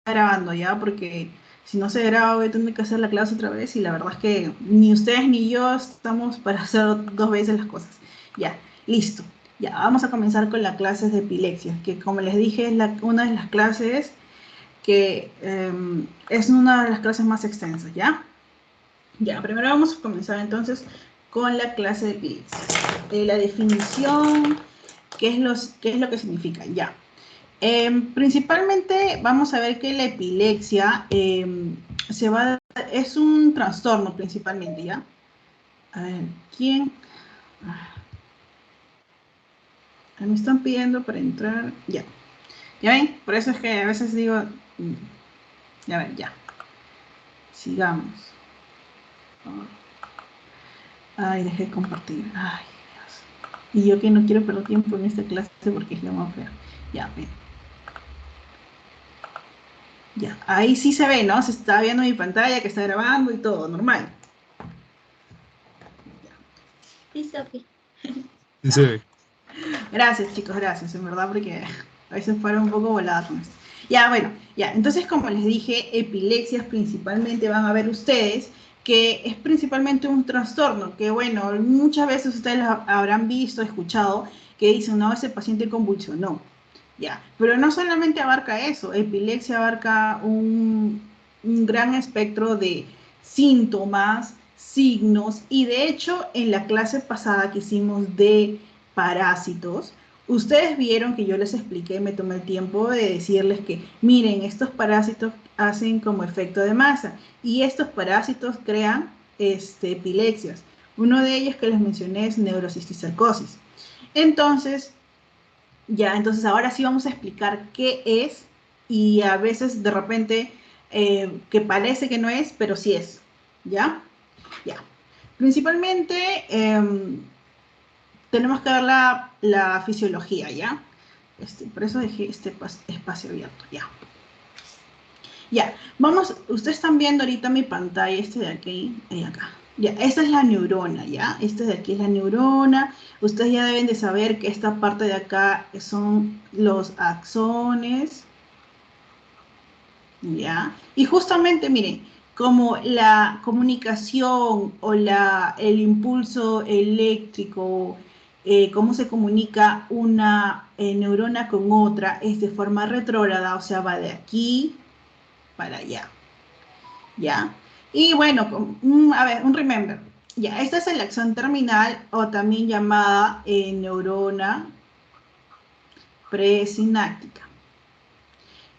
grabando ya, porque si no se graba voy a tener que hacer la clase otra vez y la verdad es que ni ustedes ni yo estamos para hacer dos veces las cosas. Ya, listo. Ya, vamos a comenzar con las clases de epilepsia, que como les dije es una de las clases que es una de las clases más extensas, ¿ya? Ya, primero vamos a comenzar entonces con la clase de epilepsia. La definición, qué es lo que significa, ya. Principalmente vamos a ver que la epilepsia es un trastorno principalmente, ¿ya? A ver, ¿quién? Me están pidiendo para entrar, ya. ¿Ya ven? Por eso es que a veces digo, ya ven, ya. Sigamos. Ay, dejé de compartir. Ay, Dios. Y yo que no quiero perder tiempo en esta clase porque es la más fea. Ya, ven. Ya, ahí sí se ve, ¿no? Se está viendo mi pantalla que está grabando y todo, normal. Sí, Sofi. Sí se ve. Gracias, chicos, gracias, en verdad, porque a veces fueron un poco voladas con esto. Ya, bueno, ya, entonces como les dije, epilepsias principalmente van a ver ustedes que es principalmente un trastorno, que bueno, muchas veces ustedes lo habrán visto, escuchado, que dicen, no, ese paciente convulsionó, ya, pero no solamente abarca eso, epilepsia abarca un gran espectro de síntomas, signos, y de hecho en la clase pasada que hicimos de parásitos, ustedes vieron que yo les expliqué, me tomé el tiempo de decirles que, miren, estos parásitos hacen como efecto de masa y estos parásitos crean epilepsias. Uno de ellos que les mencioné es neurocisticercosis. Entonces, ya, entonces ahora sí vamos a explicar qué es y a veces de repente que parece que no es, pero sí es. ¿Ya? Ya. Principalmente tenemos que ver la fisiología, ¿ya? Por eso dejé este espacio abierto, ya. Ya, vamos, ustedes están viendo ahorita mi pantalla, de aquí y acá. Ya, esta es la neurona, ¿ya? Esta de aquí es la neurona. Ustedes ya deben de saber que esta parte de acá son los axones, ¿ya? Y justamente, miren, como la comunicación o el impulso eléctrico, cómo se comunica una neurona con otra, es de forma retrógrada, o sea, va de aquí para allá, ¿ya? Y bueno, a ver, un remember. Ya, esta es la acción terminal o también llamada neurona presináptica.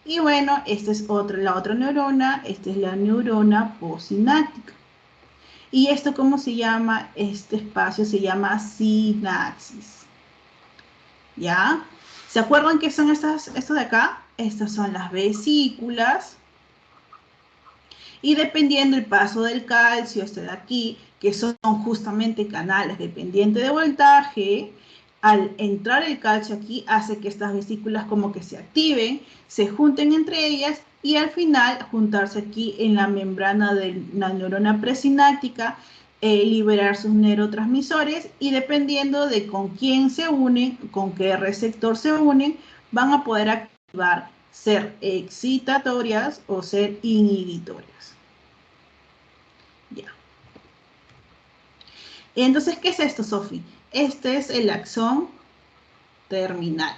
Y bueno, esta es la otra neurona, esta es la neurona postsináptica. ¿Y esto cómo se llama? Este espacio se llama sinapsis. ¿Ya? ¿Se acuerdan qué son esto de acá? Estas son las vesículas. Y dependiendo el paso del calcio, este de aquí, que son justamente canales dependientes de voltaje, al entrar el calcio aquí hace que estas vesículas como que se activen, se junten entre ellas y al final juntarse aquí en la membrana de la neurona presináptica, liberar sus neurotransmisores y dependiendo de con quién se unen, con qué receptor se unen, van a poder activar ser excitatorias o ser inhibitorias. Ya. Entonces, ¿qué es esto, Sofi? Este es el axón terminal.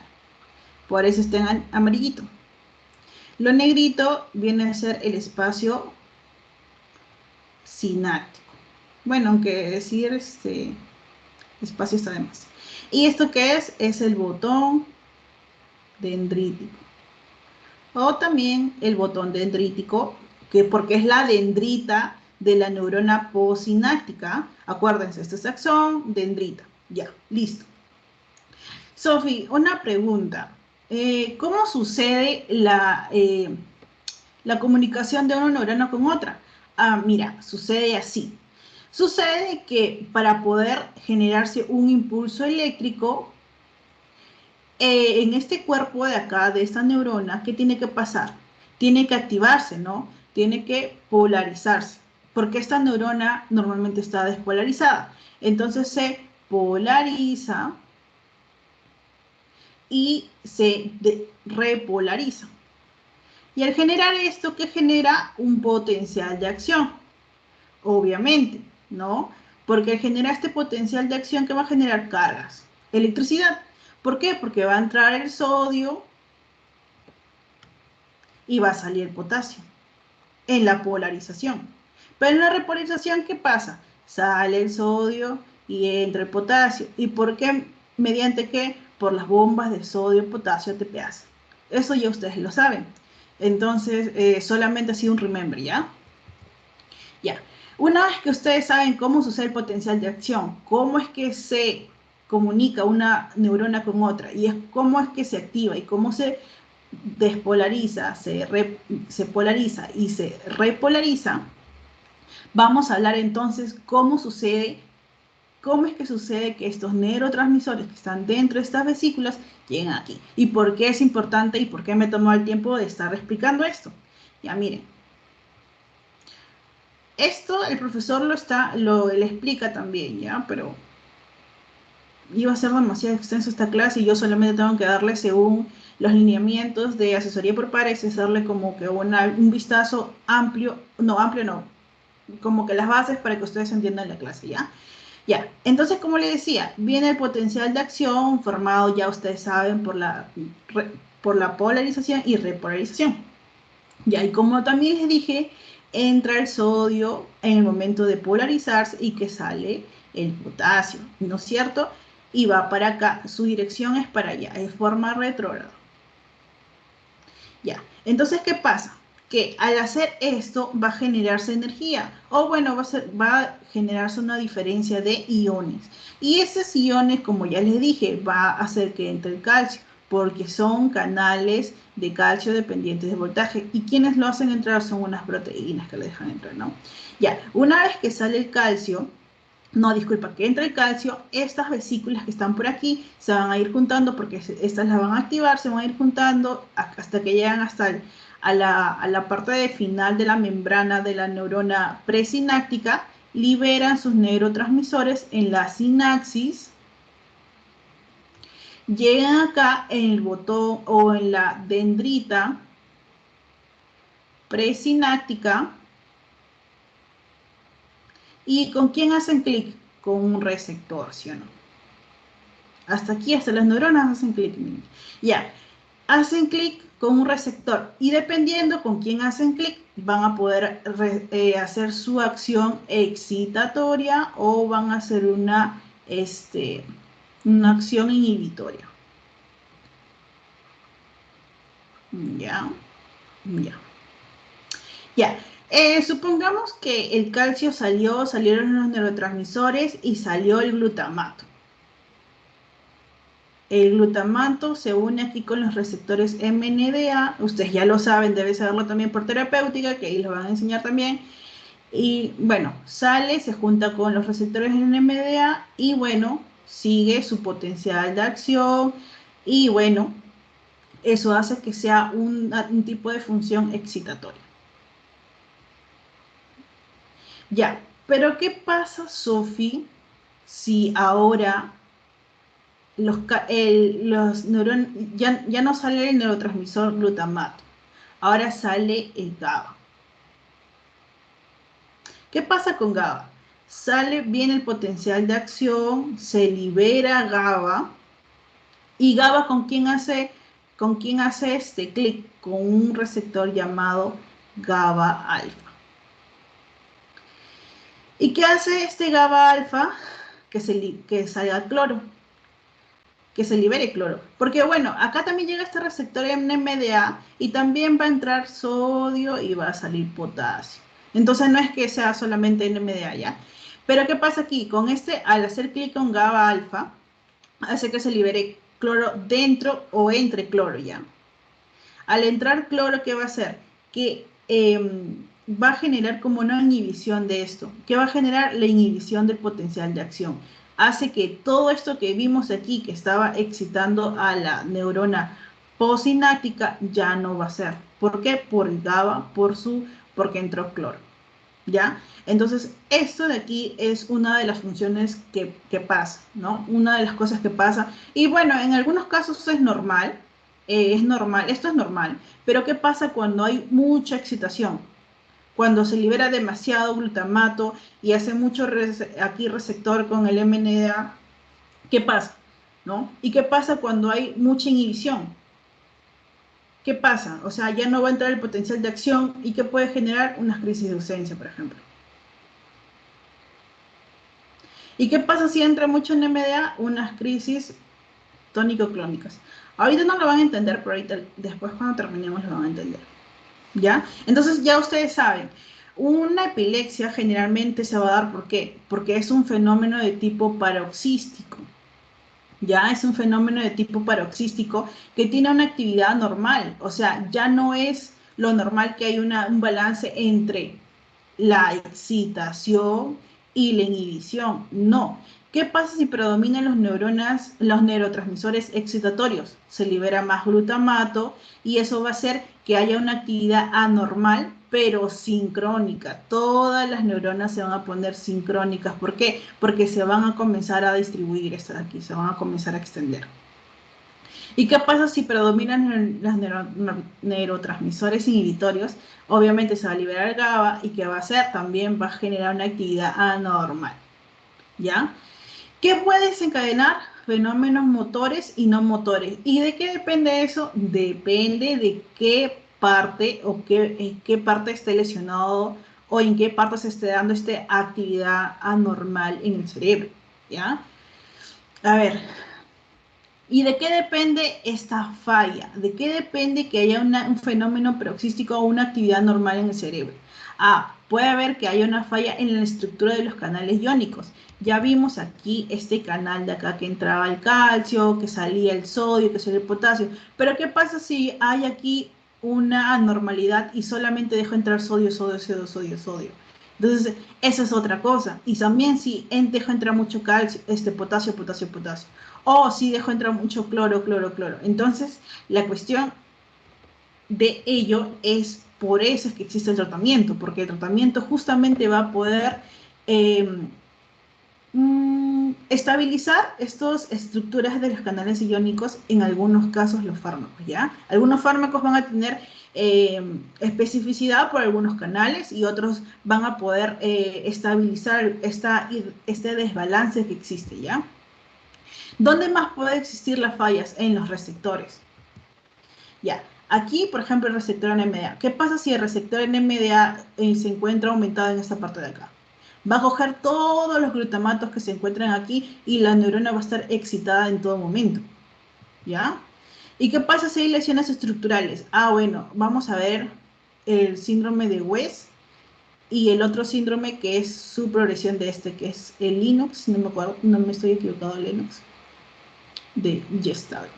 Por eso está en amarillito. Lo negrito viene a ser el espacio sináptico. Bueno, aunque decir espacio está de más. ¿Y esto qué es? Es el botón dendrítico. O también el botón dendrítico, que porque es la dendrita de la neurona postsináptica. Acuérdense, este es axón, dendrita. Ya, listo. Sofi, una pregunta. ¿Cómo sucede la comunicación de una neurona con otra? Ah, mira, sucede así. Sucede que para poder generarse un impulso eléctrico, en este cuerpo de acá, de esta neurona, ¿qué tiene que pasar? Tiene que activarse, ¿no? Tiene que polarizarse, porque esta neurona normalmente está despolarizada. Entonces se polariza y se repolariza. Y al generar esto, ¿qué genera? Un potencial de acción, obviamente, ¿no? Porque al generar este potencial de acción, ¿qué va a generar? Cargas, electricidad. ¿Por qué? Porque va a entrar el sodio y va a salir el potasio en la polarización. Pero en la repolarización, ¿qué pasa? Sale el sodio y entra el potasio. ¿Y por qué? ¿Mediante qué? Por las bombas de sodio, potasio, ATPase. Eso ya ustedes lo saben. Entonces, solamente ha sido un remember, ¿ya? Ya. Una vez que ustedes saben cómo sucede el potencial de acción, cómo es que se comunica una neurona con otra, y es cómo es que se activa y cómo se despolariza, se polariza y se repolariza, vamos a hablar entonces cómo es que sucede que estos neurotransmisores que están dentro de estas vesículas lleguen aquí. Y por qué es importante y por qué me tomó el tiempo de estar explicando esto. Ya miren. Esto el profesor le explica también, ¿ya? Pero iba a ser demasiado extenso esta clase y yo solamente tengo que darle según los lineamientos de asesoría por pares, es darle como que un vistazo amplio, no, como que las bases para que ustedes entiendan la clase, ¿ya? Ya, entonces como les decía, viene el potencial de acción formado, ya ustedes saben, por la polarización y repolarización. Ya, y como también les dije, entra el sodio en el momento de polarizarse y que sale el potasio, ¿no es cierto? Y va para acá, su dirección es para allá, es forma retrógrada. Ya, entonces, ¿qué pasa? Que al hacer esto va a generarse energía, o bueno, va a generarse una diferencia de iones. Y esos iones, como ya les dije, va a hacer que entre el calcio, porque son canales de calcio dependientes de voltaje. Y quienes lo hacen entrar son unas proteínas que le dejan entrar, ¿no? Ya, una vez que sale el calcio, no, disculpa, que entra el calcio, estas vesículas que están por aquí se van a ir juntando porque estas las van a activar, se van a ir juntando hasta que llegan a la parte final de la membrana de la neurona presináptica, liberan sus neurotransmisores en la sinapsis, llegan acá en el botón o en la dendrita presináptica. ¿Y con quién hacen clic? Con un receptor, ¿sí o no? Hasta aquí, hasta las neuronas hacen clic. Ya, hacen clic con un receptor y dependiendo con quién hacen clic, van a poder hacer su acción excitatoria o van a hacer una acción inhibitoria. Ya, ya. Ya, supongamos que el calcio salieron los neurotransmisores y salió el glutamato. El glutamato se une aquí con los receptores MNDA. Ustedes ya lo saben, deben saberlo también por terapéutica, que ahí les van a enseñar también. Y bueno, sale, se junta con los receptores NMDA y bueno, sigue su potencial de acción. Y bueno, eso hace que sea un tipo de función excitatoria. Ya, pero ¿qué pasa, Sofi, si ahora ya no sale el neurotransmisor glutamato, ahora sale el GABA? ¿Qué pasa con GABA? Viene el potencial de acción, se libera GABA, y GABA con quién hace este clic, con un receptor llamado GABA alfa. ¿Y qué hace este GABA alfa? Que salga cloro, que se libere cloro. Porque bueno, acá también llega este receptor NMDA y también va a entrar sodio y va a salir potasio. Entonces no es que sea solamente NMDA, ¿ya? Pero ¿qué pasa aquí? Al hacer clic con GABA alfa, hace que se libere cloro dentro o entre cloro, ¿ya? Al entrar cloro, ¿qué va a hacer? Que va a generar como una inhibición de esto. ¿Qué va a generar? La inhibición del potencial de acción. Hace que todo esto que vimos aquí, que estaba excitando a la neurona postsináptica, ya no va a ser. ¿Por qué? Por el GABA, porque entró cloro. ¿Ya? Entonces, esto de aquí es una de las funciones que pasa, ¿no? Una de las cosas que pasa. Y bueno, en algunos casos es normal, es normal, esto es normal, pero ¿qué pasa cuando hay mucha excitación? Cuando se libera demasiado glutamato y hace mucho aquí receptor con el MNDA, ¿qué pasa? ¿No? ¿Y qué pasa cuando hay mucha inhibición? ¿Qué pasa? O sea, ya no va a entrar el potencial de acción y que puede generar unas crisis de ausencia, por ejemplo. ¿Y qué pasa si entra mucho en MDA? Unas crisis tónico-clónicas. Ahorita no lo van a entender, pero ahorita después cuando terminemos lo van a entender. ¿Ya? Entonces ya ustedes saben, una epilepsia generalmente se va a dar, ¿por qué? Porque es un fenómeno de tipo paroxístico. Ya es un fenómeno de tipo paroxístico que tiene una actividad normal, o sea, ya no es lo normal que hay un balance entre la excitación y la inhibición, no. ¿Qué pasa si predominan los neurotransmisores excitatorios? Se libera más glutamato y eso va a hacer que haya una actividad anormal, pero sincrónica. Todas las neuronas se van a poner sincrónicas. ¿Por qué? Porque se van a comenzar a distribuir estas de aquí, se van a comenzar a extender. ¿Y qué pasa si predominan los neurotransmisores inhibitorios? Obviamente se va a liberar GABA y ¿qué va a hacer? También va a generar una actividad anormal. ¿Ya? ¿Qué puede desencadenar? Fenómenos motores y no motores. ¿Y de qué depende eso? Depende de qué parte o en qué parte esté lesionado o en qué parte se esté dando esta actividad anormal en el cerebro. ¿Ya? A ver, ¿y de qué depende esta falla? ¿De qué depende que haya un fenómeno paroxístico o una actividad normal en el cerebro? Puede haber que haya una falla en la estructura de los canales iónicos. Ya vimos aquí este canal de acá que entraba el calcio, que salía el sodio, que salía el potasio. Pero ¿qué pasa si hay aquí una anormalidad y solamente dejo entrar sodio, sodio, sodio, sodio, sodio? Entonces, esa es otra cosa. Y también si dejo entrar mucho calcio, potasio, potasio, potasio. O si dejo entrar mucho cloro, cloro, cloro. Entonces, la cuestión de ello es, por eso es que existe el tratamiento, porque el tratamiento justamente va a poder eh, estabilizar estas estructuras de los canales iónicos, en algunos casos los fármacos, ¿ya? Algunos fármacos van a tener especificidad por algunos canales y otros van a poder estabilizar este desbalance que existe, ¿ya? ¿Dónde más puede existir las fallas? En los receptores. Ya, aquí, por ejemplo, el receptor NMDA. ¿Qué pasa si el receptor NMDA se encuentra aumentado en esta parte de acá? Va a coger todos los glutamatos que se encuentran aquí y la neurona va a estar excitada en todo momento. ¿Ya? ¿Y qué pasa si hay lesiones estructurales? Bueno, vamos a ver el síndrome de West y el otro síndrome que es su progresión de este, que es el Linux, no me acuerdo, no me estoy equivocado, Linux, de Gestalt.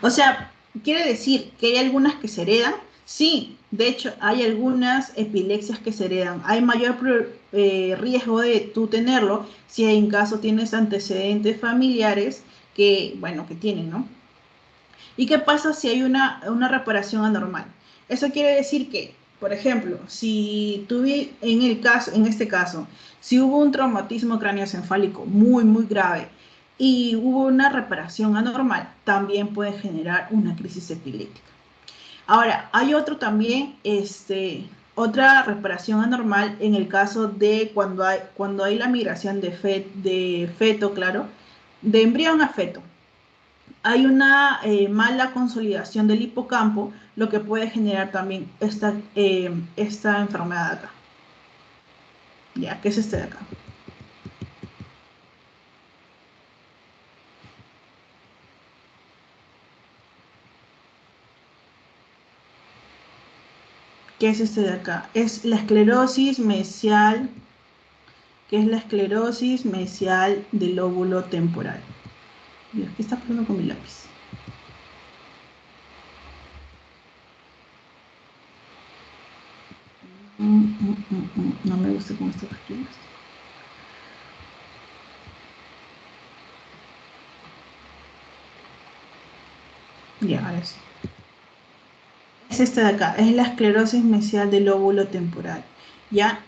O sea, quiere decir que hay algunas que se heredan. Sí, de hecho, hay algunas epilepsias que se heredan. Hay mayor riesgo de tú tenerlo si en caso tienes antecedentes familiares que, bueno, que tienen, ¿no? ¿Y qué pasa si hay una reparación anormal? Eso quiere decir que, por ejemplo, si tuve en este caso, si hubo un traumatismo craneoencefálico muy, muy grave y hubo una reparación anormal, también puede generar una crisis epiléptica. Ahora, hay otro también, otra reparación anormal en el caso de cuando hay la migración de feto, claro, de embrión a feto. Hay una mala consolidación del hipocampo, lo que puede generar también esta enfermedad de acá. Ya, que es este de acá. ¿Qué es este de acá? Es la esclerosis mesial, que es la esclerosis mesial del lóbulo temporal. Mira, ¿qué está pasando con mi lápiz? No me gusta cómo está escrito. Ya, ahora sí. Es este de acá, es la esclerosis mesial del lóbulo temporal. ¿Ya?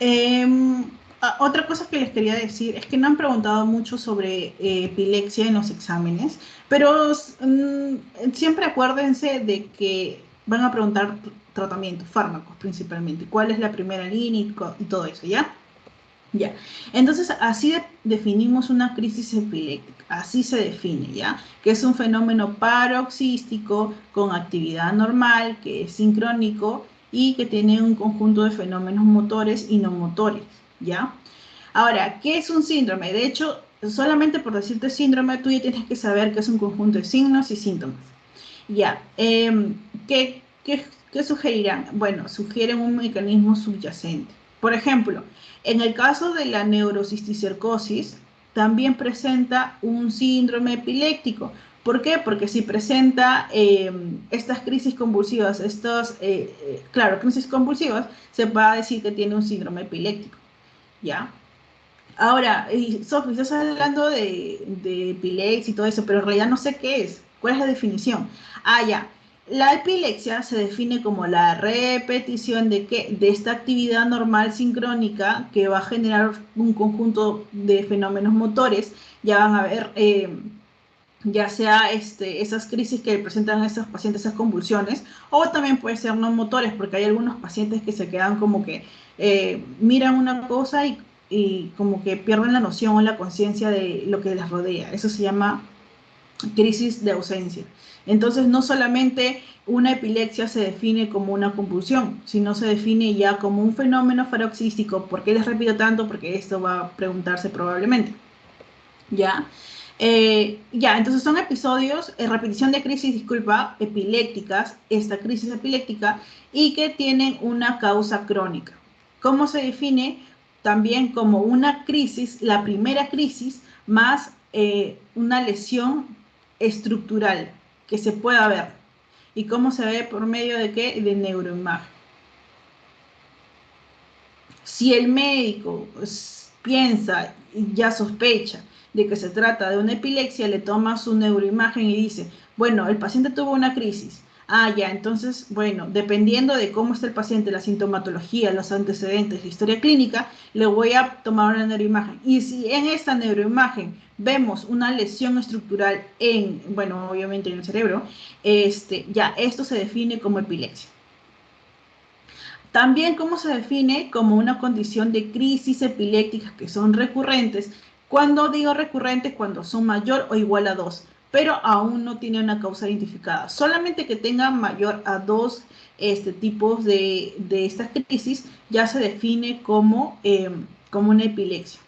Otra cosa que les quería decir es que no han preguntado mucho sobre epilepsia en los exámenes, pero siempre acuérdense de que van a preguntar tratamiento, fármacos principalmente, cuál es la primera línea y todo eso, ¿ya? Ya. Entonces, así definimos una crisis epiléptica, así se define, ¿ya? Que es un fenómeno paroxístico con actividad normal, que es sincrónico y que tiene un conjunto de fenómenos motores y no motores, ¿ya? Ahora, ¿qué es un síndrome? De hecho, solamente por decirte síndrome, tú ya tienes que saber que es un conjunto de signos y síntomas. Ya, ¿qué sugerirán? Bueno, sugieren un mecanismo subyacente. Por ejemplo, en el caso de la neurocisticercosis, también presenta un síndrome epiléptico. ¿Por qué? Porque si presenta estas crisis convulsivas, claro, crisis convulsivas, se va a decir que tiene un síndrome epiléptico, ¿ya? Ahora, Sofi, estás hablando de epilepsia y todo eso, pero en realidad no sé qué es. ¿Cuál es la definición? Ah, ya. La epilepsia se define como la repetición de qué, de esta actividad normal sincrónica que va a generar un conjunto de fenómenos motores. Ya van a ver, ya sea esas crisis que presentan estos pacientes, esas convulsiones, o también puede ser no motores, porque hay algunos pacientes que se quedan como que miran una cosa y como que pierden la noción o la conciencia de lo que les rodea. Eso se llama crisis de ausencia. Entonces, no solamente una epilepsia se define como una convulsión, sino se define ya como un fenómeno paroxístico. ¿Por qué les repito tanto? Porque esto va a preguntarse probablemente. ¿Ya? Ya, entonces son episodios, repetición de crisis, disculpa, epilépticas, esta crisis epiléptica, y que tienen una causa crónica. ¿Cómo se define? También como una crisis, la primera crisis, más una lesión estructural que se pueda ver. ¿Y cómo se ve? ¿Por medio de qué? De neuroimagen. Si el médico piensa y ya sospecha de que se trata de una epilepsia, le toma su neuroimagen y dice, bueno, el paciente tuvo una crisis. Ah, ya, entonces, bueno, dependiendo de cómo está el paciente, la sintomatología, los antecedentes, la historia clínica, le voy a tomar una neuroimagen. Y si en esta neuroimagen vemos una lesión estructural en, bueno, obviamente en el cerebro, ya esto se define como epilepsia. También cómo se define como una condición de crisis epilépticas que son recurrentes. Cuando digo recurrentes, cuando son mayor o igual a 2, pero aún no tiene una causa identificada. Solamente que tengan mayor a 2 tipos de estas crisis ya se define como una epilepsia.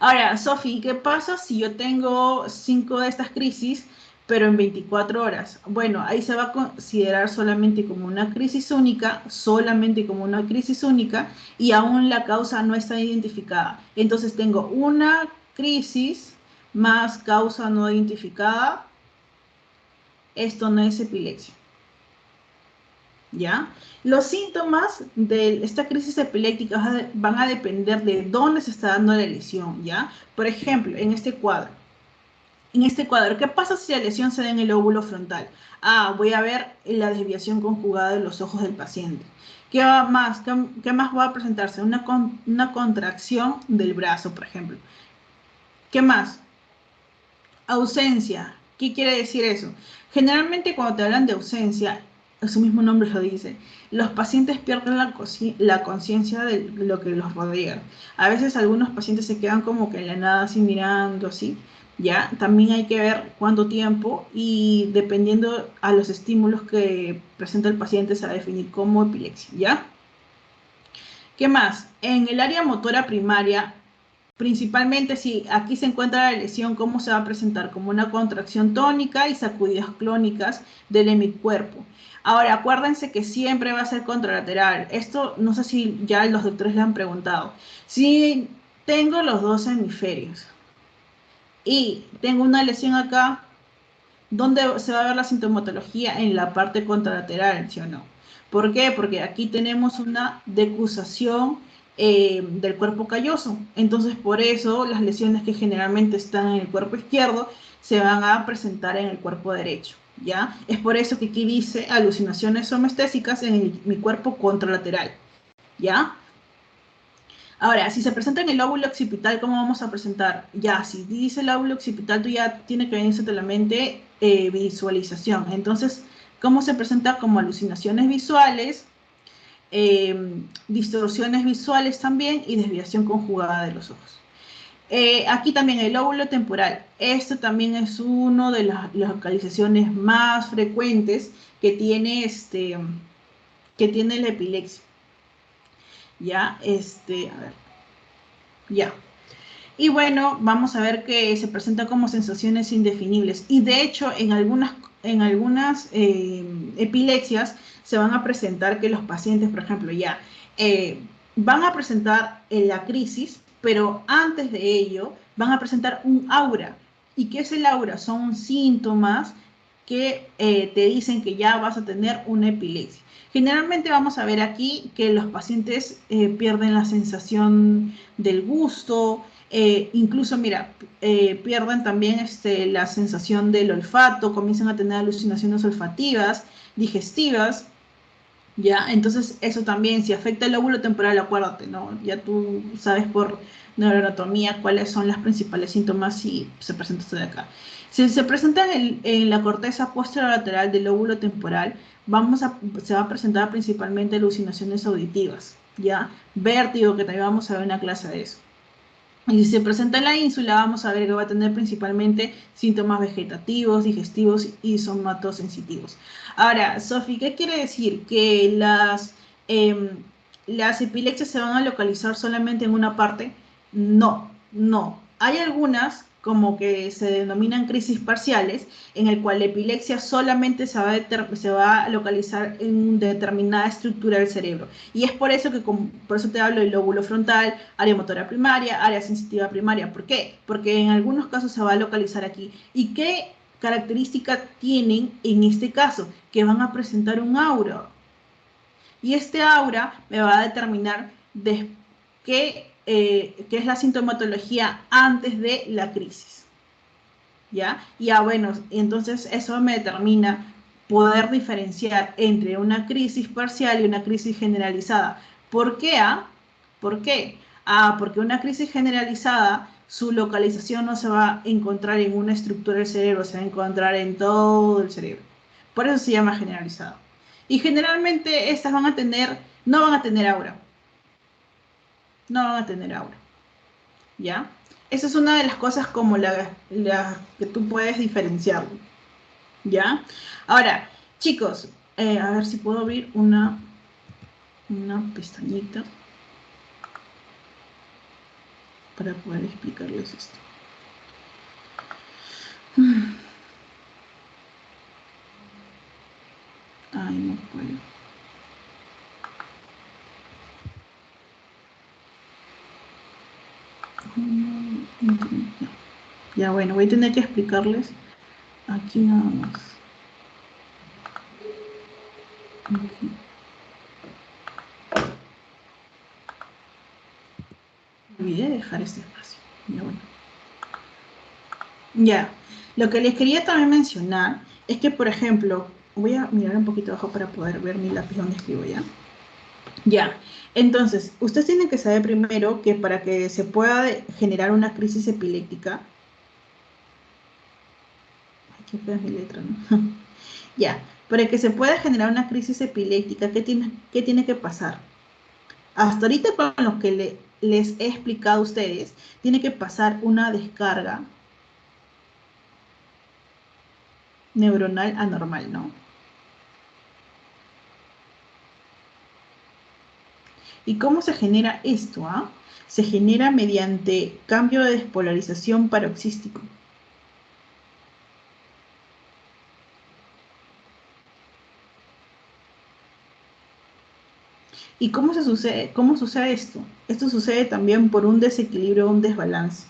Ahora, Sofi, ¿qué pasa si yo tengo 5 de estas crisis, pero en 24 horas? Bueno, ahí se va a considerar solamente como una crisis única, solamente como una crisis única, y aún la causa no está identificada. Entonces tengo una crisis más causa no identificada. Esto no es epilepsia. ¿Ya? Los síntomas de esta crisis epiléptica van a depender de dónde se está dando la lesión, ¿ya? Por ejemplo, en este cuadro, ¿qué pasa si la lesión se da en el lóbulo frontal? Ah, voy a ver la desviación conjugada de los ojos del paciente. ¿Qué más va a presentarse? Una contracción del brazo, por ejemplo. ¿Qué más? Ausencia. ¿Qué quiere decir eso? Generalmente cuando te hablan de ausencia, su mismo nombre lo dice, los pacientes pierden la conciencia de lo que los rodea. A veces algunos pacientes se quedan como que en la nada así mirando así, ¿ya? También hay que ver cuánto tiempo y dependiendo a los estímulos que presenta el paciente se va a definir como epilepsia, ¿ya? ¿Qué más? En el área motora primaria, principalmente si aquí se encuentra la lesión, ¿cómo se va a presentar? Como una contracción tónica y sacudidas clónicas del hemicuerpo. Ahora, acuérdense que siempre va a ser contralateral. Esto no sé si ya los doctores le han preguntado. Si tengo los dos hemisferios y tengo una lesión acá, ¿dónde se va a ver la sintomatología? En la parte contralateral, ¿sí o no? ¿Por qué? Porque aquí tenemos una decusación del cuerpo calloso. Entonces, por eso las lesiones que generalmente están en el cuerpo izquierdo se van a presentar en el cuerpo derecho, ¿ya? Es por eso que aquí dice alucinaciones somestésicas en mi cuerpo contralateral, ¿ya? Ahora, si se presenta en el lóbulo occipital, ¿cómo vamos a presentar? Ya, si dice lóbulo occipital, tú ya tiene que venirse de la mente visualización. Entonces, ¿cómo se presenta? Como alucinaciones visuales, distorsiones visuales también y desviación conjugada de los ojos. Aquí también el lóbulo temporal. Esto también es una de las localizaciones más frecuentes que tiene, que tiene la epilepsia. Ya, a ver, ya. Y bueno, vamos a ver que se presenta como sensaciones indefinibles. Y de hecho, en algunas epilepsias se van a presentar que los pacientes, por ejemplo, ya van a presentar la crisis, pero antes de ello van a presentar un aura. ¿Y qué es el aura? Son síntomas que te dicen que ya vas a tener una epilepsia. Generalmente vamos a ver aquí que los pacientes pierden la sensación del gusto, incluso, mira, pierden también la sensación del olfato, comienzan a tener alucinaciones olfativas, digestivas, ¿ya? Entonces, eso también, si afecta el lóbulo temporal, acuérdate, ¿no? Ya tú sabes por neuroanatomía cuáles son los principales síntomas si se presenta esto de acá. Si se presenta en la corteza posterolateral del lóbulo temporal, se va a presentar principalmente alucinaciones auditivas, ¿ya? Vértigo, que también vamos a ver una clase de eso. Y si se presenta en la ínsula, vamos a ver que va a tener principalmente síntomas vegetativos, digestivos y somatosensitivos. Ahora, Sofi, ¿qué quiere decir? ¿Que las epilepsias se van a localizar solamente en una parte? No, no. Hay algunas, como que se denominan crisis parciales, en el cual la epilepsia solamente se va a localizar en determinada estructura del cerebro. Y es por eso por eso te hablo del lóbulo frontal, área motora primaria, área sensitiva primaria. ¿Por qué? Porque en algunos casos se va a localizar aquí. ¿Y qué característica tienen en este caso? Que van a presentar un aura. Y este aura me va a determinar qué es la sintomatología antes de la crisis. ¿Ya? Ya, bueno, entonces eso me determina poder diferenciar entre una crisis parcial y una crisis generalizada. ¿Por qué? ¿Por qué? Porque una crisis generalizada, su localización no se va a encontrar en una estructura del cerebro, se va a encontrar en todo el cerebro. Por eso se llama generalizado. Y generalmente estas no van a tener aura, no van a tener aura. ¿Ya? Esa es una de las cosas como la que tú puedes diferenciarlo, ¿ya? Ahora, chicos, a ver si puedo abrir una pestañita para poder explicarles esto. Ay, no puedo. Ya, bueno, voy a tener que explicarles aquí nada más. Aquí. Olvidé dejar este espacio. Ya, bueno. Ya, lo que les quería también mencionar es que, por ejemplo, voy a mirar un poquito abajo para poder ver mi lápiz donde escribo, ¿ya? Ya, entonces, ustedes tienen que saber primero que para que se pueda generar una crisis epiléptica, ay, qué fea es mi letra, ¿no? Ya, para que se pueda generar una crisis epiléptica, ¿qué tiene que pasar? Hasta ahorita con lo que les he explicado a ustedes, tiene que pasar una descarga neuronal anormal, ¿no? ¿Y cómo se genera esto? Se genera mediante cambio de despolarización paroxístico. ¿Y cómo sucede esto? Esto sucede también por un desequilibrio o un desbalance.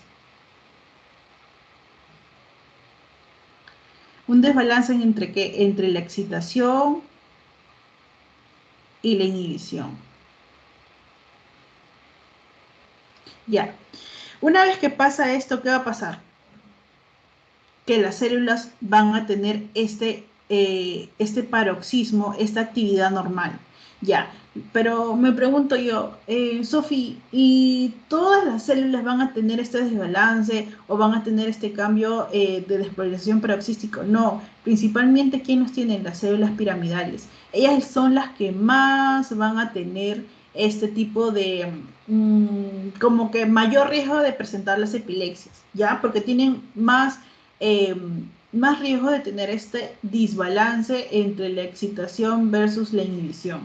Un desbalance entre qué? Entre la excitación y la inhibición. Ya. Una vez que pasa esto, ¿qué va a pasar? Que las células van a tener este paroxismo, esta actividad normal. Ya, pero me pregunto yo, Sofi, ¿y todas las células van a tener este desbalance o van a tener este cambio de despolarización paroxístico? No, principalmente ¿quiénes tienen las células piramidales? Ellas son las que más van a tener este tipo de, como que mayor riesgo de presentar las epilepsias, ¿ya? Porque tienen eh, más riesgo de tener este desbalance entre la excitación versus la inhibición.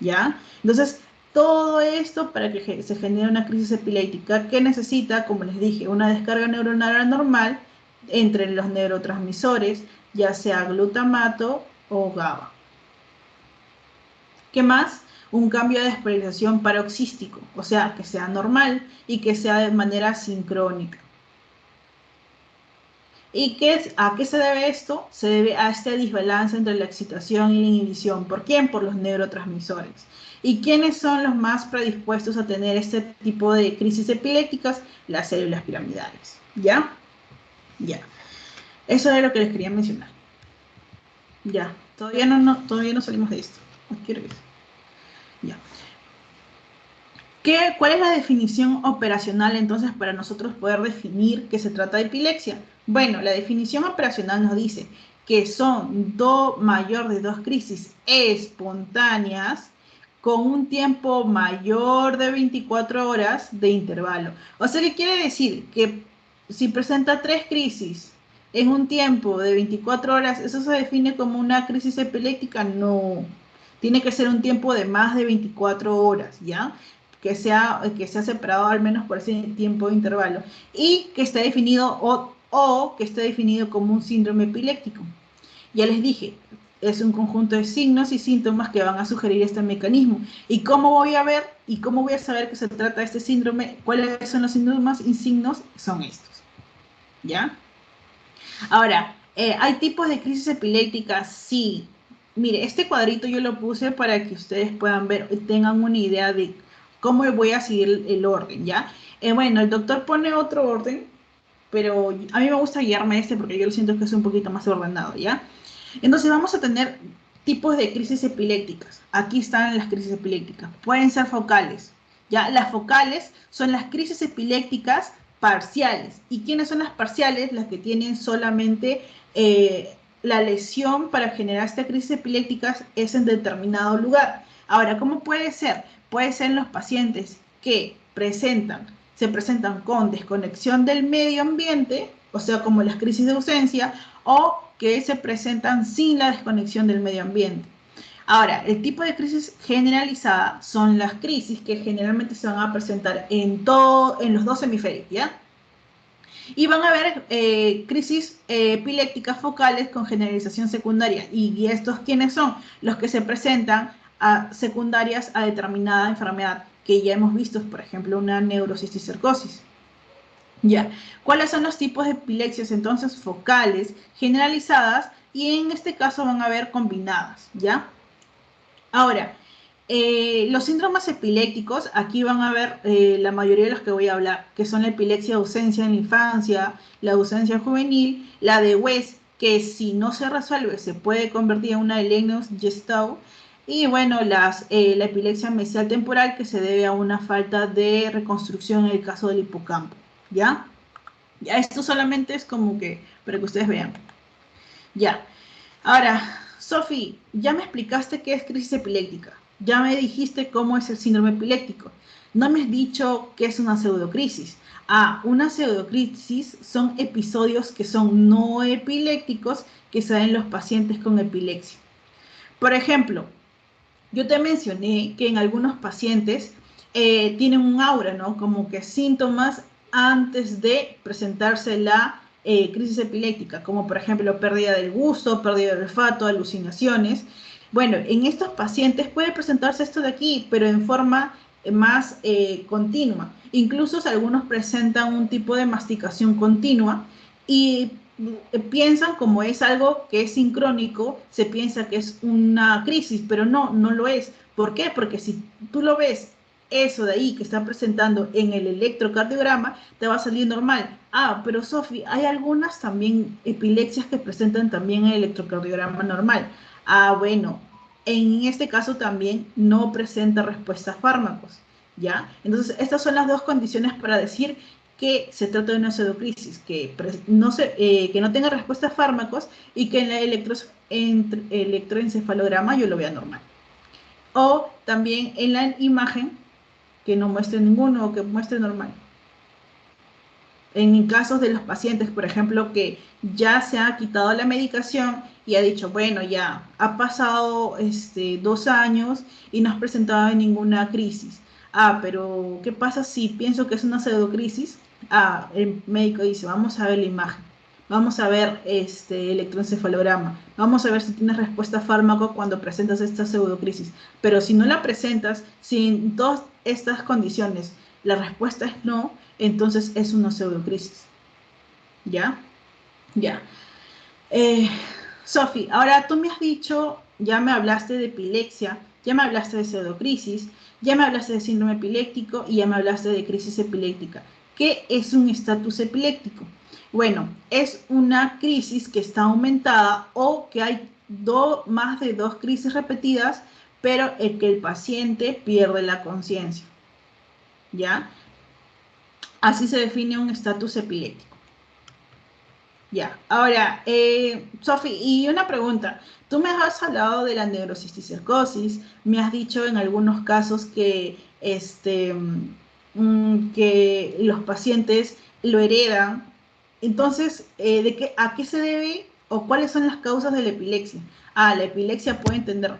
¿Ya? Entonces, todo esto para que se genere una crisis epiléptica que necesita, como les dije, una descarga neuronal anormal entre los neurotransmisores, ya sea glutamato o GABA. ¿Qué más? Un cambio de despolarización paroxístico, o sea, que sea normal y que sea de manera sincrónica. ¿Y a qué se debe esto? Se debe a este desbalance entre la excitación y la inhibición. ¿Por quién? Por los neurotransmisores. ¿Y quiénes son los más predispuestos a tener este tipo de crisis epilépticas? Las células piramidales. ¿Ya? Ya. Eso es lo que les quería mencionar. Ya. Todavía no salimos de esto. Aquí regreso. Ya. ¿Cuál es la definición operacional entonces para nosotros poder definir que se trata de epilepsia? Bueno, la definición operacional nos dice que son mayor de dos crisis espontáneas con un tiempo mayor de 24 horas de intervalo. O sea, ¿qué quiere decir? Que si presenta tres crisis en un tiempo de 24 horas, ¿eso se define como una crisis epiléptica? No. Tiene que ser un tiempo de más de 24 horas, ¿ya? Que sea separado al menos por ese tiempo de intervalo y que esté definido o que esté definido como un síndrome epiléptico. Ya les dije, es un conjunto de signos y síntomas que van a sugerir este mecanismo. ¿Y cómo voy a ver y cómo voy a saber que se trata de este síndrome? ¿Cuáles son los síntomas y signos? Son estos, ¿ya? Ahora, ¿hay tipos de crisis epilépticas? Sí. Mire, este cuadrito yo lo puse para que ustedes puedan ver y tengan una idea de cómo voy a seguir el orden, ¿ya? Bueno, el doctor pone otro orden, pero a mí me gusta guiarme este porque yo lo siento que es un poquito más ordenado, ¿ya? Entonces vamos a tener tipos de crisis epilépticas. Aquí están las crisis epilépticas. Pueden ser focales, ¿ya? Las focales son las crisis epilépticas parciales. ¿Y quiénes son las parciales? Las que tienen solamente la lesión para generar esta crisis epiléptica es en determinado lugar. Ahora, ¿cómo puede ser? Puede ser en los pacientes que se presentan con desconexión del medio ambiente, o sea, como las crisis de ausencia, o que se presentan sin la desconexión del medio ambiente. Ahora, el tipo de crisis generalizada son las crisis que generalmente se van a presentar en los dos hemisferios, ¿ya? Y van a haber crisis epilépticas focales con generalización secundaria. ¿Y estos quiénes son? Los que se presentan secundarias a determinada enfermedad, que ya hemos visto, por ejemplo, una neurocisticercosis. Ya, ¿cuáles son los tipos de epilepsias entonces focales, generalizadas y en este caso van a haber combinadas? ¿Ya? Ahora, los síndromes epilépticos, aquí van a ver la mayoría de los que voy a hablar, que son la epilepsia de ausencia en la infancia, la ausencia juvenil, la de West, que si no se resuelve se puede convertir en una Lennox-Gastaut, y bueno, la epilepsia mesial temporal que se debe a una falta de reconstrucción en el caso del hipocampo, ¿ya? Ya, esto solamente es como que para que ustedes vean. Ya. Ahora, Sofi, ya me explicaste qué es crisis epiléptica. Ya me dijiste cómo es el síndrome epiléptico. No me has dicho qué es una pseudocrisis. Una pseudocrisis son episodios que son no epilépticos que se dan en los pacientes con epilepsia. Por ejemplo, yo te mencioné que en algunos pacientes tienen un aura, ¿no? Como que síntomas antes de presentarse la crisis epiléptica, como por ejemplo pérdida del gusto, pérdida del olfato, alucinaciones. Bueno, en estos pacientes puede presentarse esto de aquí, pero en forma más continua. Incluso algunos presentan un tipo de masticación continua y piensan como es algo que es sincrónico, se piensa que es una crisis, pero no, no lo es. ¿Por qué? Porque si tú lo ves, eso de ahí que está presentando en el electrocardiograma, te va a salir normal. Pero Sofi, hay algunas también epilepsias que presentan también el electrocardiograma normal. Bueno, en este caso también no presenta respuesta a fármacos, ¿ya? Entonces, estas son las dos condiciones para decir que se trata de una pseudocrisis, que que no tenga respuesta a fármacos y que en el electroencefalograma yo lo vea normal. O también en la imagen que no muestre ninguno o que muestre normal. En casos de los pacientes, por ejemplo, que ya se ha quitado la medicación y ha dicho, bueno, ya ha pasado 2 años y no has presentado ninguna crisis. Ah, pero ¿qué pasa si pienso que es una pseudocrisis? Ah, el médico dice, vamos a ver la imagen, vamos a ver este electroencefalograma, vamos a ver si tienes respuesta a fármaco cuando presentas esta pseudocrisis. Pero si no la presentas, sin todas estas condiciones, la respuesta es no, entonces es una pseudocrisis. ¿Ya? Ya. Sofi, ahora tú me has dicho, ya me hablaste de epilepsia, ya me hablaste de pseudocrisis, ya me hablaste de síndrome epiléptico y ya me hablaste de crisis epiléptica. ¿Qué es un estatus epiléptico? Bueno, es una crisis que está aumentada o que hay más de 2 crisis repetidas, pero que el paciente pierde la conciencia. ¿Ya? Así se define un estatus epiléptico. Ya, ahora, Sofi, y una pregunta. Tú me has hablado de la neurocisticercosis, me has dicho en algunos casos que los pacientes lo heredan. Entonces, ¿a qué se debe o cuáles son las causas de la epilepsia? Ah, la epilepsia puede tener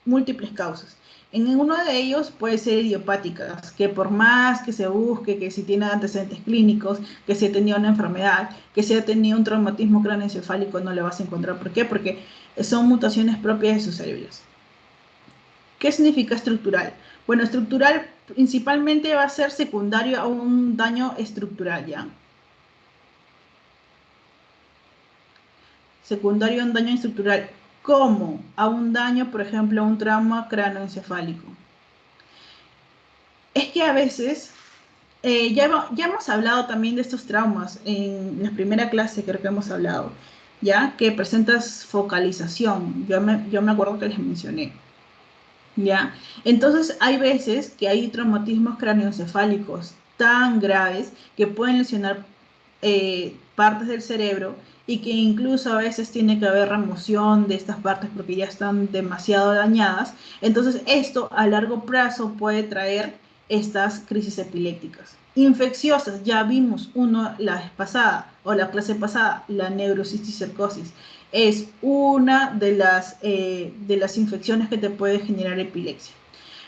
múltiples causas. En uno de ellos puede ser idiopática, que por más que se busque, que si tiene antecedentes clínicos, que si ha tenido una enfermedad, que si ha tenido un traumatismo craneoencefálico, no le vas a encontrar. ¿Por qué? Porque son mutaciones propias de sus células. ¿Qué significa estructural? Bueno, estructural principalmente va a ser secundario a un daño estructural, ¿ya? Secundario a un daño estructural. ¿Cómo? A un daño, por ejemplo, a un trauma craneoencefálico. Es que a veces, ya hemos hablado también de estos traumas en la primera clase, creo que hemos hablado, ya que presentas focalización, yo me acuerdo que les mencioné, ya. Entonces hay veces que hay traumatismos craneoencefálicos tan graves que pueden lesionar partes del cerebro y que incluso a veces tiene que haber remoción de estas partes porque ya están demasiado dañadas. Entonces esto a largo plazo puede traer estas crisis epilépticas. Infecciosas, ya vimos uno la vez pasada o la clase pasada, la neurocisticercosis. Es una de las infecciones que te puede generar epilepsia.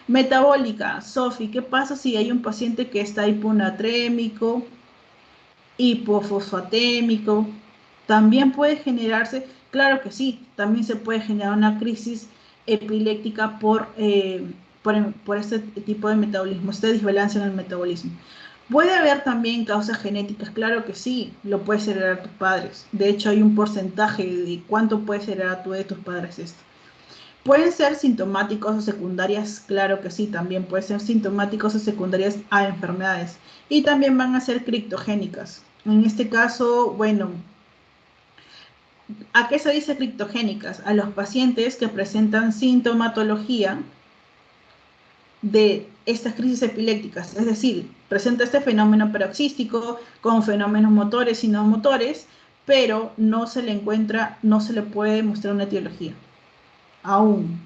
Metabólica, Sofi, ¿qué pasa si hay un paciente que está hiponatrémico, hipofosfatémico? También puede generarse, claro que sí, también se puede generar una crisis epiléptica por este tipo de metabolismo, esta desbalance en el metabolismo. Puede haber también causas genéticas, claro que sí, lo puedes heredar a tus padres. De hecho, hay un porcentaje de cuánto puedes heredar tú de tus padres esto. ¿Pueden ser sintomáticos o secundarias? Claro que sí, también pueden ser sintomáticos o secundarias a enfermedades. Y también van a ser criptogénicas. En este caso, bueno, ¿a qué se dice criptogénicas? A los pacientes que presentan sintomatología de estas crisis epilépticas, es decir, presenta este fenómeno paroxístico con fenómenos motores y no motores, pero no se le encuentra, no se le puede mostrar una etiología, aún.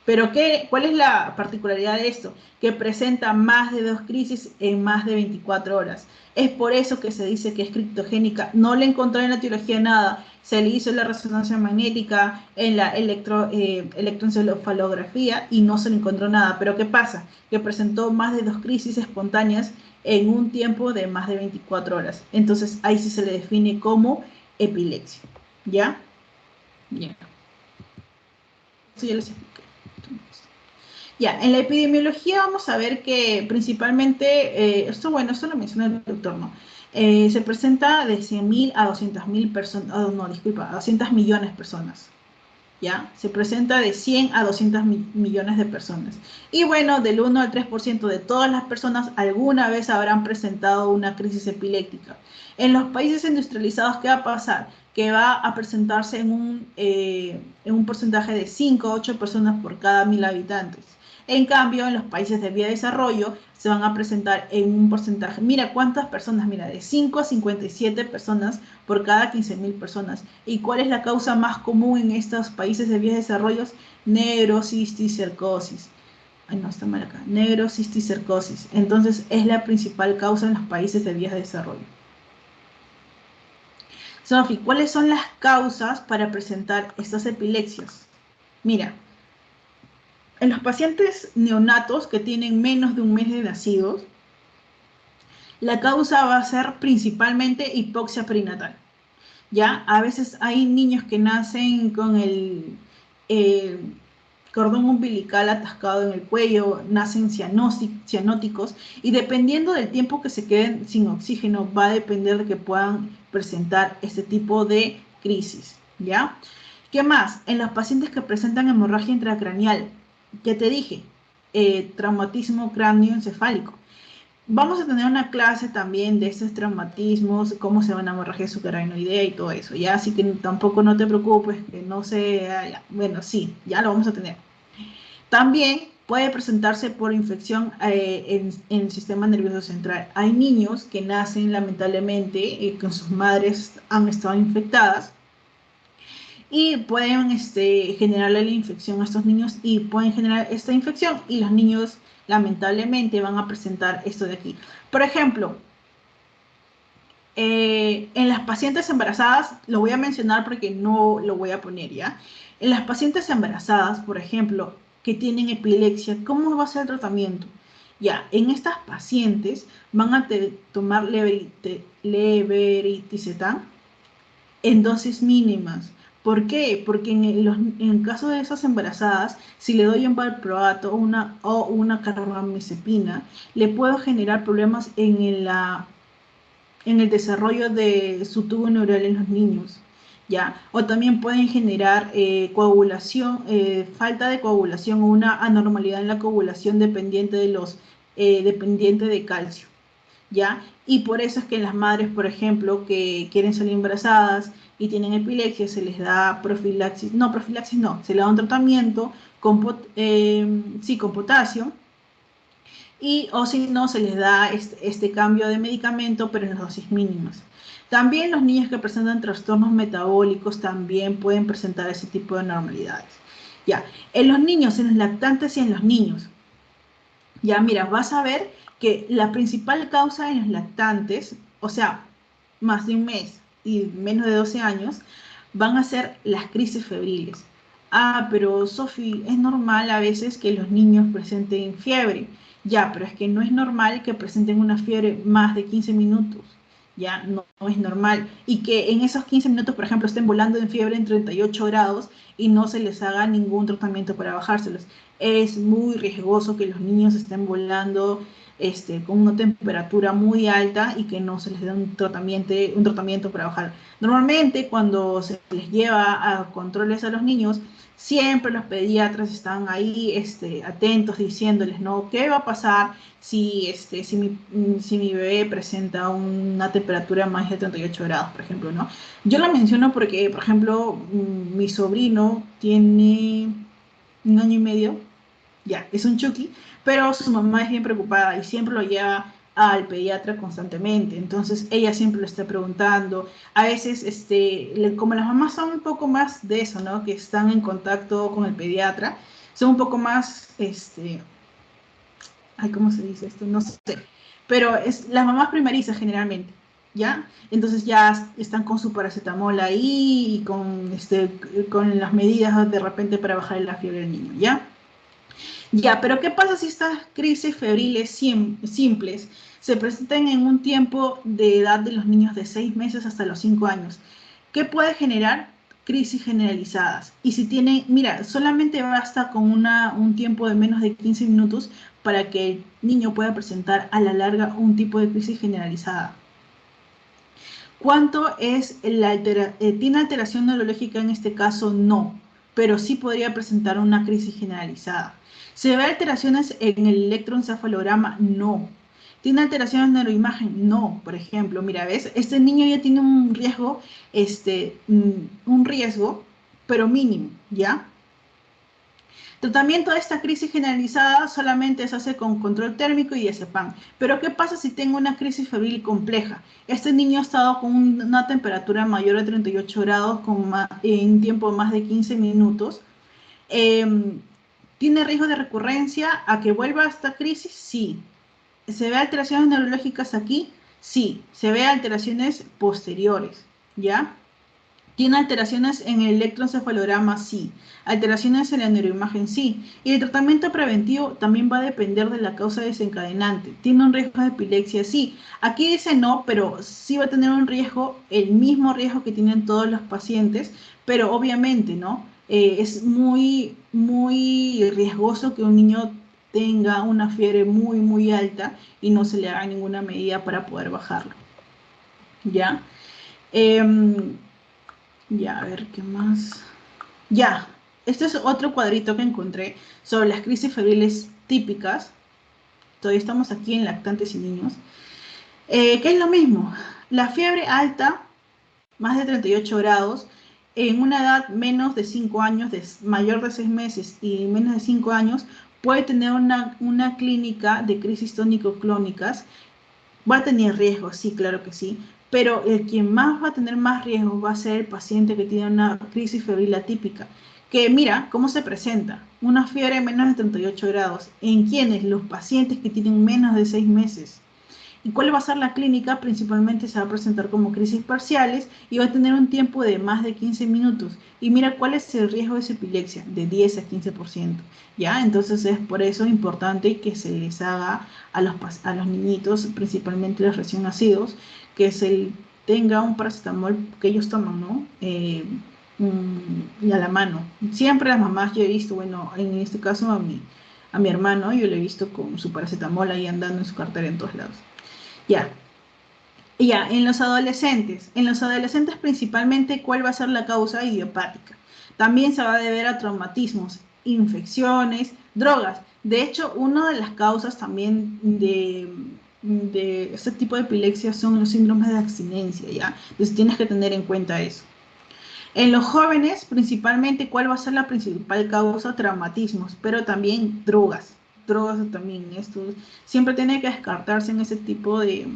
Pero ¿cuál es la particularidad de esto? Que presenta más de 2 crisis en más de 24 horas. Es por eso que se dice que es criptogénica. No le encontró en la etiología nada. Se le hizo la resonancia magnética, en la electroencefalografía y no se le encontró nada. Pero ¿qué pasa? Que presentó más de 2 crisis espontáneas en un tiempo de más de 24 horas. Entonces ahí sí se le define como epilepsia. ¿Ya? Ya. Eso ya les expliqué. Ya, en la epidemiología vamos a ver que principalmente, esto lo menciona el doctor, ¿no? Se presenta de 100.000 a 200.000 personas, no, disculpa, a 200 millones de personas. ¿ya? Se presenta de 100 a 200 millones de personas. Y bueno, del 1 al 3% de todas las personas alguna vez habrán presentado una crisis epiléptica. En los países industrializados, ¿qué va a pasar? Que va a presentarse en un porcentaje de 5 a 8 personas por cada 1000 habitantes. En cambio, en los países de vía de desarrollo se van a presentar en un porcentaje, mira cuántas personas, mira, de 5 a 57 personas por cada 15.000 personas. ¿Y cuál es la causa más común en estos países de vías de desarrollo? Neurocisticercosis. Ay, no, está mal acá. Neurocisticercosis. Entonces, es la principal causa en los países de vías de desarrollo. Sofi, ¿cuáles son las causas para presentar estas epilepsias? Mira, en los pacientes neonatos que tienen menos de un mes de nacidos, la causa va a ser principalmente hipoxia perinatal. ¿Ya? A veces hay niños que nacen con el cordón umbilical atascado en el cuello, nacen cianóticos y dependiendo del tiempo que se queden sin oxígeno va a depender de que puedan presentar este tipo de crisis, ¿ya? ¿Qué más? En los pacientes que presentan hemorragia intracraneal, ¿qué te dije? Traumatismo cráneoencefálico. Vamos a tener una clase también de estos traumatismos, cómo se va una hemorragia subaracnoidea y todo eso, ¿ya? Así que tampoco no te preocupes, que no sea, ya. Bueno, sí, ya lo vamos a tener. También puede presentarse por infección en el sistema nervioso central. Hay niños que nacen lamentablemente con sus madres han estado infectadas y pueden generarle la infección a estos niños y pueden generar esta infección y los niños lamentablemente van a presentar esto de aquí. Por ejemplo, en las pacientes embarazadas, lo voy a mencionar porque no lo voy a poner ya. En las pacientes embarazadas, por ejemplo, que tienen epilepsia, ¿cómo va a ser el tratamiento? Ya, en estas pacientes van a tomar levetiracetam en dosis mínimas. ¿Por qué? Porque en el caso de esas embarazadas, si le doy un valproato o una carbamazepina, le puedo generar problemas en el desarrollo de su tubo neural en los niños, ¿ya? O también pueden generar coagulación, falta de coagulación o una anormalidad en la coagulación dependiente de calcio, ¿ya? Y por eso es que las madres, por ejemplo, que quieren salir embarazadas y tienen epilepsia, se les da profilaxis no, se les da un tratamiento con potasio, y o si no, se les da este cambio de medicamento, pero en dosis mínimas. También los niños que presentan trastornos metabólicos también pueden presentar ese tipo de anormalidades. Ya, en los niños, en los lactantes y en los niños, ya mira, vas a ver que la principal causa en los lactantes, o sea, más de un mes y menos de 12 años, van a ser las crisis febriles. Ah, pero Sofi, es normal a veces que los niños presenten fiebre. Ya, pero es que no es normal que presenten una fiebre más de 15 minutos. Ya, no, no es normal. Y que en esos 15 minutos, por ejemplo, estén volando en fiebre en 38 grados y no se les haga ningún tratamiento para bajárselos. Es muy riesgoso que los niños estén volando con una temperatura muy alta y que no se les dé un tratamiento para bajar. Normalmente cuando se les lleva a controles a los niños, siempre los pediatras están ahí atentos diciéndoles, ¿no? ¿Qué va a pasar si mi bebé presenta una temperatura más de 38 grados, por ejemplo, ¿no? Yo lo menciono porque, por ejemplo, mi sobrino tiene 1 año y medio, ya, es un Chucky, pero su mamá es bien preocupada y siempre lo lleva al pediatra constantemente, entonces ella siempre lo está preguntando, a veces, como las mamás son un poco más de eso, ¿no? Que están en contacto con el pediatra, son un poco más, ay, ¿cómo se dice esto? No sé, pero es las mamás primerizas generalmente, ¿ya? Entonces ya están con su paracetamol ahí y con las medidas de repente para bajar la fiebre del niño, ¿ya? Ya, pero ¿qué pasa si estas crisis febriles simples se presentan en un tiempo de edad de los niños de 6 meses hasta los 5 años? ¿Qué puede generar? Crisis generalizadas. Y si tienen, mira, solamente basta con un tiempo de menos de 15 minutos para que el niño pueda presentar a la larga un tipo de crisis generalizada. ¿Cuánto es ¿tiene alteración neurológica en este caso? No. pero sí podría presentar una crisis generalizada. ¿Se ve alteraciones en el electroencefalograma? No. ¿Tiene alteraciones en neuroimagen? No, por ejemplo. Mira, ¿ves? Este niño ya tiene un riesgo, un riesgo, pero mínimo, ¿ya? Tratamiento de esta crisis generalizada solamente se hace con control térmico y diazepam. Pero ¿qué pasa si tengo una crisis febril compleja? Este niño ha estado con una temperatura mayor a 38 grados en tiempo de más de 15 minutos. Eh, ¿Tiene riesgo de recurrencia a que vuelva a esta crisis? Sí. ¿Se ve alteraciones neurológicas aquí? Sí. Se ve alteraciones posteriores, ¿ya? ¿Tiene alteraciones en el electroencefalograma? Sí. ¿Alteraciones en la neuroimagen? Sí. Y el tratamiento preventivo también va a depender de la causa desencadenante. ¿Tiene un riesgo de epilepsia? Sí. Aquí dice no, pero sí va a tener un riesgo, el mismo riesgo que tienen todos los pacientes, pero obviamente, ¿no? Es muy, muy riesgoso que un niño tenga una fiebre muy, muy alta y no se le haga ninguna medida para poder bajarlo. ¿Ya? Em, ya, a ver, ¿qué más? Ya, este es otro cuadrito que encontré sobre las crisis febriles típicas. Todavía estamos aquí en lactantes y niños. Que es lo mismo. La fiebre alta, más de 38 grados, en una edad menos de 5 años, mayor de 6 meses y menos de 5 años, puede tener una clínica de crisis tónico-clónicas. Va a tener riesgos, sí, claro que sí, pero el quien más va a tener más riesgos va a ser el paciente que tiene una crisis febril atípica, que mira cómo se presenta, una fiebre de menos de 38 grados. ¿En quiénes? Los pacientes que tienen menos de 6 meses. ¿Y cuál va a ser la clínica? Principalmente se va a presentar como crisis parciales y va a tener un tiempo de más de 15 minutos. Y mira cuál es el riesgo de esa epilepsia, de 10 a 15%. ¿Ya? Entonces es por eso importante que se les haga a los niñitos, principalmente los recién nacidos, que se tenga un paracetamol que ellos toman, ¿no? Y a la mano. Siempre las mamás, yo he visto, bueno, en este caso a mi hermano, yo lo he visto con su paracetamol ahí andando en su cartera en todos lados. Ya, ya, en los adolescentes principalmente, ¿cuál va a ser la causa idiopática? También se va a deber a traumatismos, infecciones, drogas. De hecho, una de las causas también de este tipo de epilepsia son los síndromes de abstinencia, ¿ya? Entonces tienes que tener en cuenta eso. En los jóvenes, principalmente, ¿cuál va a ser la principal causa? Traumatismos, pero también drogas. Drogas también, esto siempre tiene que descartarse en ese tipo de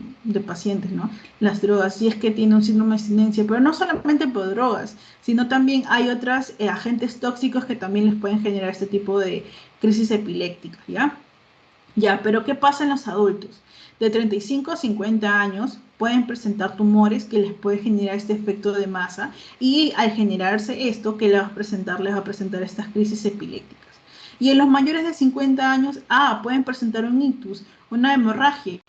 pacientes, ¿no? Las drogas, si es que tiene un síndrome de abstinencia, pero no solamente por drogas, sino también hay otros agentes tóxicos que también les pueden generar este tipo de crisis epilépticas, ¿ya? Ya, pero ¿qué pasa en los adultos? De 35 a 50 años pueden presentar tumores que les puede generar este efecto de masa y al generarse esto, ¿qué les va a presentar estas crisis epilépticas. Y en los mayores de 50 años, pueden presentar un ictus, una hemorragia.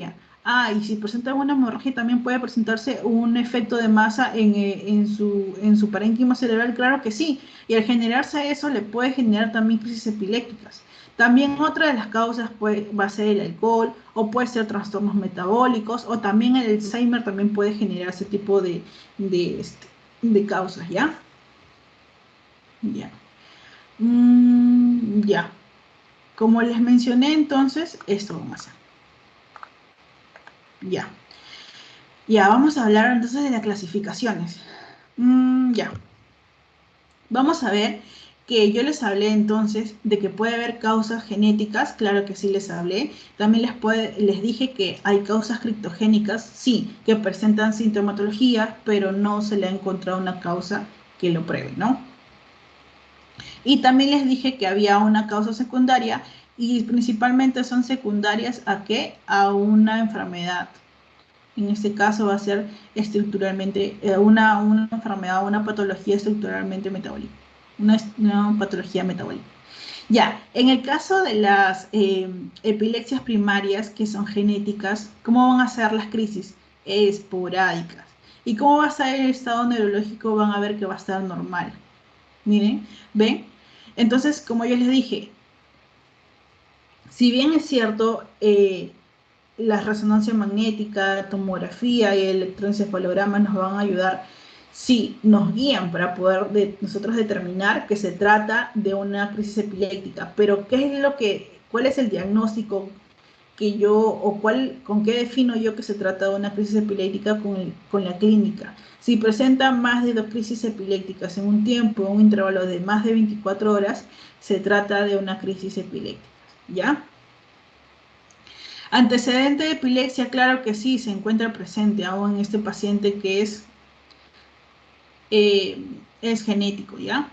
Y si presentan una hemorragia también puede presentarse un efecto de masa en su parénquima cerebral, claro que sí. Y al generarse eso le puede generar también crisis epilépticas. También otra de las causas va a ser el alcohol o puede ser trastornos metabólicos o también el Alzheimer también puede generar ese tipo de, este, de causas, ¿ya? Ya. Ya. Como les mencioné entonces, esto vamos a hacer. Ya. Ya, vamos a hablar entonces de las clasificaciones. Ya. Vamos a ver que yo les hablé entonces de que puede haber causas genéticas, claro que sí les hablé. También les dije que hay causas criptogénicas, sí, que presentan sintomatología, pero no se le ha encontrado una causa que lo pruebe, ¿no? Y también les dije que había una causa secundaria y principalmente son secundarias ¿a qué? A una enfermedad. En este caso va a ser estructuralmente una enfermedad, una patología estructuralmente metabólica, una patología metabólica. Ya, en el caso de las epilepsias primarias que son genéticas, ¿cómo van a ser las crisis? Esporádicas. ¿Y cómo va a ser el estado neurológico? Van a ver que va a estar normal. Miren, ¿ven? Entonces, como yo les dije, si bien es cierto, la resonancia magnética, tomografía y el electroencefalograma nos van a ayudar sí nos guían para poder nosotros determinar que se trata de una crisis epiléptica, pero ¿cuál es el diagnóstico que yo, con qué defino yo que se trata de una crisis epiléptica con la clínica? Si presenta más de 2 crisis epilépticas en un tiempo, en un intervalo de más de 24 horas, se trata de una crisis epiléptica, ¿ya? Antecedente de epilepsia, claro que sí, se encuentra presente aún en este paciente que eh, es genético, ¿ya?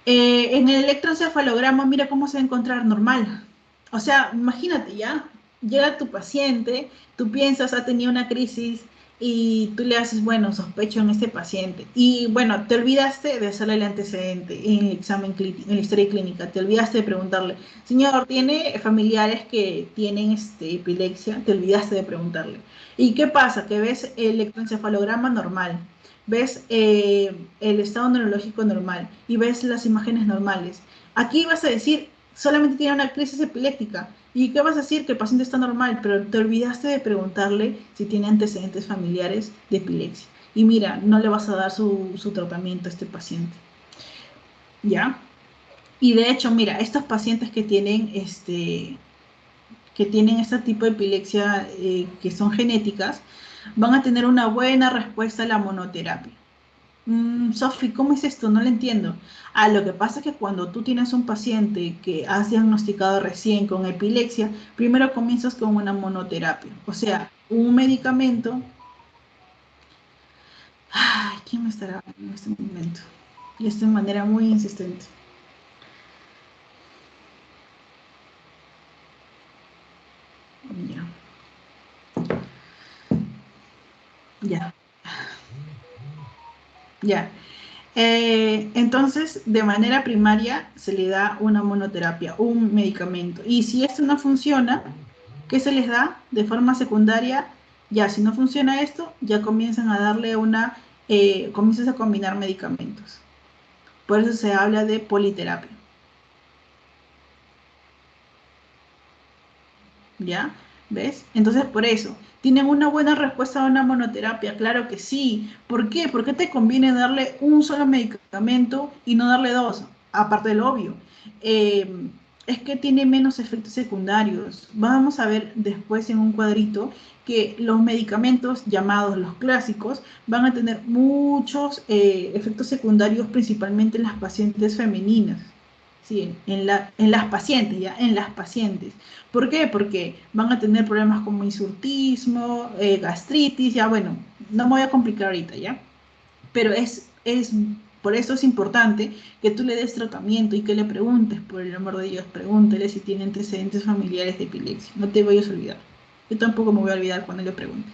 En el electroencefalograma, mira cómo se va a encontrar normal. O sea, imagínate, ¿ya? Llega tu paciente, tú piensas, ha tenido una crisis y tú le haces, bueno, sospecho en este paciente. Y bueno, te olvidaste de hacerle el antecedente en el examen clínico, en la historia clínica. Te olvidaste de preguntarle, señor, ¿tiene familiares que tienen epilepsia? Te olvidaste de preguntarle. ¿Y qué pasa? Que ves el electroencefalograma normal, ves el estado neurológico normal y ves las imágenes normales. Aquí vas a decir, solamente tiene una crisis epiléptica. ¿Y qué vas a decir? Que el paciente está normal, pero te olvidaste de preguntarle si tiene antecedentes familiares de epilepsia. Y mira, no le vas a dar su tratamiento a este paciente. ¿Ya? Y de hecho, mira, estos pacientes que tienen este tipo de epilepsia que son genéticas, van a tener una buena respuesta a la monoterapia. Sofi, ¿cómo es esto? No lo entiendo. Lo que pasa es que cuando tú tienes un paciente que has diagnosticado recién con epilepsia, primero comienzas con una monoterapia, o sea, un medicamento. Ay, ¿quién me estará hablando en este momento? Y esto de manera muy insistente. Ya, ya, ya. Entonces, de manera primaria se le da una monoterapia, un medicamento. Y si esto no funciona, ¿qué se les da? De forma secundaria, ya si no funciona esto, ya comienzan a darle comienzas a combinar medicamentos. Por eso se habla de politerapia, ¿ya? ¿Ves? Entonces, por eso, ¿tienen una buena respuesta a una monoterapia? Claro que sí. ¿Por qué? ¿Por qué te conviene darle un solo medicamento y no darle dos? Aparte del obvio. Eh, es que tiene menos efectos secundarios. Vamos a ver después en un cuadrito que los medicamentos llamados los clásicos van a tener muchos efectos secundarios, principalmente en las pacientes femeninas. Sí, en las pacientes, ya, en las pacientes. ¿Por qué? Porque van a tener problemas como insurtismo, gastritis, ya bueno, no me voy a complicar ahorita, ¿ya? Pero por eso es importante que tú le des tratamiento y que le preguntes, por el amor de Dios, pregúntele si tiene antecedentes familiares de epilepsia. No te vayas a olvidar. Yo tampoco me voy a olvidar cuando le pregunte,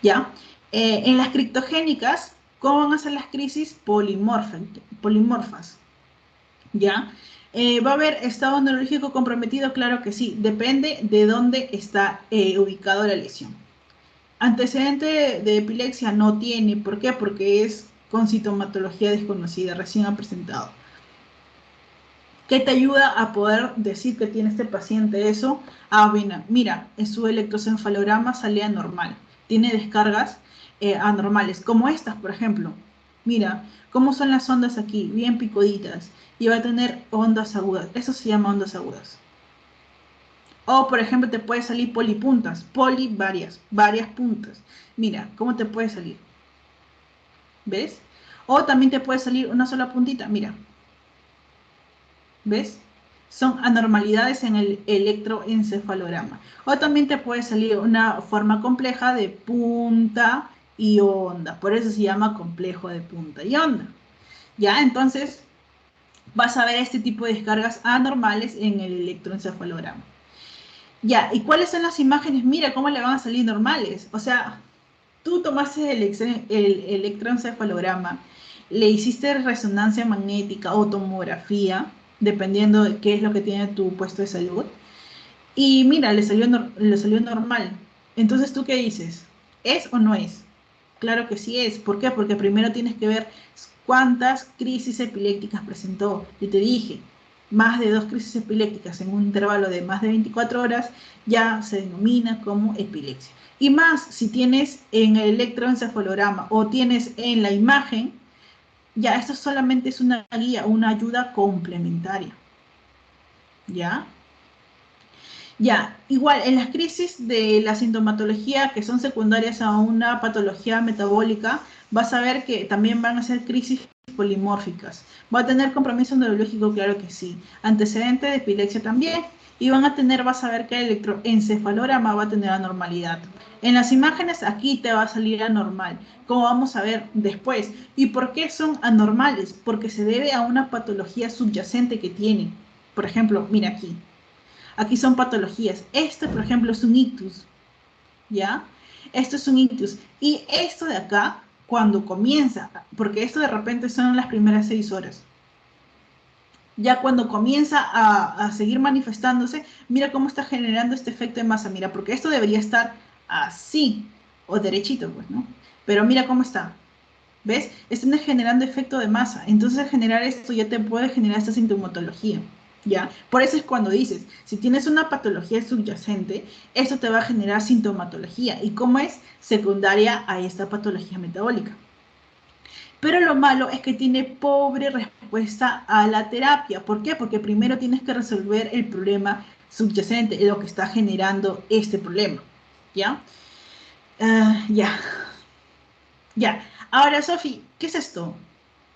¿ya? En las criptogénicas, ¿cómo van a ser las crisis polimorfas? ¿Ya? ¿Va a haber estado neurológico comprometido? Claro que sí, depende de dónde está ubicado la lesión. Antecedente de epilepsia no tiene, ¿por qué? Porque es con sintomatología desconocida, recién ha presentado. ¿Qué te ayuda a poder decir que tiene este paciente eso? Bueno, mira, en su electroencefalograma salía normal, tiene descargas anormales, como estas, por ejemplo. Mira, cómo son las ondas aquí, bien picoditas, y va a tener ondas agudas, eso se llama ondas agudas. O, por ejemplo, te puede salir polipuntas, varias puntas. Mira, ¿cómo te puede salir? ¿Ves? O también te puede salir una sola puntita, mira, ¿ves? Son anormalidades en el electroencefalograma. O también te puede salir una forma compleja de punta y onda. Por eso se llama complejo de punta y onda. ¿Ya? Entonces vas a ver este tipo de descargas anormales en el electroencefalograma. Ya, ¿y cuáles son las imágenes? Mira cómo le van a salir normales. O sea, tú tomaste el electroencefalograma, le hiciste resonancia magnética o tomografía, dependiendo de qué es lo que tiene tu puesto de salud, y mira, le salió normal. Entonces, ¿tú qué dices? ¿Es o no es? Claro que sí es. ¿Por qué? Porque primero tienes que ver cuántas crisis epilépticas presentó. Y te dije, más de 2 crisis epilépticas en un intervalo de más de 24 horas, ya se denomina como epilepsia. Y más, si tienes en el electroencefalograma o tienes en la imagen, ya esto solamente es una guía, una ayuda complementaria. ¿Ya? Ya, igual, en las crisis de la sintomatología que son secundarias a una patología metabólica, vas a ver que también van a ser crisis polimórficas. ¿Va a tener compromiso neurológico? Claro que sí. Antecedente de epilepsia también. Y van a tener, vas a ver que el electroencefalograma va a tener anormalidad. En las imágenes aquí te va a salir anormal, como vamos a ver después. ¿Y por qué son anormales? Porque se debe a una patología subyacente que tienen. Por ejemplo, mira aquí. Aquí son patologías. Este, por ejemplo, es un ictus, ¿ya? Esto es un ictus. Y esto de acá, cuando comienza, porque esto de repente son las primeras 6 horas, ya cuando comienza a seguir manifestándose, mira cómo está generando este efecto de masa, mira, porque esto debería estar así, o derechito, pues, ¿no? Pero mira cómo está. ¿Ves? Están generando efecto de masa. Entonces, al generar esto ya te puede generar esta sintomatología. ¿Ya? Por eso es cuando dices, si tienes una patología subyacente, eso te va a generar sintomatología. ¿Y cómo es? Secundaria a esta patología metabólica. Pero lo malo es que tiene pobre respuesta a la terapia. ¿Por qué? Porque primero tienes que resolver el problema subyacente, lo que está generando este problema. ¿Ya? Ya. Ya. Ahora, Sofi, ¿qué es esto?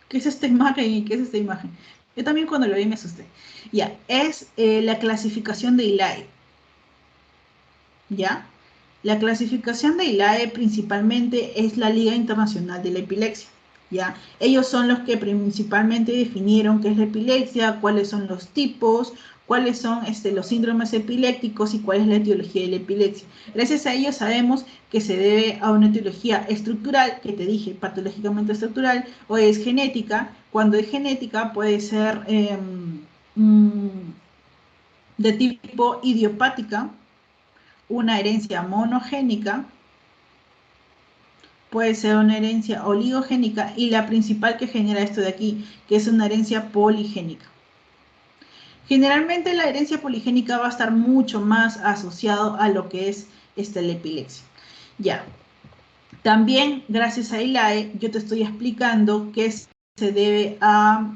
¿Qué es esta imagen y qué es esta imagen? Yo también cuando lo vi me asusté. Ya, es la clasificación de ILAE. ¿Ya? La clasificación de ILAE principalmente es la Liga Internacional de la Epilepsia. ¿Ya? Ellos son los que principalmente definieron qué es la epilepsia, cuáles son los tipos, cuáles son los síndromes epilépticos y cuál es la etiología de la epilepsia. Gracias a ellos sabemos que se debe a una etiología estructural, que te dije, patológicamente estructural, o es genética. Cuando es genética puede ser de tipo idiopática, una herencia monogénica, puede ser una herencia oligogénica y la principal que genera esto de aquí, que es una herencia poligénica. Generalmente la herencia poligénica va a estar mucho más asociado a lo que es la epilepsia. Ya. También, gracias a ILAE, yo te estoy explicando que se debe a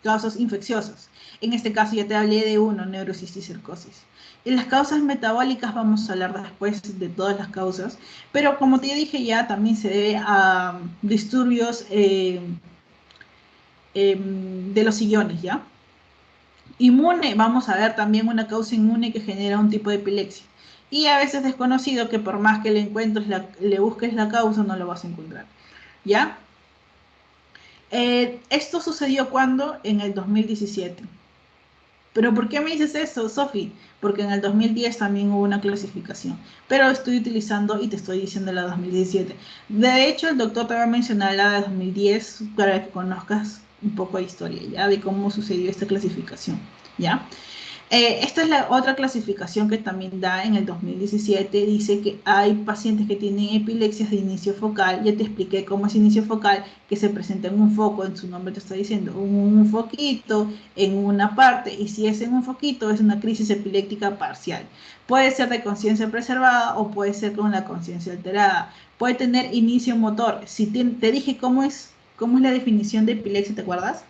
causas infecciosas. En este caso ya te hablé de uno, neurocisticercosis. En las causas metabólicas vamos a hablar después de todas las causas, pero como te dije ya, también se debe a disturbios de los sillones, ¿ya? Inmune, vamos a ver también una causa inmune que genera un tipo de epilepsia. Y a veces desconocido que por más que le encuentres, le busques la causa, no lo vas a encontrar, ¿ya? Esto sucedió cuando en el 2017. ¿Pero por qué me dices eso, Sofi? Porque en el 2010 también hubo una clasificación, pero estoy utilizando y te estoy diciendo la 2017. De hecho, el doctor te va a mencionar la de 2010 para que conozcas un poco de historia, ¿ya? De cómo sucedió esta clasificación, ¿ya? Esta es la otra clasificación que también da en el 2017. Dice que hay pacientes que tienen epilepsias de inicio focal. Ya te expliqué cómo es inicio focal, que se presenta en un foco, en su nombre te está diciendo, un foquito en una parte. Y si es en un foquito, es una crisis epiléptica parcial. Puede ser de conciencia preservada o puede ser con la conciencia alterada. Puede tener inicio motor. Si te dije cómo es la definición de epilepsia, ¿te acuerdas?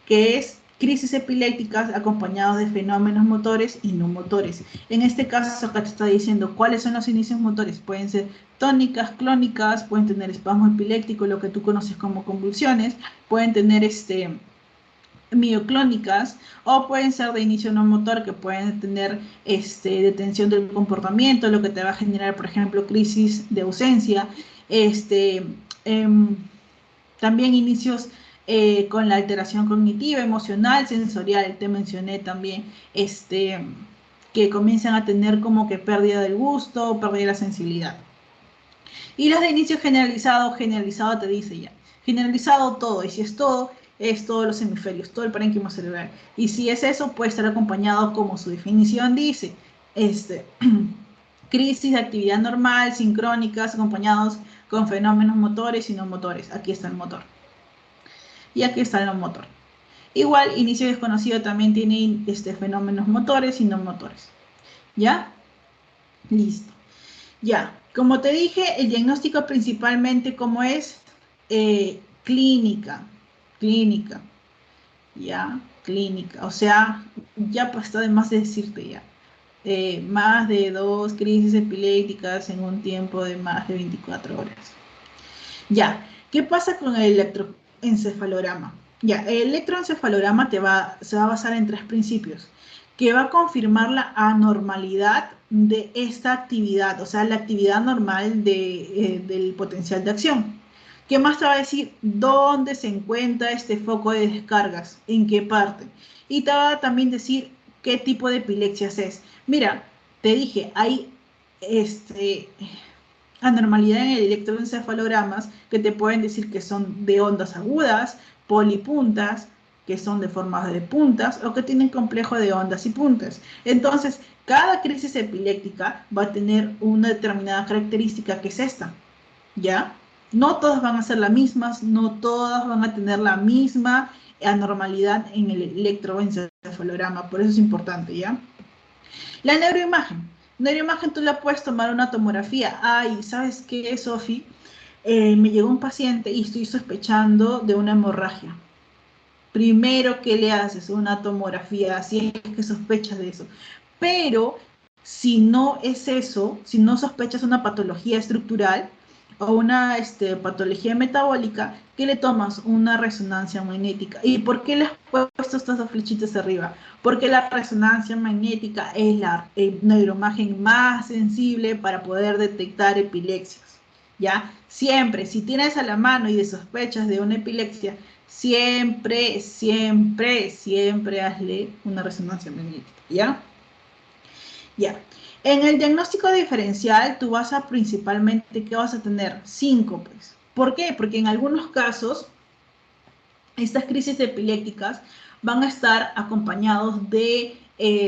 Que es crisis epilépticas acompañados de fenómenos motores y no motores. En este caso, acá te está diciendo cuáles son los inicios motores. Pueden ser tónicas, clónicas, pueden tener espasmo epiléptico, lo que tú conoces como convulsiones, pueden tener mioclónicas o pueden ser de inicio no motor que pueden tener detención del comportamiento, lo que te va a generar, por ejemplo, crisis de ausencia, em, también inicios con la alteración cognitiva, emocional, sensorial. Te mencioné también que comienzan a tener como que pérdida del gusto, pérdida de la sensibilidad. Y los de inicio generalizado, generalizado te dice ya. Generalizado todo, y si es todos los hemisferios, todo el parénquima cerebral. Y si es eso, puede estar acompañado, como su definición dice, crisis de actividad normal, sincrónicas, acompañados con fenómenos motores y no motores. Aquí está el motor. Y aquí está el motor. Igual, inicio desconocido también tiene fenómenos motores y no motores. ¿Ya? Listo. Ya, como te dije, el diagnóstico principalmente como es clínica, clínica, ya, clínica. O sea, ya pues está de más de decirte ya. Más de 2 crisis epilépticas en un tiempo de más de 24 horas. Ya, ¿qué pasa con el electroencefalograma? Ya, el electroencefalograma se va a basar en 3 principios, que va a confirmar la anormalidad de esta actividad, o sea, la actividad normal del potencial de acción. ¿Qué más te va a decir? ¿Dónde se encuentra este foco de descargas? ¿En qué parte? Y te va a también decir qué tipo de epilepsias es. Mira, te dije, hay este, anormalidad en el electroencefalogramas que te pueden decir que son de ondas agudas, polipuntas, que son de formas de puntas o que tienen complejo de ondas y puntas. Entonces, cada crisis epiléptica va a tener una determinada característica que es esta, ¿ya? No todas van a ser las mismas, no todas van a tener la misma anormalidad en el electroencefalograma, por eso es importante, ¿ya? La neuroimagen. Neuroimagen tú la puedes tomar una tomografía. Ay, ¿sabes qué, Sofi? Me llegó un paciente y estoy sospechando de una hemorragia. Primero, ¿qué le haces? Una tomografía, si es que sospechas de eso. Pero si no es eso, si no sospechas una patología estructural o una patología metabólica, ¿qué le tomas? Una resonancia magnética. ¿Y por qué le has puesto estas 2 flechitas arriba? Porque la resonancia magnética es la neuroimagen más sensible para poder detectar epilepsias. ¿Ya? Siempre, si tienes a la mano y de sospechas de una epilepsia, siempre, siempre, siempre hazle una resonancia magnética, ¿ya? Ya. En el diagnóstico diferencial, tú vas a principalmente, ¿qué vas a tener? Síncopes. ¿Por qué? Porque en algunos casos, estas crisis epilépticas van a estar acompañados de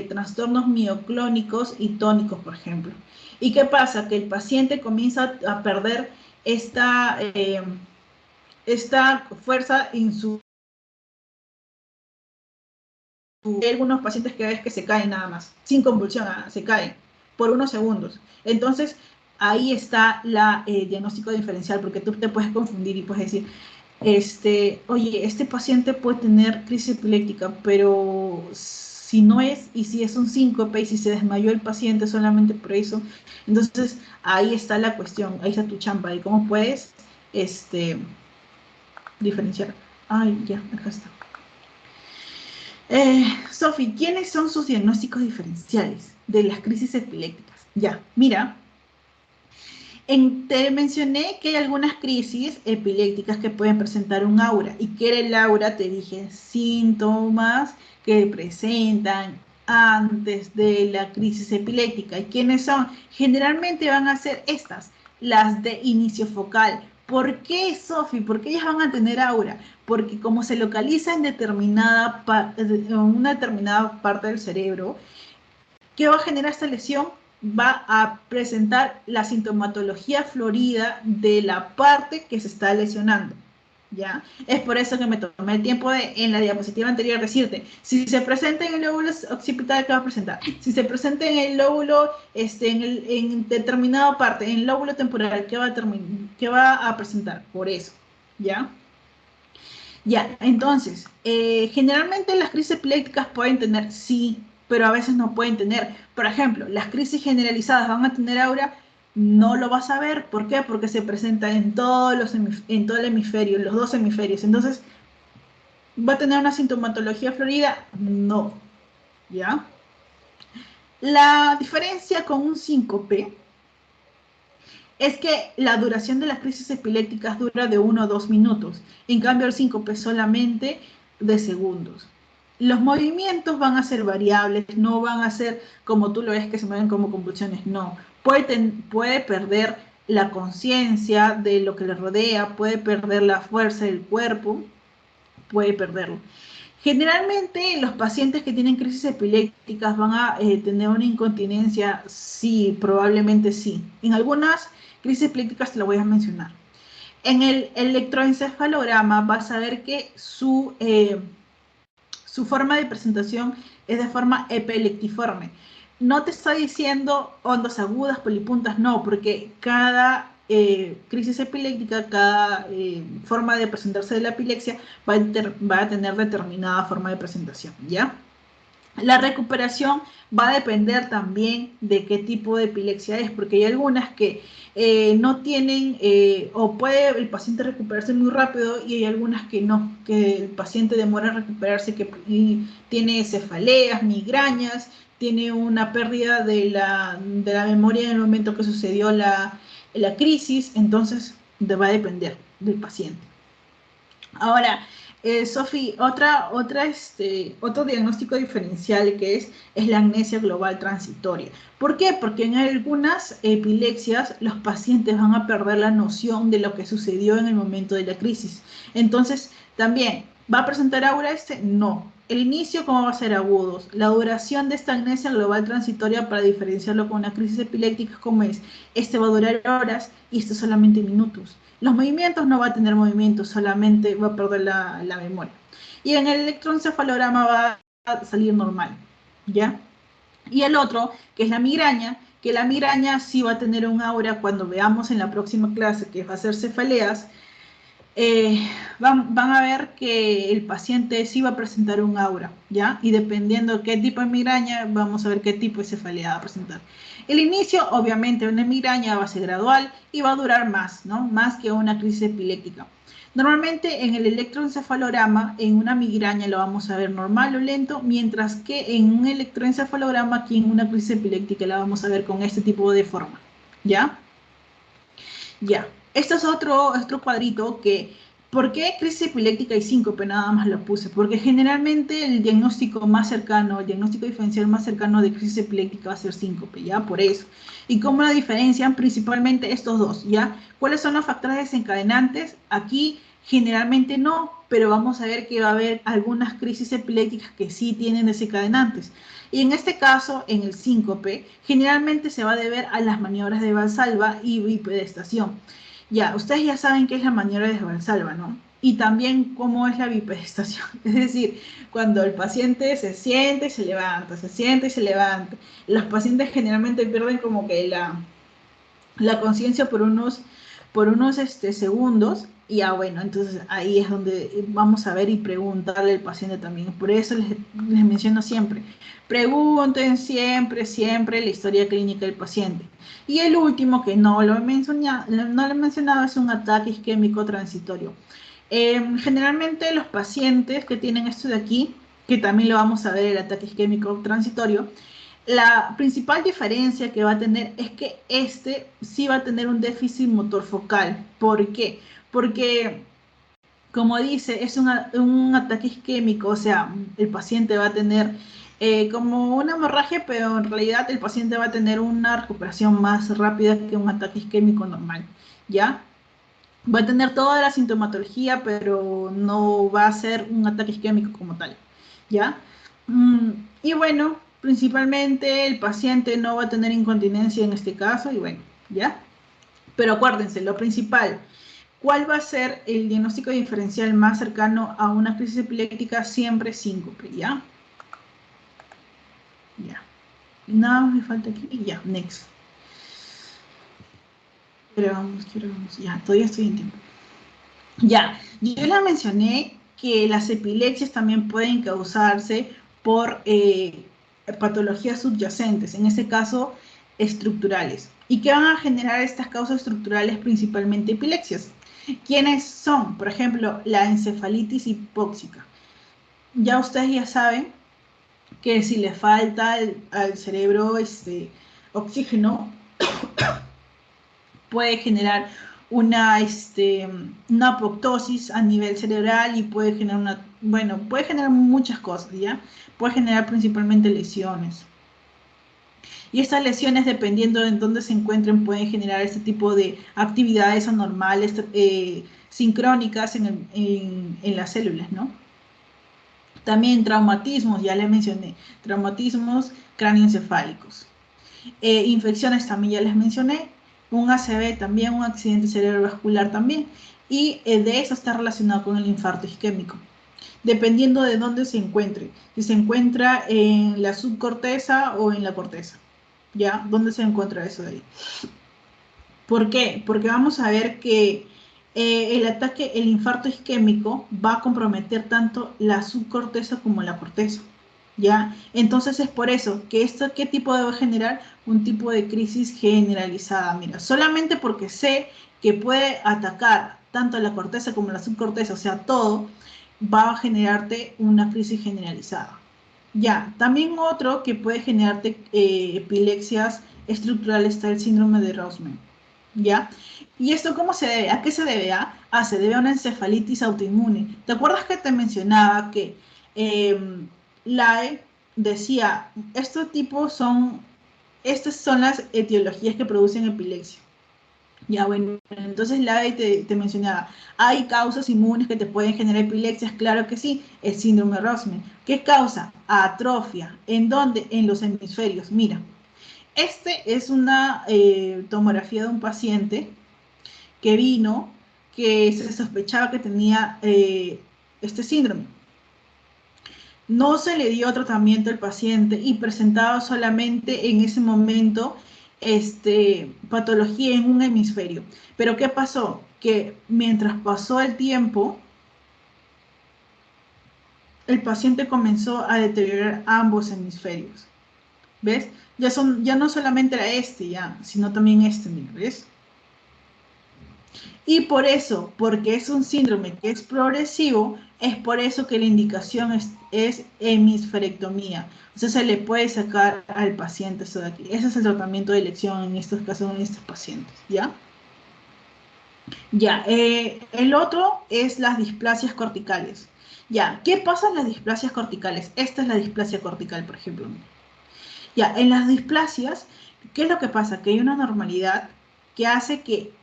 trastornos mioclónicos y tónicos, por ejemplo. ¿Y qué pasa? Que el paciente comienza a perder esta fuerza en su. Hay algunos pacientes que ves que se caen nada más, sin convulsión, se caen por unos segundos. Entonces, ahí está el diagnóstico diferencial, porque tú te puedes confundir y puedes decir, oye, este paciente puede tener crisis epiléptica, pero si no es, y si es un síncope, y si se desmayó el paciente solamente por eso, entonces ahí está la cuestión, ahí está tu chamba, y cómo puedes diferenciar. Ay, ya, acá está. Sofi, ¿quiénes son sus diagnósticos diferenciales de las crisis epilépticas? Ya, mira, te mencioné que hay algunas crisis epilépticas que pueden presentar un aura. ¿Y qué era el aura? Te dije síntomas que presentan antes de la crisis epiléptica. ¿Y quiénes son? Generalmente van a ser estas, las de inicio focal. ¿Por qué, Sofi? ¿Por qué ellas van a tener aura? Porque como se localiza en una determinada parte del cerebro, ¿qué va a generar esta lesión? Va a presentar la sintomatología florida de la parte que se está lesionando. ¿Ya? Es por eso que me tomé el tiempo en la diapositiva anterior decirte, si se presenta en el lóbulo occipital, ¿qué va a presentar? Si se presenta en el lóbulo, en determinada parte, en el lóbulo temporal, ¿qué va a presentar? Por eso, ¿ya? Ya, entonces, generalmente las crisis epilépticas pueden tener, sí, pero a veces no pueden tener. Por ejemplo, las crisis generalizadas van a tener aura, no lo vas a ver. ¿Por qué? Porque se presenta en en todo el hemisferio, en los 2 hemisferios. Entonces, ¿va a tener una sintomatología florida? No, ¿ya? La diferencia con un síncope es que la duración de las crisis epilépticas dura de 1 a 2 minutos. En cambio, el síncope solamente de segundos. Los movimientos van a ser variables, no van a ser como tú lo ves que se mueven como convulsiones, no. Puede perder la conciencia de lo que le rodea, puede perder la fuerza del cuerpo, puede perderlo. Generalmente los pacientes que tienen crisis epilépticas van a tener una incontinencia, sí, probablemente sí. En algunas crisis epilépticas te lo voy a mencionar. En el electroencefalograma vas a ver que su forma de presentación es de forma epileptiforme. No te está diciendo ondas agudas, polipuntas, no, porque cada crisis epiléptica, cada forma de presentarse de la epilepsia va a tener determinada forma de presentación, ¿ya? La recuperación va a depender también de qué tipo de epilepsia es, porque hay algunas que no tienen, o puede el paciente recuperarse muy rápido y hay algunas que no, que el paciente demora en recuperarse, que tiene cefaleas, migrañas, tiene una pérdida de la memoria en el momento que sucedió la crisis, entonces va a depender del paciente. Ahora, Sofi, otro diagnóstico diferencial que es la amnesia global transitoria. ¿Por qué? Porque en algunas epilepsias los pacientes van a perder la noción de lo que sucedió en el momento de la crisis. Entonces, también, ¿va a presentar aura este? No. El inicio, ¿cómo va a ser? Agudos. La duración de esta amnesia global transitoria, para diferenciarlo con una crisis epiléptica, ¿cómo es? Este va a durar horas y este solamente minutos. Los movimientos no va a tener movimientos, solamente va a perder la memoria. Y en el electroencefalograma va a salir normal, ¿ya? Y el otro, que es la migraña, que la migraña sí va a tener un aura cuando veamos en la próxima clase, que va a ser cefaleas, van a ver que el paciente sí va a presentar un aura, ¿ya? Y dependiendo qué tipo de migraña, vamos a ver qué tipo de cefalea va a presentar. El inicio, obviamente, de una migraña va a ser gradual y va a durar más, ¿no? Más que una crisis epiléptica. Normalmente en el electroencefalograma, en una migraña lo vamos a ver normal o lento, mientras que en un electroencefalograma, aquí en una crisis epiléptica, la vamos a ver con este tipo de forma, ¿ya? Ya, este es otro cuadrito que, ¿por qué crisis epiléptica y síncope? Nada más lo puse, porque generalmente el diagnóstico más cercano, el diagnóstico diferencial más cercano de crisis epiléptica va a ser síncope, ¿ya? Por eso. ¿Y cómo la diferencian? Principalmente estos dos, ¿ya? ¿Cuáles son los factores desencadenantes? Aquí generalmente no, pero vamos a ver que va a haber algunas crisis epilépticas que sí tienen desencadenantes. Y en este caso, en el síncope, generalmente se va a deber a las maniobras de Valsalva y bipedestación. Ya, ustedes ya saben qué es la maniobra de Valsalva, ¿no? Y también cómo es la bipedestación. Es decir, cuando el paciente se siente y se levanta, se siente y se levanta. Los pacientes generalmente pierden como que la conciencia por unos segundos. Y ya bueno, entonces ahí es donde vamos a ver y preguntarle al paciente también. Por eso les menciono siempre, pregunten siempre la historia clínica del paciente. Y el último, que no lo he mencionado, es un ataque isquémico transitorio. Generalmente los pacientes que tienen esto de aquí, que también lo vamos a ver, el ataque isquémico transitorio, la principal diferencia que va a tener es que este sí va a tener un déficit motor focal. ¿Por qué? Porque, como dice, es un ataque isquémico, o sea, el paciente va a tener como una hemorragia, pero en realidad el paciente va a tener una recuperación más rápida que un ataque isquémico normal, ¿ya? Va a tener toda la sintomatología, pero no va a ser un ataque isquémico como tal, ¿ya? Y bueno, principalmente el paciente no va a tener incontinencia en este caso, y bueno, ¿ya? Pero acuérdense, lo principal, ¿cuál va a ser el diagnóstico diferencial más cercano a una crisis epiléptica? Siempre síncope, ¿ya? Ya. Nada más me falta aquí, y ya, next. Pero vamos, ya, todavía estoy en tiempo. Ya, yo les mencioné que las epilepsias también pueden causarse por patologías subyacentes, en este caso estructurales. ¿Y qué van a generar estas causas estructurales? Principalmente epilepsias. ¿Quiénes son? Por ejemplo, la encefalitis hipóxica. Ya ustedes ya saben que si le falta al cerebro oxígeno, puede generar una apoptosis a nivel cerebral y puede generar puede generar muchas cosas, ¿ya? Puede generar principalmente lesiones. Y estas lesiones, dependiendo de en dónde se encuentren, pueden generar este tipo de actividades anormales, sincrónicas en las células, ¿no? También traumatismos, ya les mencioné, traumatismos cráneoencefálicos. Infecciones también ya les mencioné, un ACV también, un accidente cerebrovascular también, y de eso está relacionado con el infarto isquémico. dependiendo de dónde se encuentre. Si se encuentra en la subcorteza o en la corteza. ¿Ya? ¿Dónde se encuentra eso de ahí? ¿Por qué? Porque vamos a ver que el ataque, el infarto isquémico va a comprometer tanto la subcorteza como la corteza. ¿Ya? Entonces es por eso que esto, ¿qué tipo debe generar? Un tipo de crisis generalizada. Mira, solamente porque sé que puede atacar tanto la corteza como la subcorteza, o sea, todo, va a generarte una crisis generalizada. Ya, también otro que puede generarte epilepsias estructurales está el síndrome de Roseman. ¿Ya? ¿Y esto cómo se debe? ¿A qué se debe? Se debe a una encefalitis autoinmune. ¿Te acuerdas que te mencionaba que Lae decía, estas son las etiologías que producen epilepsia? Ya, bueno, entonces Lae te mencionaba, ¿hay causas inmunes que te pueden generar epilepsias? Claro que sí, el síndrome de Roseman. ¿Qué causa? Atrofia. ¿En dónde? En los hemisferios. Mira, este es una tomografía de un paciente que vino, que se sospechaba que tenía este síndrome. No se le dio tratamiento al paciente y presentaba solamente en ese momento patología en un hemisferio. Pero ¿qué pasó? Que mientras pasó el tiempo, el paciente comenzó a deteriorar ambos hemisferios. ¿Ves? Ya no solamente era ya, sino también mira, ¿ves? Y por eso, porque es un síndrome que es progresivo, es por eso que la indicación es hemisferectomía. O sea, se le puede sacar al paciente eso de aquí. Ese es el tratamiento de elección en estos casos, en estos pacientes, ¿ya? Ya, el otro es las displasias corticales. Ya, ¿qué pasa en las displasias corticales? Esta es la displasia cortical, por ejemplo. Ya, en las displasias, ¿qué es lo que pasa? Que hay una normalidad que hace que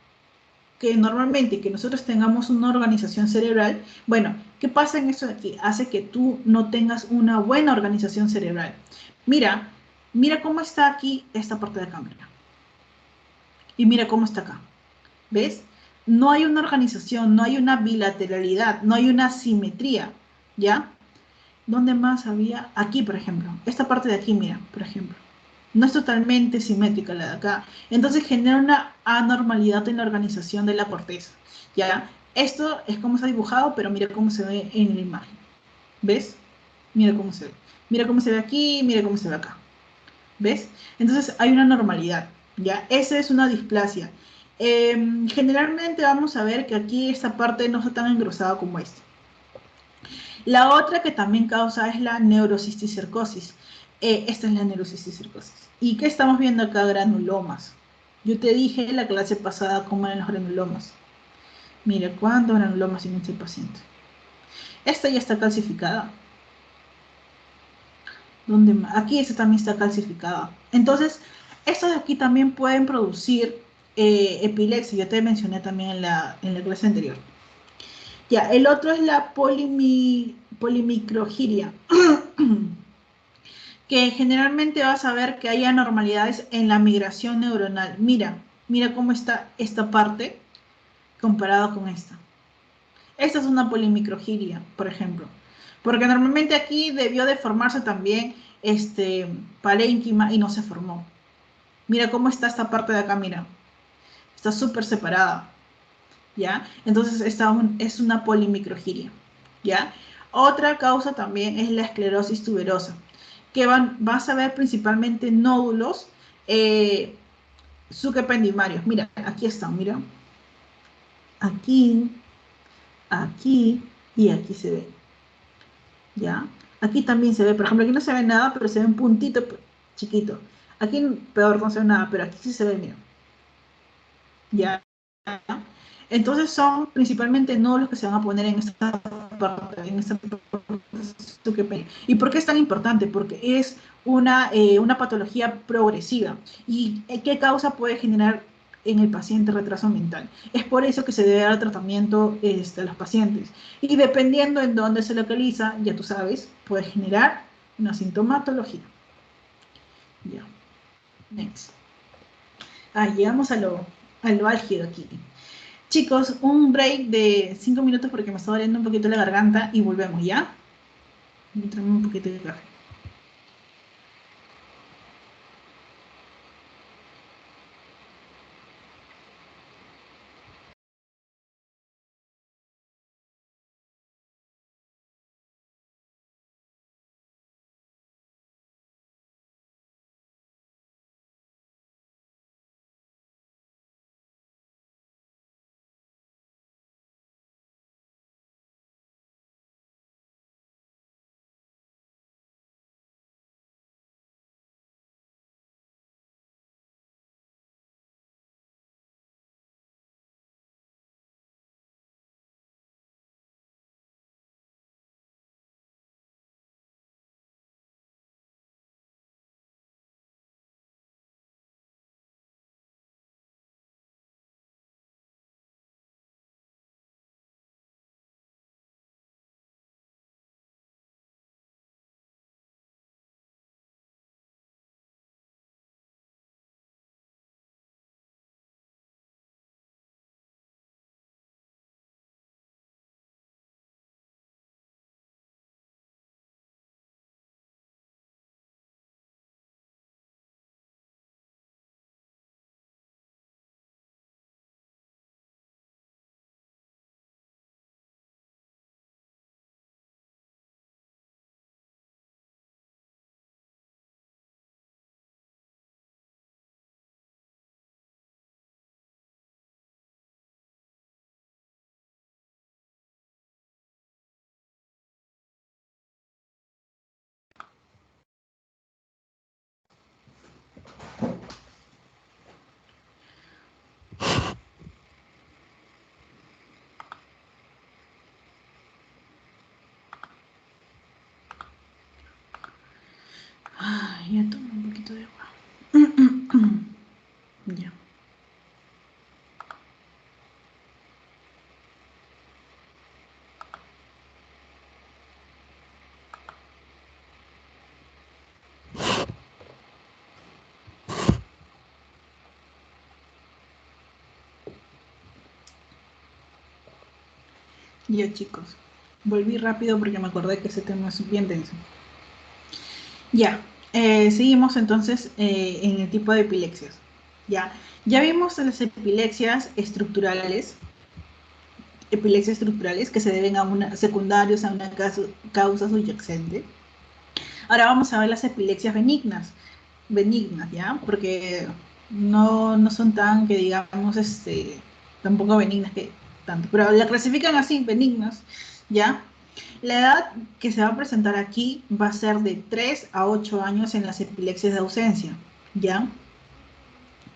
normalmente que nosotros tengamos una organización cerebral, bueno, ¿qué pasa en eso de aquí? Hace que tú no tengas una buena organización cerebral. Mira, mira cómo está aquí esta parte de acá, mira. Y mira cómo está acá. ¿Ves? No hay una organización, no hay una bilateralidad, no hay una simetría, ¿ya? ¿Dónde más había? Aquí, por ejemplo. Esta parte de aquí, mira, por ejemplo. No es totalmente simétrica la de acá. Entonces genera una anormalidad en la organización de la corteza. ¿Ya? Esto es como está dibujado, pero mira cómo se ve en la imagen. ¿Ves? Mira cómo se ve. Mira cómo se ve aquí, mira cómo se ve acá. ¿Ves? Entonces hay una normalidad. ¿Ya? Esa es una displasia. Generalmente vamos a ver que aquí esta parte no está tan engrosada como esta. La otra que también causa es la neurocisticercosis. Esta es la neurocisticercosis. ¿Y qué estamos viendo acá? Granulomas. Yo te dije en la clase pasada cómo eran los granulomas. Mira, ¿cuántos granulomas tiene este paciente? Esta ya está calcificada. ¿Dónde más? Aquí esta también está calcificada. Entonces, estos de aquí también pueden producir epilepsia. Yo te mencioné también en la clase anterior. Ya, el otro es la polimicrogiria. Que generalmente vas a ver que hay anormalidades en la migración neuronal. Mira, mira cómo está esta parte comparado con esta. Esta es una polimicrogiria, por ejemplo. Porque normalmente aquí debió de formarse también parénquima y no se formó. Mira cómo está esta parte de acá, mira. Está súper separada, ¿ya? Entonces es una polimicrogiria, ¿ya? Otra causa también es la esclerosis tuberosa, que vas a ver principalmente nódulos supraependimarios. Mira, aquí están, mira. Aquí, aquí y aquí se ve, ¿ya? Aquí también se ve, por ejemplo, aquí no se ve nada, pero se ve un puntito chiquito. Aquí peor no se ve nada, pero aquí sí se ve, mira. ¿Ya? Entonces son principalmente nódulos que se van a poner en esta parte, ¿Y por qué es tan importante? Porque es una patología progresiva. ¿Y qué causa puede generar en el paciente retraso mental? Es por eso que se debe dar tratamiento a los pacientes. Y dependiendo en dónde se localiza, ya tú sabes, puede generar una sintomatología. Ya. Next. Llegamos a lo álgido aquí. Chicos, un break de 5 minutos porque me está doliendo un poquito la garganta y volvemos, ¿ya? Voy a traerme un poquito de café. Ay, ya tomo un poquito de agua. Ya. Ya, chicos. Volví rápido porque me acordé que ese tema es bien denso. Ya, seguimos entonces en el tipo de epilepsias. Ya, ya vimos las epilepsias estructurales que se deben a una secundarios a una causa subyacente. Ahora vamos a ver las epilepsias benignas, ¿ya? Porque no son tan que digamos, tampoco benignas que tanto, pero la clasifican así, benignas, ¿ya? La edad que se va a presentar aquí va a ser de 3 a 8 años en las epilepsias de ausencia, ¿ya?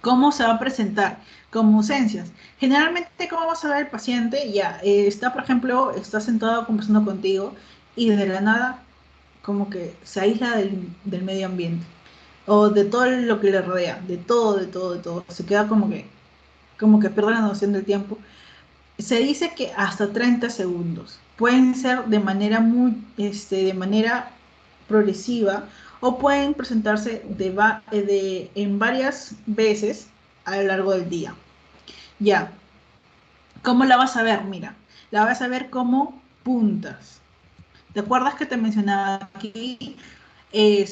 ¿Cómo se va a presentar? Como ausencias. Generalmente, ¿cómo vas a ver el paciente? Ya, está, por ejemplo, está sentado conversando contigo y de la nada como que se aísla del medio ambiente o de todo lo que le rodea, de todo, de todo, de todo. Se queda como que pierde la noción del tiempo. Se dice que hasta 30 segundos. Pueden ser de manera de manera progresiva o pueden presentarse en varias veces a lo largo del día. Ya, ¿cómo la vas a ver? Mira, la vas a ver como puntas. ¿Te acuerdas que te mencionaba aquí? En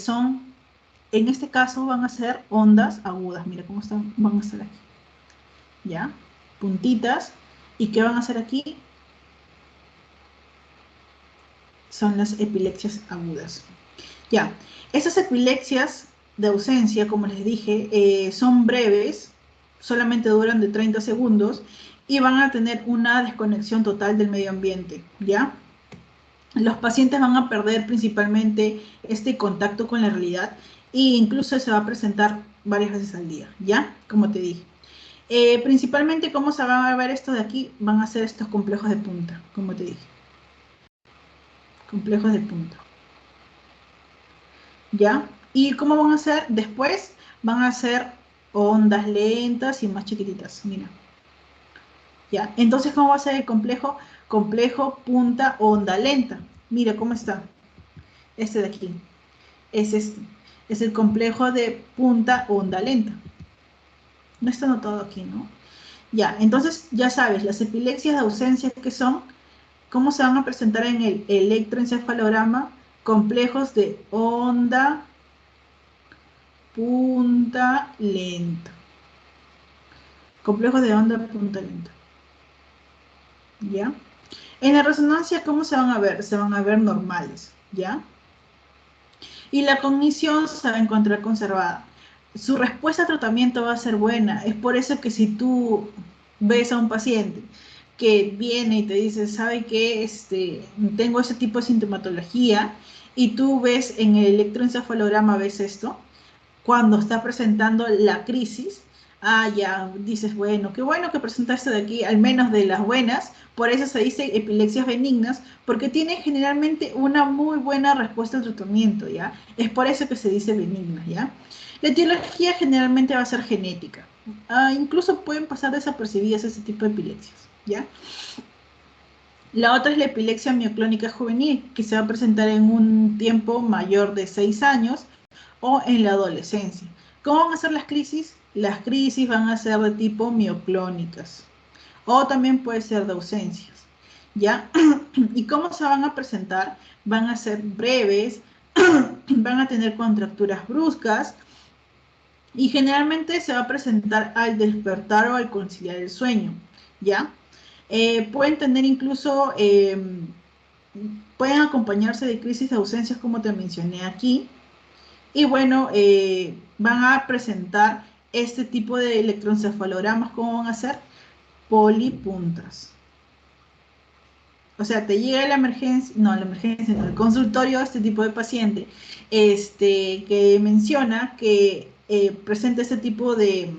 este caso van a ser ondas agudas. Mira cómo van a estar aquí. ¿Ya? Puntitas. ¿Y qué van a hacer aquí? Son las epilepsias agudas. Ya, esas epilepsias de ausencia, como les dije, son breves, solamente duran de 30 segundos y van a tener una desconexión total del medio ambiente, ¿ya? Los pacientes van a perder principalmente este contacto con la realidad e incluso se va a presentar varias veces al día, ¿ya? Como te dije. Principalmente, ¿cómo se va a ver esto de aquí? Van a ser estos complejos de punta, como te dije, complejos de punta. ¿Ya? ¿Y cómo van a ser? Después van a ser ondas lentas y más chiquititas, mira. ¿Ya? Entonces, ¿cómo va a ser el complejo? Complejo, punta, onda lenta. Mira cómo está. Este de aquí. Es este. Es el complejo de punta, onda lenta. No está anotado aquí, ¿no? Ya, entonces ya sabes, las epilepsias de ausencia que son, cómo se van a presentar en el electroencefalograma, complejos de onda punta lenta. Complejos de onda punta lenta. ¿Ya? En la resonancia, ¿cómo se van a ver? Se van a ver normales, ¿ya? Y la cognición se va a encontrar conservada. Su respuesta a tratamiento va a ser buena. Es por eso que si tú ves a un paciente que viene y te dice, ¿sabe qué? Tengo ese tipo de sintomatología, y tú ves en el electroencefalograma, ves esto, cuando está presentando la crisis, ya dices, bueno que presenta esto de aquí, al menos de las buenas, por eso se dice epilepsias benignas, porque tiene generalmente una muy buena respuesta al tratamiento, ¿ya? Es por eso que se dice benignas, ¿ya? La etiología generalmente va a ser genética. Incluso pueden pasar desapercibidas ese tipo de epilepsias, ¿ya? La otra es la epilepsia mioclónica juvenil, que se va a presentar en un tiempo mayor de 6 años o en la adolescencia. ¿Cómo van a ser las crisis? Las crisis van a ser de tipo mioclónicas o también puede ser de ausencias, ¿ya? ¿Y cómo se van a presentar? Van a ser breves, van a tener contracturas bruscas y generalmente se va a presentar al despertar o al conciliar el sueño, ¿ya? Pueden tener incluso, pueden acompañarse de crisis de ausencias como te mencioné aquí, y bueno, van a presentar este tipo de electroencefalogramas. ¿Cómo van a ser? Polipuntas. O sea, te llega la emergencia, no, el consultorio, este tipo de paciente, que menciona que presenta este tipo de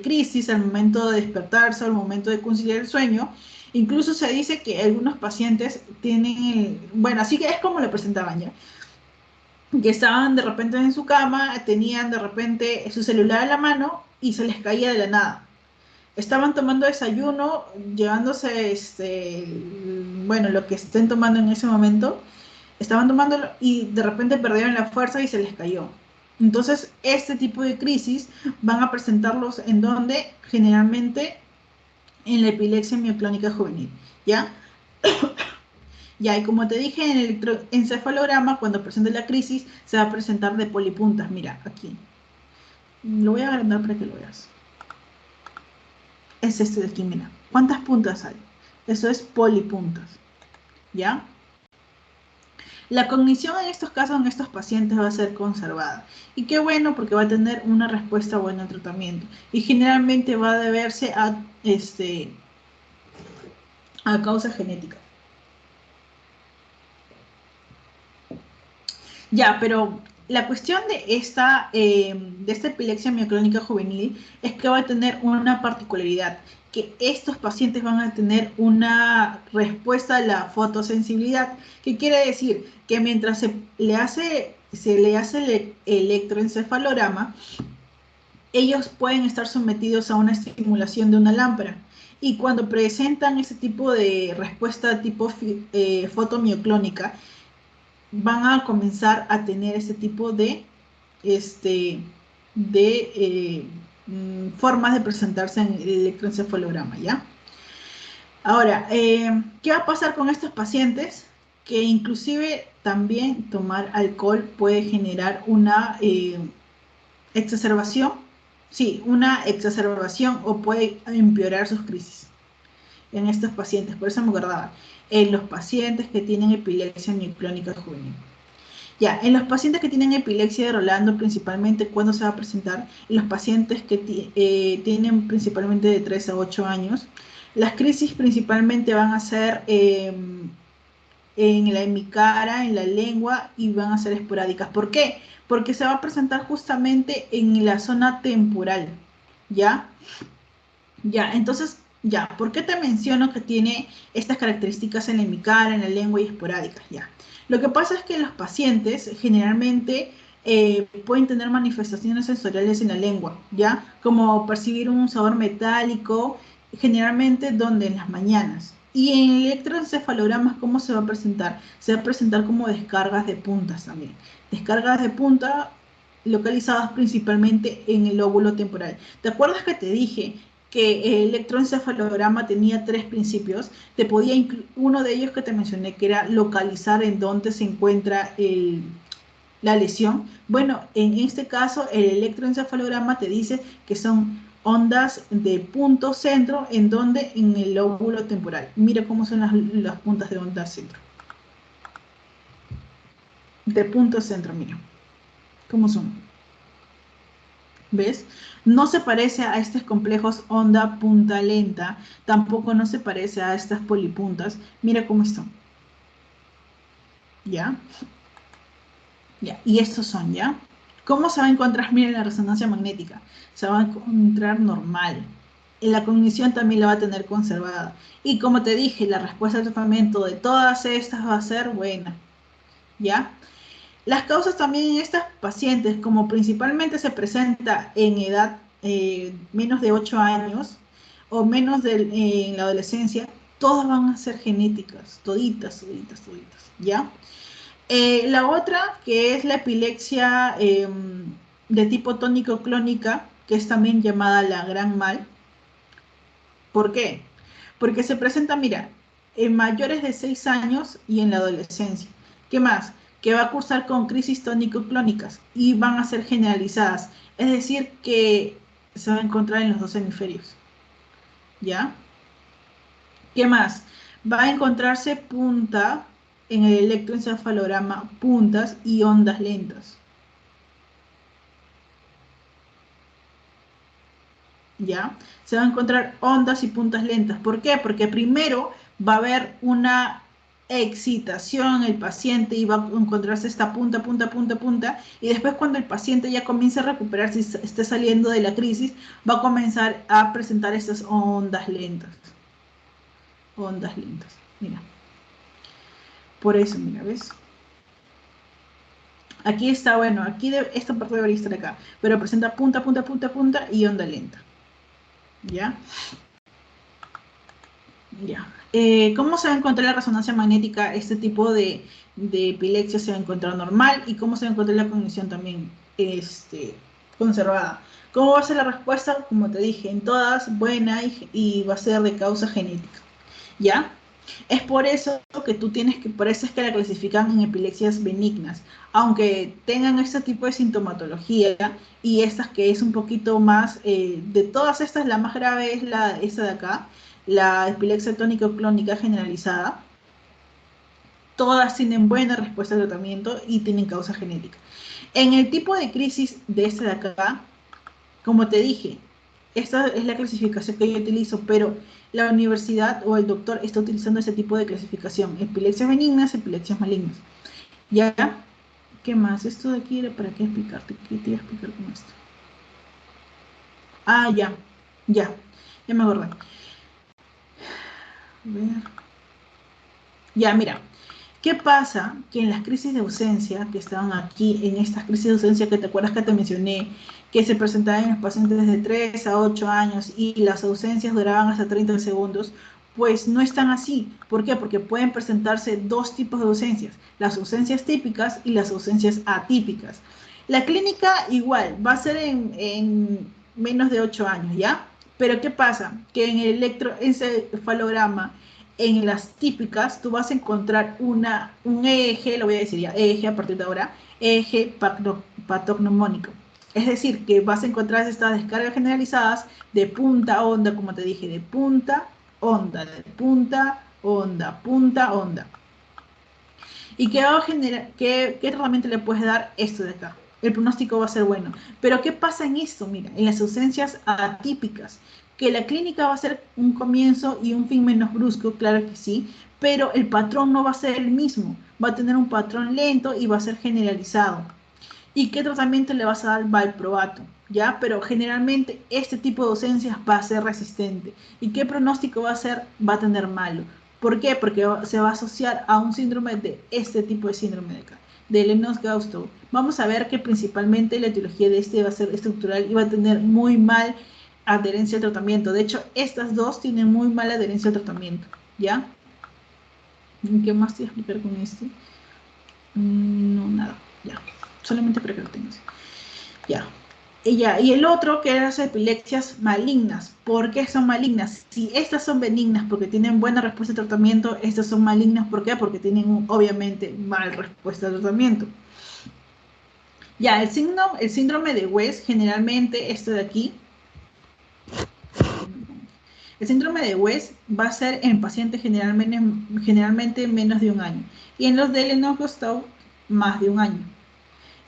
crisis al momento de despertarse, al momento de conciliar el sueño. Incluso se dice que algunos pacientes tienen, bueno, así que es como lo presentaban ya, que estaban de repente en su cama, tenían de repente su celular a la mano y se les caía de la nada. Estaban tomando desayuno, llevándose, bueno, lo que estén tomando en ese momento, estaban tomándolo y de repente perdieron la fuerza y se les cayó. Entonces, este tipo de crisis van a presentarlos en donde generalmente en la epilepsia mioclónica juvenil, ¿ya? Ya, y como te dije, en el electroencefalograma, cuando presente la crisis, se va a presentar de polipuntas. Mira, aquí. Lo voy a agrandar para que lo veas. Es este de aquí, mira. ¿Cuántas puntas hay? Eso es polipuntas, ¿ya? La cognición en estos casos, en estos pacientes, va a ser conservada. Y qué bueno, porque va a tener una respuesta buena al tratamiento. Y generalmente va a deberse a causa genética. Ya, pero la cuestión de esta epilepsia mioclónica juvenil es que va a tener una particularidad, que estos pacientes van a tener una respuesta a la fotosensibilidad, que quiere decir que mientras se le hace el electroencefalograma, ellos pueden estar sometidos a una estimulación de una lámpara. Y cuando presentan ese tipo de respuesta tipo fotomioclónica, van a comenzar a tener este tipo este, de formas de presentarse en el electroencefalograma, ¿ya? Ahora, ¿qué va a pasar con estos pacientes? Que inclusive también tomar alcohol puede generar una exacerbación, sí, una exacerbación o puede empeorar sus crisis en estos pacientes. Por eso me acordaba, en los pacientes que tienen epilepsia mioclónica juvenil. Ya, en los pacientes que tienen epilepsia de Rolando, principalmente, ¿cuándo se va a presentar? En los pacientes que tienen principalmente de 3 a 8 años, las crisis principalmente van a ser en la hemicara, en la lengua, y van a ser esporádicas. ¿Por qué? Porque se va a presentar justamente en la zona temporal, ¿ya? Ya, entonces, ya, ¿por qué te menciono que tiene estas características en la hemicara, en la lengua y esporádicas? Ya. Lo que pasa es que los pacientes generalmente pueden tener manifestaciones sensoriales en la lengua, ¿ya? Como percibir un sabor metálico, generalmente donde en las mañanas. Y en electroencefalogramas, ¿cómo se va a presentar? Se va a presentar como descargas de puntas también. Descargas de punta localizadas principalmente en el lóbulo temporal. ¿Te acuerdas que te dije que el electroencefalograma tenía 3 principios. Te podía uno de ellos que te mencioné, que era localizar en dónde se encuentra la lesión. Bueno, en este caso, el electroencefalograma te dice que son ondas de punto centro, en donde en el lóbulo temporal. Mira cómo son las puntas de onda centro. De punto centro, mira. ¿Cómo son? ¿Ves? No se parece a estos complejos onda punta lenta, tampoco no se parece a estas polipuntas. Mira cómo están. ¿Ya? ¿Ya? Y estos son, ¿ya? ¿Cómo se va a encontrar? Miren la resonancia magnética. Se va a encontrar normal. Y la cognición también la va a tener conservada. Y como te dije, la respuesta al tratamiento de todas estas va a ser buena. ¿Ya? Las causas también en estas pacientes, como principalmente se presenta en edad menos de 8 años o menos en la adolescencia, todas van a ser genéticas, toditas, toditas, toditas, ¿ya? La otra, que es la epilepsia de tipo tónico-clónica, que es también llamada la gran mal. ¿Por qué? Porque se presenta, mira, en mayores de 6 años y en la adolescencia. ¿Qué más? Que va a cursar con crisis tónico-clónicas y van a ser generalizadas. Es decir, que se va a encontrar en los dos hemisferios. ¿Ya? ¿Qué más? Va a encontrarse punta en el electroencefalograma, puntas y ondas lentas. ¿Ya? Se va a encontrar ondas y puntas lentas. ¿Por qué? Porque primero va a haber una excitación en el paciente y va a encontrarse esta punta, punta, punta, punta, y después cuando el paciente ya comience a recuperarse y esté saliendo de la crisis, va a comenzar a presentar estas ondas lentas. Ondas lentas. Mira. Por eso, mira, ¿ves? Aquí está, bueno, esta parte debería estar acá, pero presenta punta, punta, punta, punta y onda lenta. ¿Ya? Ya. ¿Cómo se va a encontrar la resonancia magnética? Este tipo de epilepsia se va a encontrar normal y cómo se va a encontrar la cognición también conservada. ¿Cómo va a ser la respuesta? Como te dije, en todas buena y va a ser de causa genética. ¿Ya? Es por eso que por eso es que la clasifican en epilepsias benignas, aunque tengan este tipo de sintomatología y estas que es un poquito más, de todas estas, la más grave es esta de acá, la epilepsia tónico-clónica generalizada. Todas tienen buena respuesta al tratamiento y tienen causa genética. En el tipo de crisis de esta de acá, como te dije, esta es la clasificación que yo utilizo, pero la universidad o el doctor está utilizando ese tipo de clasificación: epilepsias benignas, epilepsias malignas. ¿Ya? ¿Qué más? Esto de aquí era para qué explicarte. ¿Qué te iba a explicar con esto? Ah, ya, ya, ya me acordé. A ver. Ya, mira, ¿qué pasa? Que en las crisis de ausencia que estaban aquí, en estas crisis de ausencia que te acuerdas que te mencioné, que se presentaban en los pacientes de 3 a 8 años y las ausencias duraban hasta 30 segundos, pues no están así. ¿Por qué? Porque pueden presentarse dos tipos de ausencias: las ausencias típicas y las ausencias atípicas. La clínica igual, va a ser en menos de 8 años, ¿ya? Pero ¿qué pasa? Que en el electroencefalograma, en las típicas, tú vas a encontrar un eje, lo voy a decir ya, eje a partir de ahora, eje patognomónico. Es decir, que vas a encontrar estas descargas generalizadas de punta onda, como te dije, de punta onda, de punta onda, punta onda. ¿Y qué va a generar, qué tratamiento le puedes dar? Esto de acá. El pronóstico va a ser bueno. Pero ¿qué pasa en esto? Mira, en las ausencias atípicas, que la clínica va a ser un comienzo y un fin menos brusco, claro que sí, pero el patrón no va a ser el mismo. Va a tener un patrón lento y va a ser generalizado. ¿Y qué tratamiento le vas a dar? Valproato, ¿ya? Pero generalmente este tipo de docencias va a ser resistente. ¿Y qué pronóstico va a ser? Va a tener malo. ¿Por qué? Porque se va a asociar a un síndrome de este tipo de síndrome de acá, de Lennox-Gastaut. Vamos a ver que principalmente la etiología de este va a ser estructural y va a tener muy mal adherencia al tratamiento. De hecho, estas dos tienen muy mala adherencia al tratamiento, ¿ya? ¿Qué más te voy a explicar con este? No, nada, ya. Solamente para que lo tengas. Ya. Y el otro que eran las epilepsias malignas. ¿Por qué son malignas? Si estas son benignas porque tienen buena respuesta al tratamiento, estas son malignas. ¿Por qué? Porque tienen obviamente mal respuesta al tratamiento. Ya, el síndrome de West, generalmente, esto de aquí, el síndrome de West va a ser en pacientes generalmente menos de un año. Y en los de Lennox-Gastaut, más de un año.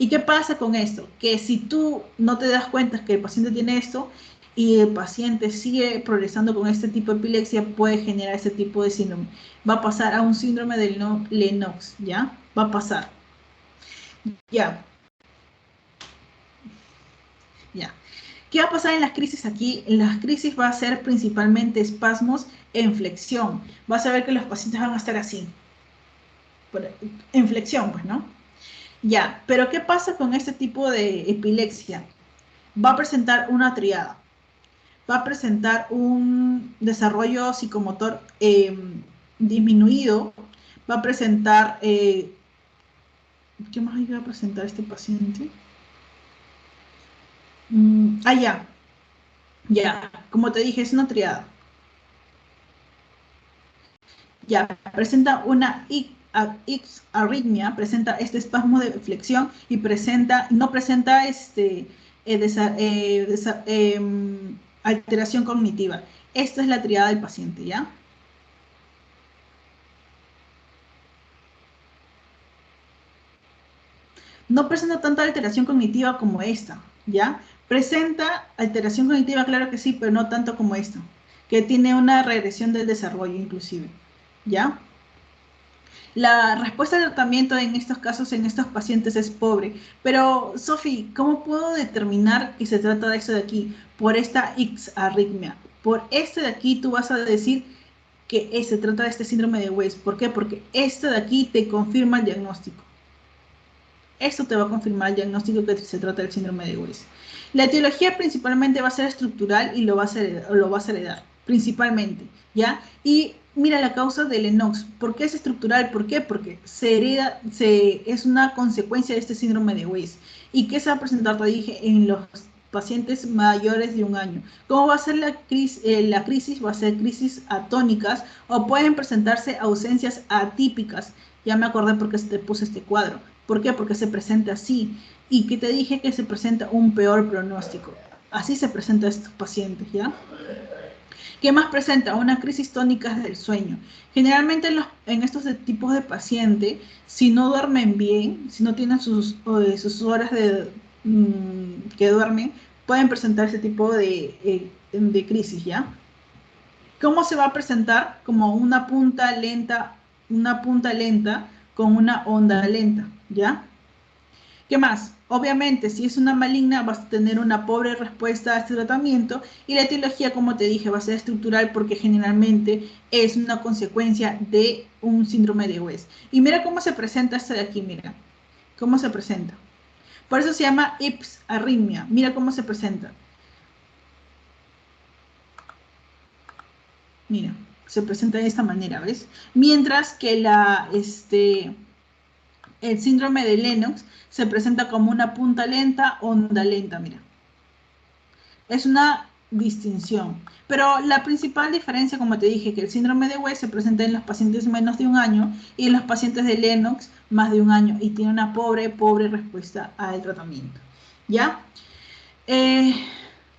¿Y qué pasa con esto? Que si tú no te das cuenta que el paciente tiene esto y el paciente sigue progresando con este tipo de epilepsia, puede generar este tipo de síndrome. Va a pasar a un síndrome de Lennox, ¿ya? Va a pasar. Ya, ya. ¿Qué va a pasar en las crisis aquí? En las crisis va a ser principalmente espasmos en flexión. Vas a ver que los pacientes van a estar así. En flexión, pues, ¿no? Ya, pero ¿qué pasa con este tipo de epilepsia? Va a presentar una triada. Va a presentar un desarrollo psicomotor disminuido, va a presentar, ¿qué más iba a presentar este paciente? Ya, como te dije, es una triada. Ya, presenta una arritmia, presenta este espasmo de flexión y no presenta alteración cognitiva. Esta es la triada del paciente, ¿ya? No presenta tanta alteración cognitiva como esta, ¿ya? Presenta alteración cognitiva, claro que sí, pero no tanto como esta, que tiene una regresión del desarrollo inclusive, ¿ya? La respuesta al tratamiento en estos casos, en estos pacientes, es pobre. Pero, Sofi, ¿cómo puedo determinar que se trata de eso de aquí? Por esta X arritmia. Por este de aquí tú vas a decir que se trata de este síndrome de West. ¿Por qué? Porque este de aquí te confirma el diagnóstico. Esto te va a confirmar el diagnóstico que se trata del síndrome de West. La etiología principalmente va a ser estructural y lo vas a heredar, principalmente, ¿ya? Y mira la causa del Lennox. ¿Por qué es estructural? ¿Por qué? Porque se hereda, es una consecuencia de este síndrome de West. ¿Y qué se va a presentar? Te dije, en los pacientes mayores de un año. ¿Cómo va a ser la crisis? Va a ser crisis atónicas o pueden presentarse ausencias atípicas. Ya me acordé porque te puse este cuadro. ¿Por qué? Porque se presenta así. Y que te dije que se presenta un peor pronóstico. Así se presenta a estos pacientes, ¿ya? ¿Qué más presenta? Una crisis tónica del sueño. Generalmente en estos tipos de paciente, si no duermen bien, si no tienen sus horas que duermen, pueden presentar ese tipo de crisis, ¿ya? ¿Cómo se va a presentar? Como una punta lenta con una onda lenta, ¿ya? ¿Qué más? Obviamente, si es una maligna, vas a tener una pobre respuesta a este tratamiento y la etiología, como te dije, va a ser estructural porque generalmente es una consecuencia de un síndrome de West. Y mira cómo se presenta esto de aquí, mira. ¿Cómo se presenta? Por eso se llama IPS arritmia. Mira cómo se presenta. Mira, se presenta de esta manera, ¿ves? Mientras que el síndrome de Lennox se presenta como una punta lenta, onda lenta, mira. Es una distinción. Pero la principal diferencia, como te dije, que el síndrome de West se presenta en los pacientes menos de un año y en los pacientes de Lennox más de un año y tiene una pobre respuesta al tratamiento. ¿Ya? Eh,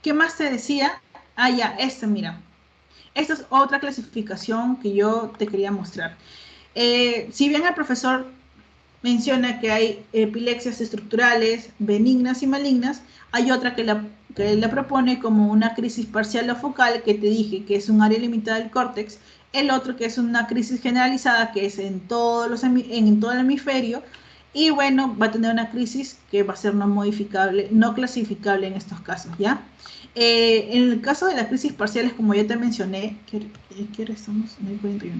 ¿Qué más te decía? Ah, ya, mira. Esta es otra clasificación que yo te quería mostrar. Si bien el profesor menciona que hay epilepsias estructurales, benignas y malignas, hay otra que la propone como una crisis parcial o focal, que te dije que es un área limitada del córtex, el otro que es una crisis generalizada, que es en todo el hemisferio, y bueno, va a tener una crisis que va a ser no modificable, no clasificable en estos casos, ¿ya? En el caso de las crisis parciales, como ya te mencioné, ¿qué hora estamos? 9:41.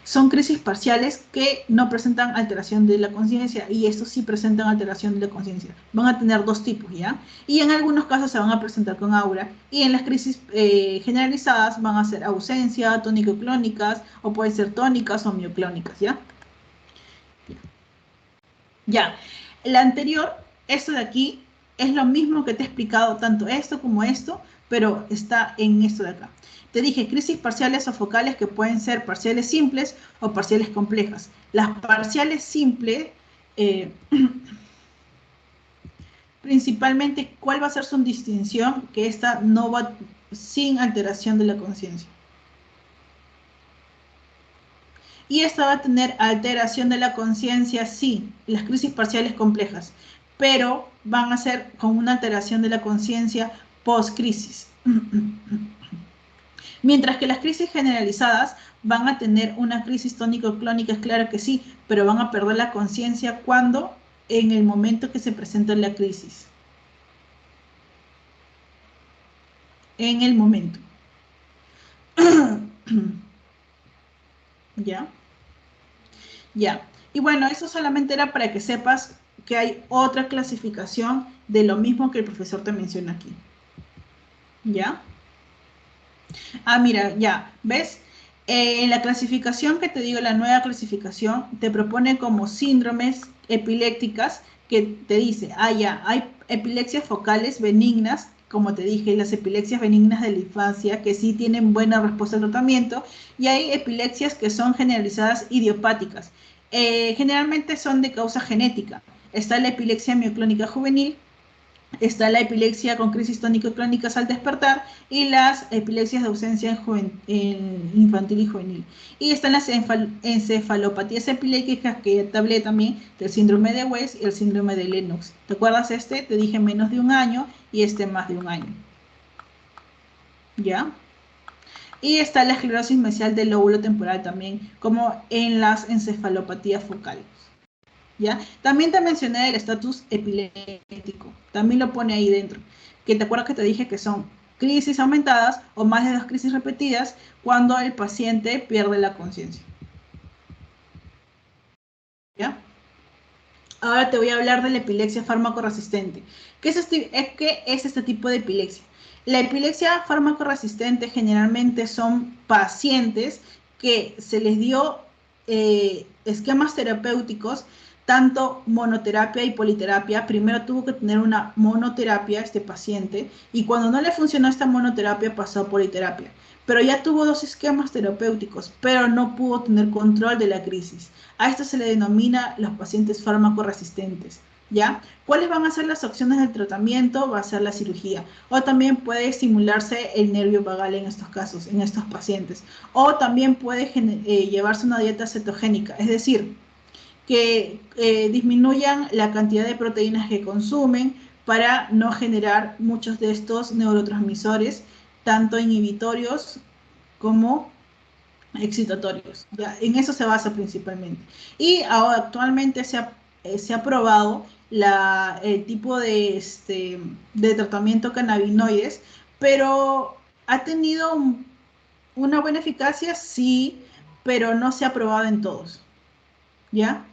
Son crisis parciales que no presentan alteración de la conciencia y estos sí presentan alteración de la conciencia. Van a tener dos tipos, ¿ya? Y en algunos casos se van a presentar con aura y en las crisis generalizadas van a ser ausencia, tónico-clónicas o pueden ser tónicas o mioclónicas, ¿ya? Ya. La anterior, esto de aquí, Es lo mismo que te he explicado, tanto esto como esto, pero está en esto de acá. Te dije crisis parciales o focales que pueden ser parciales simples o parciales complejas. Las parciales simples, eh, principalmente, ¿cuál va a ser su distinción? Que esta no va sin alteración de la conciencia. Y esta va a tener alteración de la conciencia, sí, las crisis parciales complejas, pero van a ser con una alteración de la conciencia post-crisis. Mientras que las crisis generalizadas van a tener una crisis tónico-clónica, es claro que sí, pero van a perder la conciencia cuando, en el momento que se presenta la crisis. En el momento. ¿Ya? Ya. Y bueno, eso solamente era para que sepas que hay otra clasificación de lo mismo que el profesor te menciona aquí. ¿Ya? Ah, mira, ya, ¿ves? En la clasificación que te digo, la nueva clasificación, te propone como síndromes epilépticas que te dice, ah, ya, hay epilepsias focales benignas, como te dije, las epilepsias benignas de la infancia, que sí tienen buena respuesta al tratamiento, y hay epilepsias que son generalizadas idiopáticas. Generalmente son de causa genética. Está la epilepsia mioclónica juvenil, está la epilepsia con crisis tónico-clónicas al despertar y las epilepsias de ausencia en infantil y juvenil. Y están las encefalopatías epilépticas que te hablé también del síndrome de West y el síndrome de Lennox. ¿Te acuerdas este? Te dije menos de un año y este más de un año. ¿Ya? Y está la esclerosis mesial del lóbulo temporal también, como en las encefalopatías focales. ¿Ya? También te mencioné el estatus epiléptico, también lo pone ahí dentro, que te acuerdas que te dije que son crisis aumentadas o más de 2 crisis repetidas cuando el paciente pierde la conciencia. ¿Ya? Ahora te voy a hablar de la epilepsia fármaco-resistente. ¿Qué es este tipo de epilepsia? La epilepsia fármaco-resistente generalmente son pacientes que se les dio esquemas terapéuticos, tanto monoterapia y politerapia. Primero tuvo que tener una monoterapia este paciente y cuando no le funcionó esta monoterapia pasó a politerapia. Pero ya tuvo 2 esquemas terapéuticos, pero no pudo tener control de la crisis. A esto se le denomina los pacientes fármaco resistentes, ¿ya? ¿Cuáles van a ser las opciones del tratamiento? Va a ser la cirugía. O también puede estimularse el nervio vagal en estos casos, en estos pacientes. O también puede llevarse una dieta cetogénica, es decir, que disminuyan la cantidad de proteínas que consumen para no generar muchos de estos neurotransmisores, tanto inhibitorios como excitatorios. ¿Ya? En eso se basa principalmente. Y ahora, actualmente se ha probado el tipo de tratamiento cannabinoides, pero ha tenido una buena eficacia, sí, pero no se ha probado en todos. ¿Ya?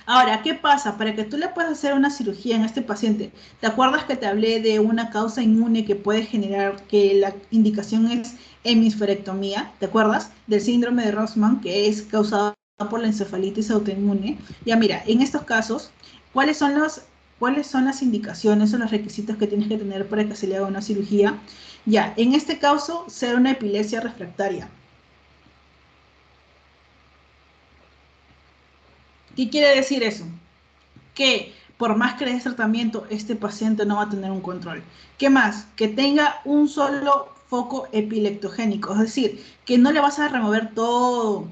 Ahora, ¿qué pasa? Para que tú le puedas hacer una cirugía en este paciente, ¿te acuerdas que te hablé de una causa inmune que puede generar que la indicación es hemisferectomía? ¿Te acuerdas? Del síndrome de Rossmann, que es causado por la encefalitis autoinmune. Ya mira, en estos casos, ¿cuáles son cuáles son las indicaciones o los requisitos que tienes que tener para que se le haga una cirugía? Ya, en este caso, ser una epilepsia refractaria. ¿Qué quiere decir eso? Que por más que le des tratamiento, este paciente no va a tener un control. ¿Qué más? Que tenga un solo foco epileptogénico, es decir, que no le vas a remover todo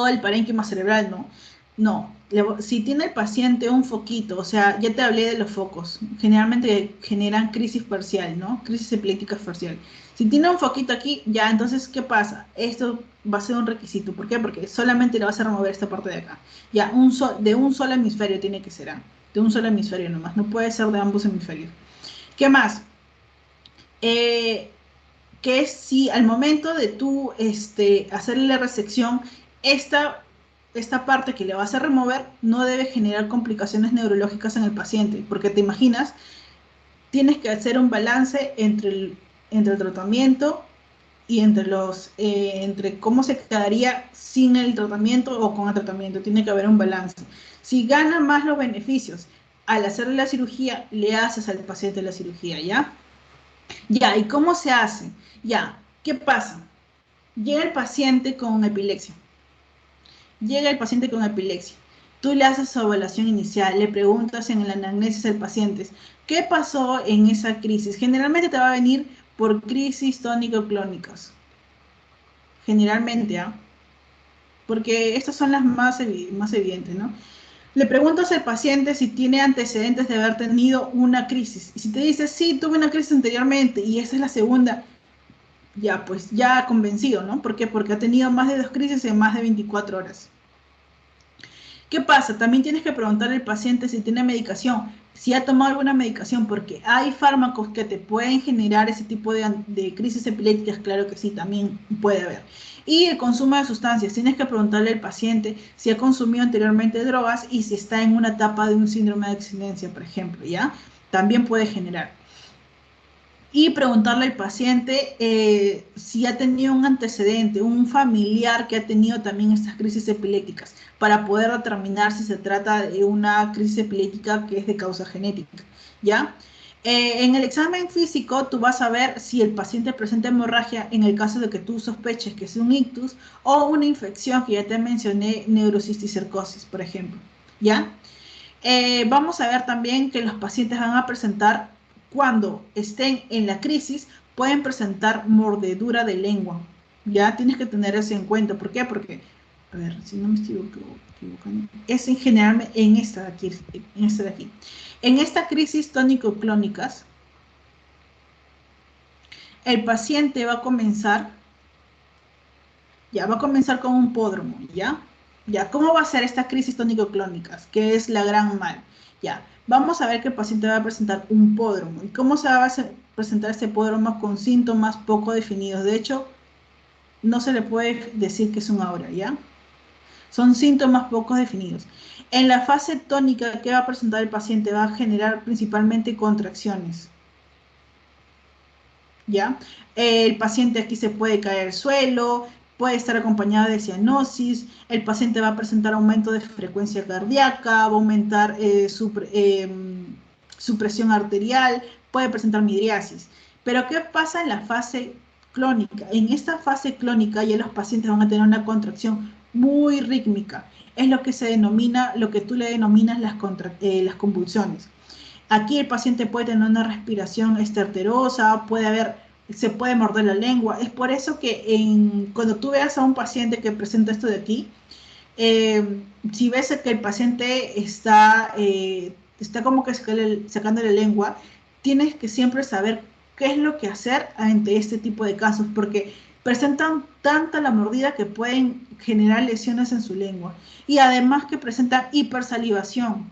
el parénquima cerebral, ¿no? No, si tiene el paciente un foquito, o sea, ya te hablé de los focos, generalmente generan crisis parcial, ¿no? Crisis epiléptica parcial. Si tiene un foquito aquí, ya, entonces, ¿qué pasa? Esto va a ser un requisito. ¿Por qué? Porque solamente le vas a remover esta parte de acá. Ya, de un solo hemisferio tiene que ser, ¿ah? De un solo hemisferio nomás, no puede ser de ambos hemisferios. ¿Qué más? Eh, que si al momento de tú hacerle la resección, esta parte que le vas a remover no debe generar complicaciones neurológicas en el paciente, porque te imaginas, tienes que hacer un balance entre el tratamiento y entre cómo se quedaría sin el tratamiento o con el tratamiento. Tiene que haber un balance. Si ganan más los beneficios, al hacerle la cirugía, le haces al paciente la cirugía, ¿ya? Ya, ¿y cómo se hace? Ya, ¿qué pasa? Llega el paciente con epilepsia. Llega el paciente con epilepsia. Tú le haces su evaluación inicial, le preguntas en la anamnesis al paciente, ¿qué pasó en esa crisis? Generalmente te va a venir por crisis tónico-clónicas. Generalmente, ¿ah? Porque estas son las más evidentes, ¿no? Le preguntas al paciente si tiene antecedentes de haber tenido una crisis. Y si te dice, sí, tuve una crisis anteriormente y esa es la segunda, ya, pues ya convencido, ¿no? ¿Por qué? Porque ha tenido más de 2 crisis en más de 24 horas. ¿Qué pasa? También tienes que preguntarle al paciente si tiene medicación, si ha tomado alguna medicación, porque hay fármacos que te pueden generar ese tipo de crisis epilépticas, claro que sí, también puede haber. Y el consumo de sustancias, tienes que preguntarle al paciente si ha consumido anteriormente drogas y si está en una etapa de un síndrome de abstinencia, por ejemplo, ¿ya? También puede generar. Y preguntarle al paciente si ha tenido un antecedente, un familiar que ha tenido también estas crisis epilépticas, para poder determinar si se trata de una crisis epiléptica que es de causa genética, ¿ya? En el examen físico tú vas a ver si el paciente presenta hemorragia en el caso de que tú sospeches que es un ictus o una infección que ya te mencioné, neurocisticercosis, por ejemplo, ¿ya? Vamos a ver también que los pacientes van a presentar, cuando estén en la crisis, pueden presentar mordedura de lengua. Ya tienes que tener eso en cuenta. ¿Por qué? Porque, a ver, si no me estoy equivocando, es en general en esta de aquí, en esta de aquí. En esta crisis tónico-clónicas, el paciente va a comenzar, ya va a comenzar con un pódromo, ¿ya? Ya, ¿cómo va a ser esta crisis tónico-clónicas? Que es la gran mal. Ya, vamos a ver que el paciente va a presentar un pódromo. ¿Y cómo se va a presentar este pódromo? Con síntomas poco definidos. De hecho, no se le puede decir que es un aura, ¿ya? Son síntomas poco definidos. En la fase tónica, ¿qué va a presentar el paciente? Va a generar principalmente contracciones, ¿ya? El paciente aquí se puede caer al suelo, puede estar acompañado de cianosis, el paciente va a presentar aumento de frecuencia cardíaca, va a aumentar su presión arterial, puede presentar midriasis. Pero ¿qué pasa en la fase clónica? En esta fase clónica ya los pacientes van a tener una contracción muy rítmica. Es lo que se denomina, lo que tú le denominas las convulsiones. Aquí el paciente puede tener una respiración esterterosa, se puede morder la lengua. Es por eso que cuando tú veas a un paciente que presenta esto de aquí, si ves que el paciente está como que sacando la lengua, tienes que siempre saber qué es lo que hacer ante este tipo de casos, porque presentan tanta la mordida que pueden generar lesiones en su lengua. Y además que presentan hipersalivación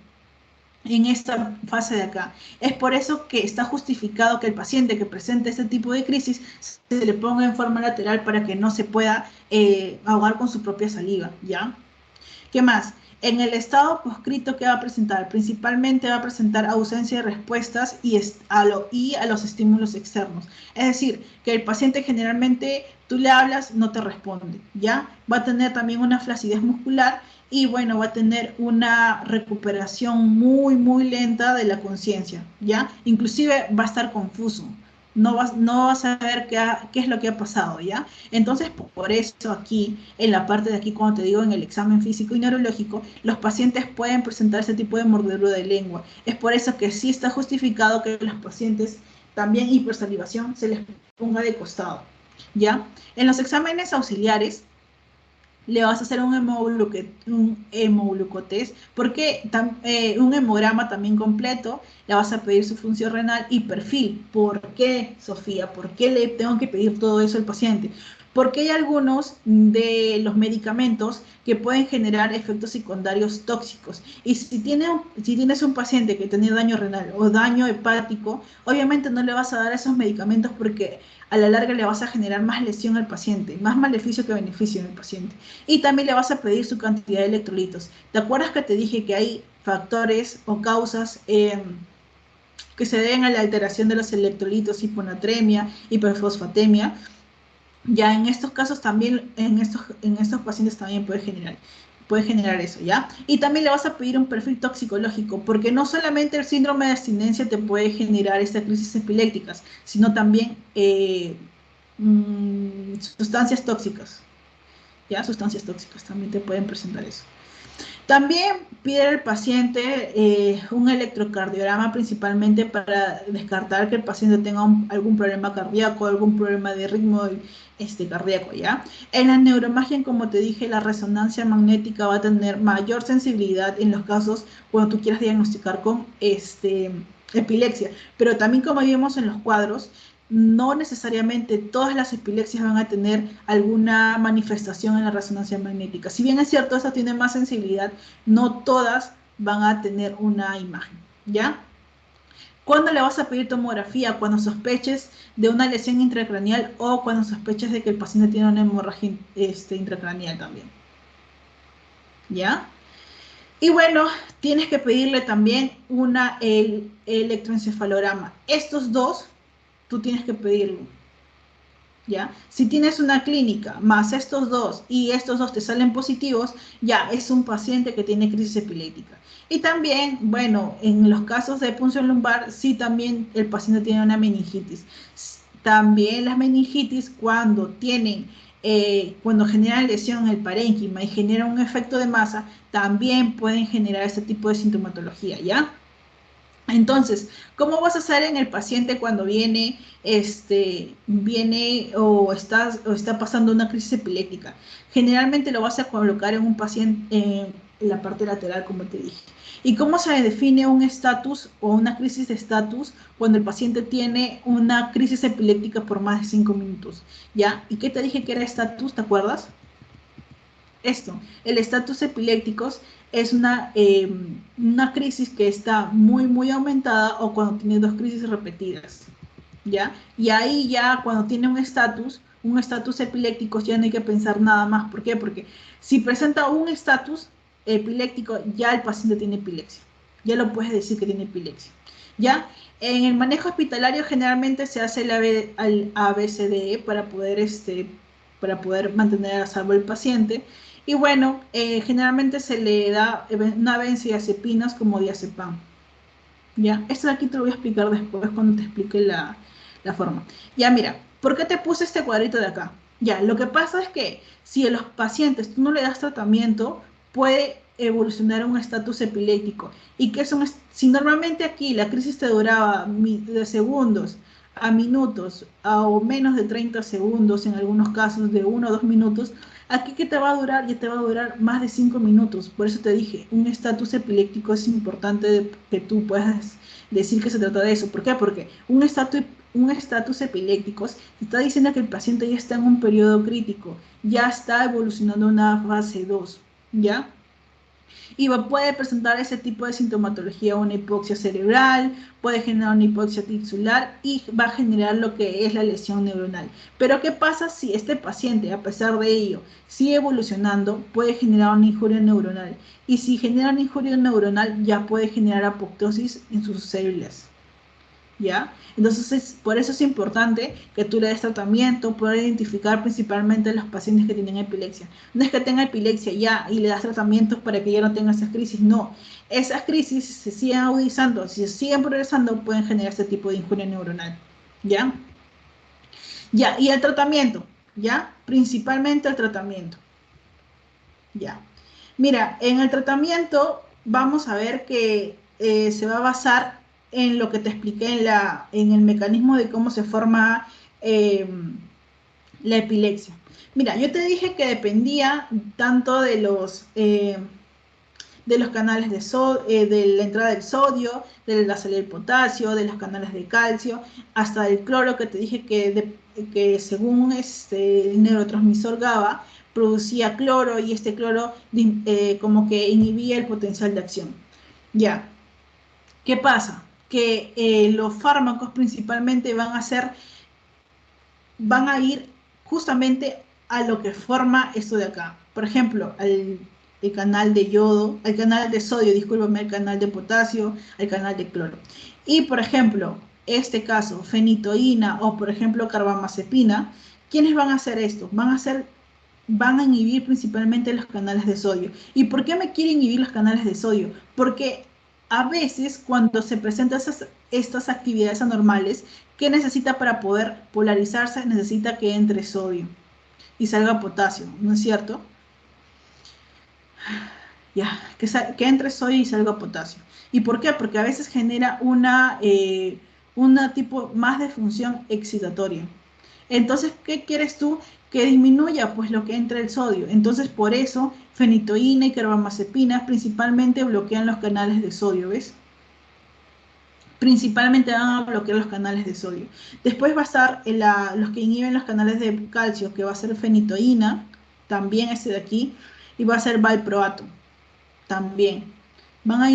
en esta fase de acá. Es por eso que está justificado que el paciente que presente este tipo de crisis se le ponga en forma lateral para que no se pueda ahogar con su propia saliva, ¿ya? ¿Qué más? En el estado proscrito, ¿qué va a presentar? Principalmente va a presentar ausencia de respuestas y a los estímulos externos. Es decir, que el paciente generalmente tú le hablas, no te responde, ¿ya? Va a tener también una flacidez muscular y bueno, va a tener una recuperación muy, muy lenta de la conciencia, ¿ya? Inclusive va a estar confuso. No vas a saber qué es lo que ha pasado, ¿ya? Entonces, por eso aquí, en la parte de aquí, cuando te digo en el examen físico y neurológico, los pacientes pueden presentar ese tipo de mordedura de lengua. Es por eso que sí está justificado que los pacientes también hipersalivación se les ponga de costado, ¿ya? En los exámenes auxiliares, le vas a hacer un hemoglucotest, porque un hemograma también completo, le vas a pedir su función renal y perfil. ¿Por qué, Sofía? ¿Por qué le tengo que pedir todo eso al paciente? Porque hay algunos de los medicamentos que pueden generar efectos secundarios tóxicos. Y si tienes un paciente que tiene daño renal o daño hepático, obviamente no le vas a dar esos medicamentos porque a la larga le vas a generar más lesión al paciente, más maleficio que beneficio en el paciente. Y también le vas a pedir su cantidad de electrolitos. ¿Te acuerdas que te dije que hay factores o causas que se deben a la alteración de los electrolitos, hiponatremia, hiperfosfatemia? Ya en estos casos también, en estos pacientes también puede generar. puede generar eso, ¿ya? Y también le vas a pedir un perfil toxicológico, porque no solamente el síndrome de abstinencia te puede generar estas crisis epilépticas, sino también sustancias tóxicas, ¿ya? Sustancias tóxicas también te pueden presentar eso. También pide al paciente un electrocardiograma principalmente para descartar que el paciente tenga algún problema cardíaco, algún problema de ritmo cardíaco, ¿ya? En la neuroimagen, como te dije, la resonancia magnética va a tener mayor sensibilidad en los casos cuando tú quieras diagnosticar con epilepsia, pero también como vimos en los cuadros, no necesariamente todas las epilepsias van a tener alguna manifestación en la resonancia magnética. Si bien es cierto, esta tiene más sensibilidad, no todas van a tener una imagen, ¿ya? ¿Cuándo le vas a pedir tomografía? Cuando sospeches de una lesión intracraneal o cuando sospeches de que el paciente tiene una hemorragia intracraneal también, ¿ya? Y bueno, tienes que pedirle también el electroencefalograma. Estos dos, tú tienes que pedirlo. ¿Ya? Si tienes una clínica más estos dos y estos dos te salen positivos, ya es un paciente que tiene crisis epiléptica. Y también, bueno, en los casos de punción lumbar, sí también el paciente tiene una meningitis. También las meningitis cuando generan lesión en el parénquima y generan un efecto de masa, también pueden generar este tipo de sintomatología, ¿ya? Entonces, ¿cómo vas a hacer en el paciente cuando viene o está pasando una crisis epiléptica? Generalmente lo vas a colocar en un paciente en la parte lateral, como te dije. ¿Y cómo se define un estatus o una crisis de estatus cuando el paciente tiene una crisis epiléptica por más de 5 minutos? ¿Ya? ¿Y qué te dije que era estatus? ¿Te acuerdas? Esto, el estatus epilépticos es una crisis que está muy, muy aumentada o cuando tiene dos crisis repetidas, ¿ya? Y ahí ya cuando tiene un estatus epiléptico, ya no hay que pensar nada más. ¿Por qué? Porque si presenta un estatus epiléptico, ya el paciente tiene epilepsia. Ya lo puedes decir que tiene epilepsia, ¿ya? En el manejo hospitalario generalmente se hace el ABCDE para poder mantener a salvo el paciente. Y bueno, generalmente se le da una benzodiazepinas como diazepam. Ya, esto de aquí te lo voy a explicar después cuando te explique la forma. Ya, mira, ¿por qué te puse este cuadrito de acá? Ya, lo que pasa es que si a los pacientes tú no le das tratamiento, puede evolucionar a un estatus epiléptico. Y que si normalmente aquí la crisis te duraba de segundos a minutos o menos de 30 segundos, en algunos casos de 1 o 2 minutos, aquí que te va a durar, ya te va a durar más de 5 minutos. Por eso te dije, un estatus epiléptico es importante que tú puedas decir que se trata de eso. ¿Por qué? Porque un estatus epiléptico te está diciendo que el paciente ya está en un periodo crítico, ya está evolucionando a una fase 2, ¿ya? Y puede presentar ese tipo de sintomatología, una hipoxia cerebral, puede generar una hipoxia tisular y va a generar lo que es la lesión neuronal. Pero ¿qué pasa si este paciente, a pesar de ello, sigue evolucionando? Puede generar una injuria neuronal. Y si genera una injuria neuronal, ya puede generar apoptosis en sus células. ¿Ya? Entonces, por eso es importante que tú le des tratamiento, poder identificar principalmente los pacientes que tienen epilepsia. No es que tenga epilepsia ya y le das tratamientos para que ya no tenga esas crisis, no. Esas crisis se siguen agudizando, si se siguen progresando, pueden generar este tipo de injuria neuronal, ¿ya? Ya, y el tratamiento, ¿ya? Principalmente el tratamiento, ¿ya? Mira, en el tratamiento vamos a ver que se va a basar en lo que te expliqué en el mecanismo de cómo se forma eh, la epilepsia. Mira, yo te dije que dependía tanto de los canales de la entrada del sodio, de la salida del potasio, de los canales de calcio, hasta el cloro que te dije que según el neurotransmisor GABA producía cloro y este cloro como que inhibía el potencial de acción. Ya, ¿qué pasa? Que los fármacos principalmente van a ir justamente a lo que forma esto de acá. Por ejemplo, el canal de yodo, al canal de sodio, discúlpame, al canal de potasio, al canal de cloro. Y por ejemplo, este caso, fenitoína o por ejemplo carbamazepina, ¿quiénes van a hacer esto? van a inhibir principalmente los canales de sodio. ¿Y por qué me quieren inhibir los canales de sodio? Porque a veces cuando se presentan estas actividades anormales, ¿qué necesita para poder polarizarse? Necesita que entre sodio y salga potasio, ¿no es cierto? Ya, que entre sodio y salga potasio. ¿Y por qué? Porque a veces genera una tipo más de función excitatoria. Entonces, ¿qué quieres tú? Que disminuya pues lo que entra el sodio. Entonces, por eso, fenitoína y carbamazepina principalmente bloquean los canales de sodio, ¿ves? Principalmente van a bloquear los canales de sodio. Después va a estar los que inhiben los canales de calcio, que va a ser fenitoína, también este de aquí, y va a ser valproato, también. Van a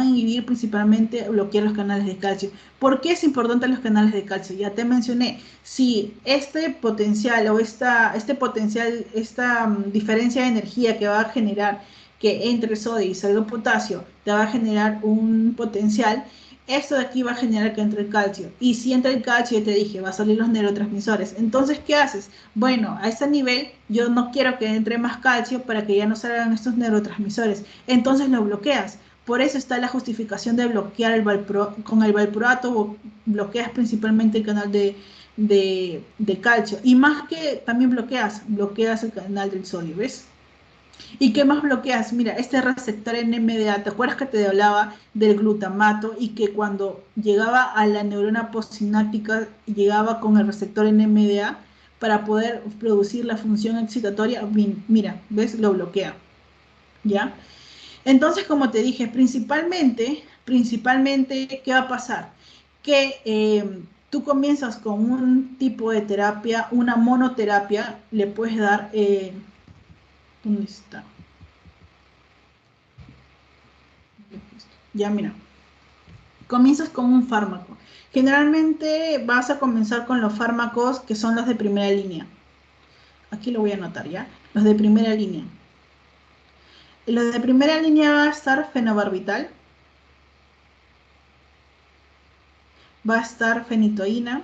inhibir principalmente bloquear los canales de calcio. ¿Por qué es importante los canales de calcio? Ya te mencioné, si este potencial o este potencial, esta diferencia de energía que va a generar que entre sodio y salga potasio, te va a generar un potencial, esto de aquí va a generar que entre el calcio. Y si entra el calcio, ya te dije, va a salir los neurotransmisores. Entonces, ¿qué haces? Bueno, a ese nivel yo no quiero que entre más calcio para que ya no salgan estos neurotransmisores. Entonces lo bloqueas. Por eso está la justificación de bloquear con el valproato, bloqueas principalmente el canal de calcio. Y más que también bloqueas el canal del sodio, ¿ves? ¿Y qué más bloqueas? Mira, este receptor NMDA, ¿te acuerdas que te hablaba del glutamato y que cuando llegaba a la neurona postsináptica llegaba con el receptor NMDA para poder producir la función excitatoria? Bien, mira, ¿ves? Lo bloquea, ¿ya? Entonces, como te dije, principalmente, ¿qué va a pasar? Que tú comienzas con un tipo de terapia, una monoterapia, le puedes dar, ¿dónde está? Ya, mira, comienzas con un fármaco. Generalmente vas a comenzar con los fármacos que son los de primera línea. Aquí lo voy a anotar, ¿ya? Los de primera línea. Los de primera línea va a estar fenobarbital, va a estar fenitoína,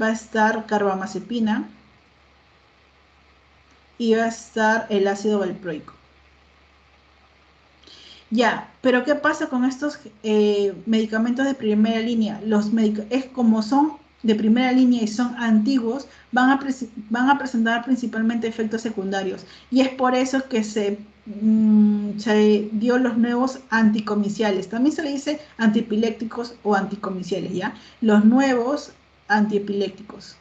va a estar carbamazepina y va a estar el ácido valproico. Ya, pero ¿qué pasa con estos medicamentos de primera línea? Es como son de primera línea y son antiguos, van a presentar principalmente efectos secundarios. Y es por eso que se dio los nuevos anticomiciales. También se le dice antiepilépticos o anticomiciales, ¿ya? Los nuevos antiepilépticos.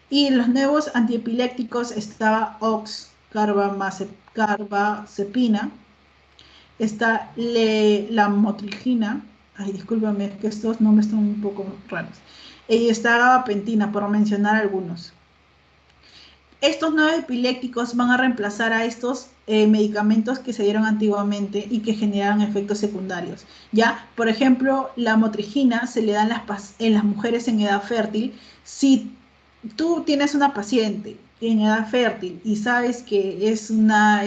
Y los nuevos antiepilépticos estaba OX, carbamazepina, está la motrigina, ay, discúlpame, es que estos nombres están un poco raros, y está gabapentina, por mencionar algunos. Estos nuevos epilépticos van a reemplazar a estos medicamentos que se dieron antiguamente y que generaron efectos secundarios. Ya, por ejemplo, la motrigina se le da en las mujeres en edad fértil. Si tú tienes una paciente en edad fértil y sabes que es una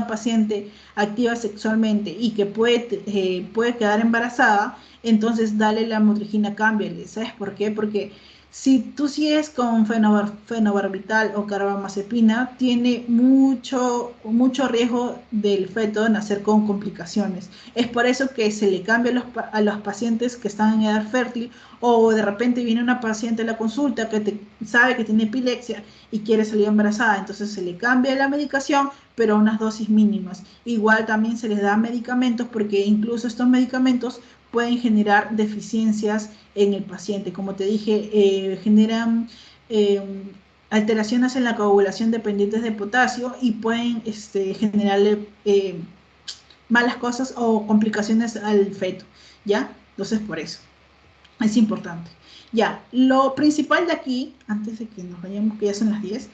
paciente activa sexualmente y que puede quedar embarazada, entonces dale la motrigina, cámbiale. ¿Sabes por qué? Porque si tú sigues con fenobarbital o carbamazepina, tiene mucho riesgo del feto de nacer con complicaciones. Es por eso que se le cambia a los pacientes que están en edad fértil, o de repente viene una paciente a la consulta que sabe que tiene epilepsia y quiere salir embarazada, entonces se le cambia la medicación, pero a unas dosis mínimas. Igual también se les da medicamentos porque incluso estos medicamentos pueden generar deficiencias en el paciente. Como te dije, generan eh, alteraciones en la coagulación dependientes de potasio y pueden generarle malas cosas o complicaciones al feto, ¿ya? Entonces, por eso es importante. Ya, lo principal de aquí, antes de que nos vayamos, que ya son las 10,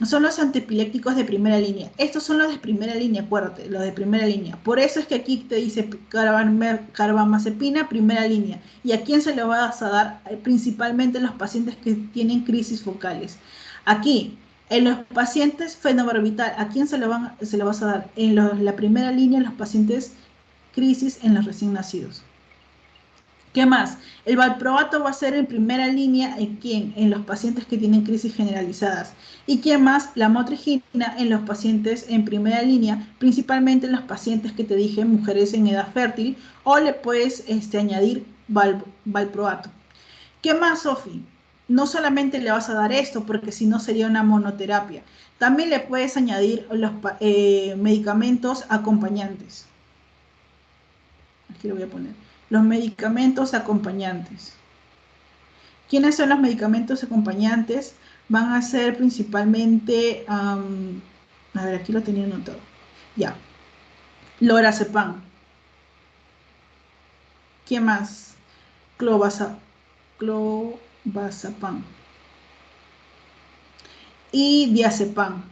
son los antiepilépticos de primera línea. Estos son los de primera línea, acuérdate, los de primera línea. Por eso es que aquí te dice carbamazepina, primera línea. ¿Y a quién se lo vas a dar? Principalmente los pacientes que tienen crisis focales. Aquí, en los pacientes fenobarbital, ¿a quién se lo vas a dar? La primera línea, en los pacientes crisis en los recién nacidos. ¿Qué más? El valproato va a ser en primera línea en quién? En los pacientes que tienen crisis generalizadas. ¿Y quién más? La motrigina en los pacientes en primera línea, principalmente en los pacientes que te dije, mujeres en edad fértil, o le puedes añadir valproato. ¿Qué más, Sofi? No solamente le vas a dar esto, porque si no sería una monoterapia. También le puedes añadir los medicamentos acompañantes. Aquí lo voy a poner. Los medicamentos acompañantes. ¿Quiénes son los medicamentos acompañantes? Van a ser principalmente, a ver, aquí lo tenía anotado. Ya, lorazepam. ¿Quién más? Clobazepam. Y diazepam.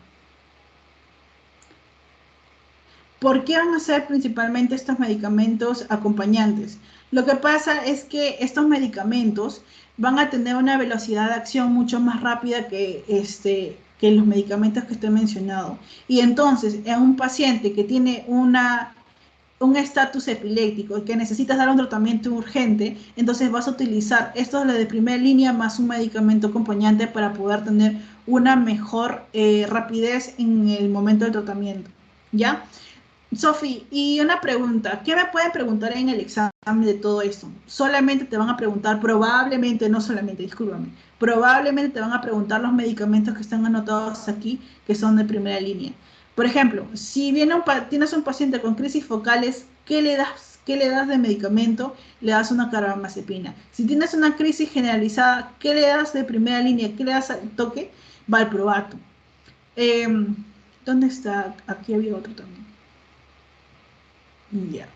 ¿Por qué van a ser principalmente estos medicamentos acompañantes? Lo que pasa es que estos medicamentos van a tener una velocidad de acción mucho más rápida que los medicamentos que estoy mencionado. Y entonces, en un paciente que tiene un estatus epiléptico y que necesitas dar un tratamiento urgente, entonces vas a utilizar estos de primera línea más un medicamento acompañante para poder tener una mejor rapidez en el momento del tratamiento. ¿Ya? Sofi, y una pregunta, ¿qué me pueden preguntar en el examen de todo esto? Solamente te van a preguntar, probablemente, no solamente, discúlpame, probablemente te van a preguntar los medicamentos que están anotados aquí, que son de primera línea. Por ejemplo, si viene tienes un paciente con crisis focales, ¿qué le das? ¿Qué le das de medicamento? Le das una carbamazepina. Si tienes una crisis generalizada, ¿qué le das de primera línea? ¿Qué le das al toque? Valproato. ¿Dónde está? Aquí había otro también. Ya.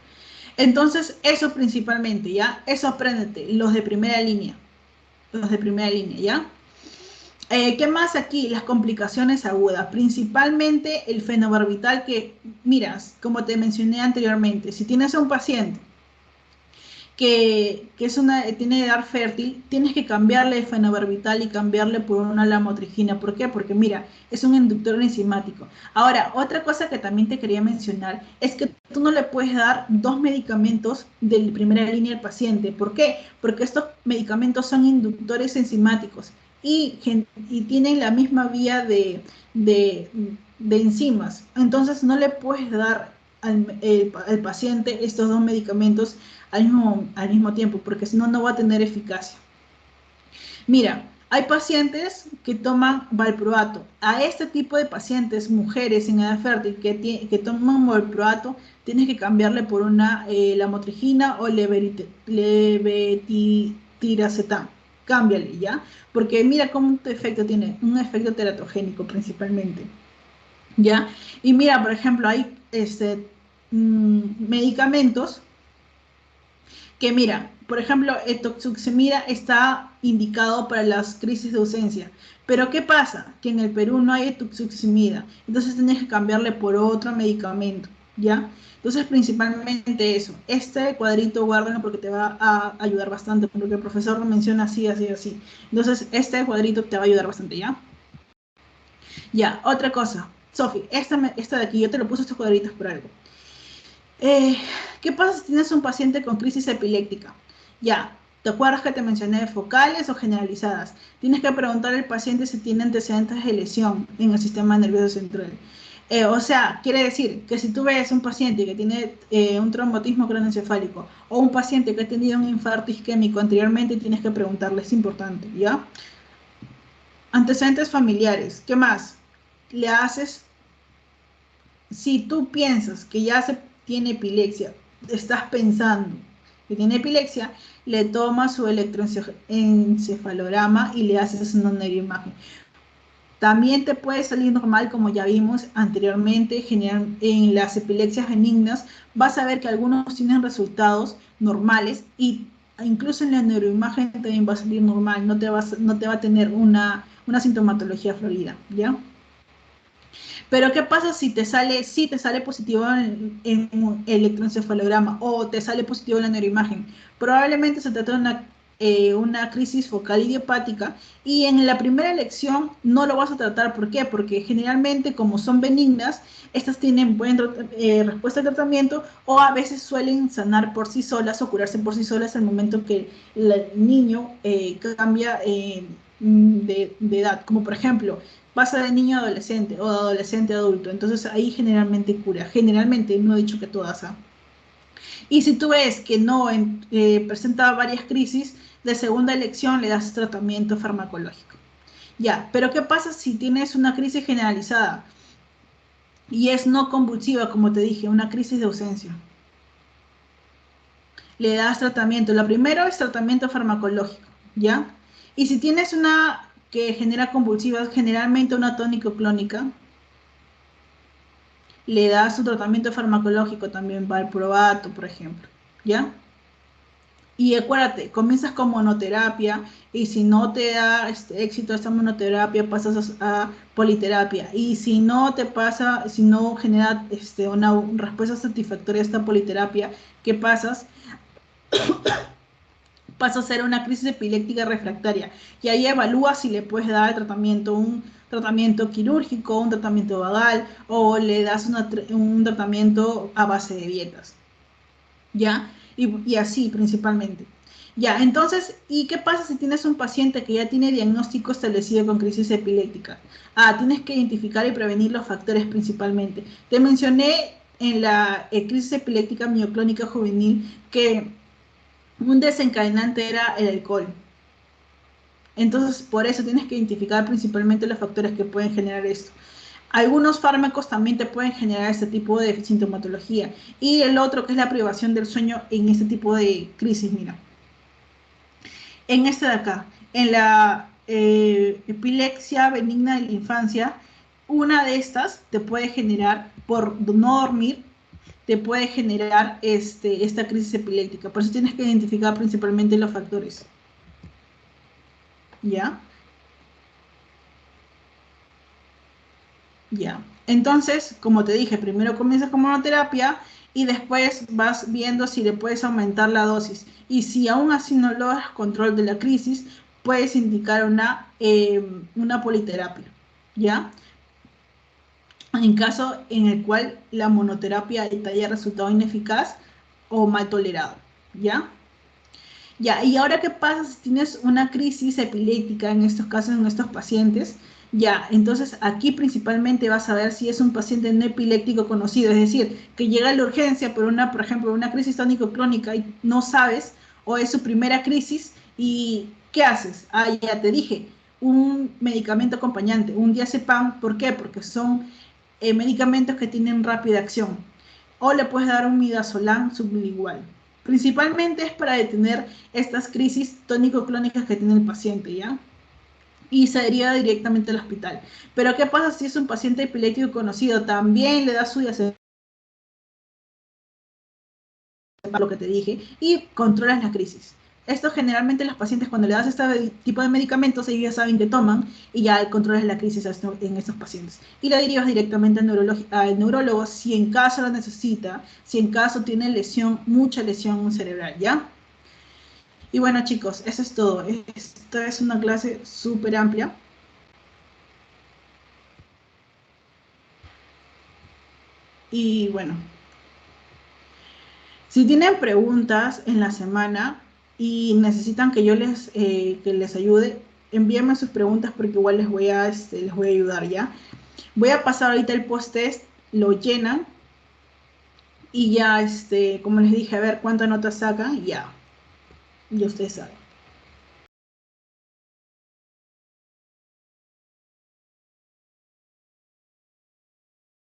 Entonces, eso principalmente, ¿ya? Eso apréndete, los de primera línea. Los de primera línea, ¿ya? ¿Qué más aquí? Las complicaciones agudas, principalmente el fenobarbital que, miras, como te mencioné anteriormente, si tienes a un paciente que tiene edad fértil, tienes que cambiarle de fenobarbital y cambiarle por una lamotrigina. ¿Por qué? Porque mira, es un inductor enzimático. Ahora, otra cosa que también te quería mencionar es que tú no le puedes dar dos medicamentos de primera línea al paciente. ¿Por qué? Porque estos medicamentos son inductores enzimáticos y tienen la misma vía de enzimas. Entonces, no le puedes dar al paciente estos dos medicamentos al mismo tiempo, porque si no, no va a tener eficacia. Mira, hay pacientes que toman valproato. A este tipo de pacientes, mujeres en edad fértil que toman valproato, tienes que cambiarle por una lamotrigina o levetiracetam. Cámbiale, ¿ya? Porque mira cómo tu efecto tiene, un efecto teratogénico principalmente, ¿ya? Y mira, por ejemplo, hay medicamentos que mira, por ejemplo, el toxuximida está indicado para las crisis de ausencia, pero ¿qué pasa? Que en el Perú no hay toxuximida, entonces tienes que cambiarle por otro medicamento, ¿ya? Entonces, principalmente eso. Este cuadrito guárdalo porque te va a ayudar bastante, porque el profesor lo menciona así, así, así. Entonces, este cuadrito te va a ayudar bastante, ¿ya? Ya, otra cosa. Sofi, esta de aquí, yo te lo puse estos cuadritos por algo. Eh, ¿Qué pasa si tienes un paciente con crisis epiléptica? Ya, ¿te acuerdas que te mencioné focales o generalizadas? Tienes que preguntar al paciente si tiene antecedentes de lesión en el sistema nervioso central. O sea, quiere decir que si tú ves un paciente que tiene un traumatismo craneoencefálico o un paciente que ha tenido un infarto isquémico anteriormente, tienes que preguntarle, es importante, ¿ya? Antecedentes familiares, ¿qué más? Le haces si tú piensas que ya se tiene epilepsia, estás pensando que tiene epilepsia, le tomas su electroencefalograma y le haces una neuroimagen. También te puede salir normal, como ya vimos anteriormente, en las epilepsias benignas, vas a ver que algunos tienen resultados normales y incluso en la neuroimagen también va a salir normal, no te va a tener una sintomatología florida, ¿ya? Pero ¿qué pasa si te sale positivo en un electroencefalograma o te sale positivo en la neuroimagen? Probablemente se trata de una una crisis focal idiopática, y en la primera elección no lo vas a tratar. ¿Por qué? Porque generalmente, como son benignas, estas tienen buena respuesta al tratamiento, o a veces suelen sanar por sí solas o curarse por sí solas al momento que el niño cambia de edad, como por ejemplo pasa de niño a adolescente o de adolescente a adulto. Entonces ahí generalmente cura, generalmente, no he dicho que todas. Y si tú ves que no presenta varias crisis, de segunda elección le das tratamiento farmacológico. Ya, pero ¿qué pasa si tienes una crisis generalizada y es no convulsiva, como te dije, una crisis de ausencia? Le das tratamiento. Lo primero es tratamiento farmacológico, ¿ya? Y si tienes una que genera convulsivas, generalmente una tónico-clónica, le das su tratamiento farmacológico también, valproato, por ejemplo, ¿ya? Y acuérdate, comienzas con monoterapia, y si no te da éxito esta monoterapia, pasas a politerapia. Y si no te pasa, si no genera una respuesta satisfactoria a esta politerapia, ¿qué pasas? Pasa a ser una crisis epiléptica refractaria. Y ahí evalúas si le puedes dar el tratamiento, un tratamiento quirúrgico, un tratamiento vagal, o le das un tratamiento a base de dietas. ¿Ya? Y así principalmente. Ya, entonces, ¿y qué pasa si tienes un paciente que ya tiene diagnóstico establecido con crisis epiléptica? Tienes que identificar y prevenir los factores principalmente. Te mencioné en la crisis epiléptica mioclónica juvenil que un desencadenante era el alcohol. Entonces, por eso tienes que identificar principalmente los factores que pueden generar esto. Algunos fármacos también te pueden generar este tipo de sintomatología. Y el otro, que es la privación del sueño en este tipo de crisis, mira. En este de acá, en la epilepsia benigna de la infancia, una de estas te puede generar, por no dormir, te puede generar esta crisis epiléptica. Por eso tienes que identificar principalmente los factores. ¿Ya? Ya. Entonces, como te dije, primero comienzas con monoterapia y después vas viendo si le puedes aumentar la dosis. Y si aún así no logras control de la crisis, puedes indicar una politerapia, ¿ya? En caso en el cual la monoterapia haya resultado ineficaz o mal tolerado, ¿ya? Ya, y ahora, ¿qué pasa si tienes una crisis epiléptica en estos casos, en estos pacientes? Ya, entonces aquí principalmente vas a ver si es un paciente no epiléptico conocido, es decir, que llega a la urgencia por ejemplo, una crisis tónico-clónica y no sabes, o es su primera crisis, y ¿qué haces? Ya te dije, un medicamento acompañante, un diazepam. ¿Por qué? Porque son medicamentos que tienen rápida acción. O le puedes dar un midazolam sublingual. Principalmente es para detener estas crisis tónico-clónicas que tiene el paciente, ¿ya? Y se deriva directamente al hospital. Pero ¿qué pasa si es un paciente epiléptico conocido? También le da su diazepam, lo que te dije, y controlas la crisis. Esto generalmente los pacientes, cuando le das este tipo de medicamentos, ellos ya saben que toman, y ya controlas la crisis en estos pacientes. Y la derivas directamente al neurólogo si en caso lo necesita, si en caso tiene lesión, mucha lesión cerebral, ¿ya? Y bueno, chicos, eso es todo. Esta es una clase súper amplia. Y bueno, si tienen preguntas en la semana y necesitan que yo que les ayude, envíenme sus preguntas, porque igual les voy a ayudar, ¿ya? Voy a pasar ahorita el post-test, lo llenan y ya, como les dije, a ver cuántas notas sacan y ya ustedes saben.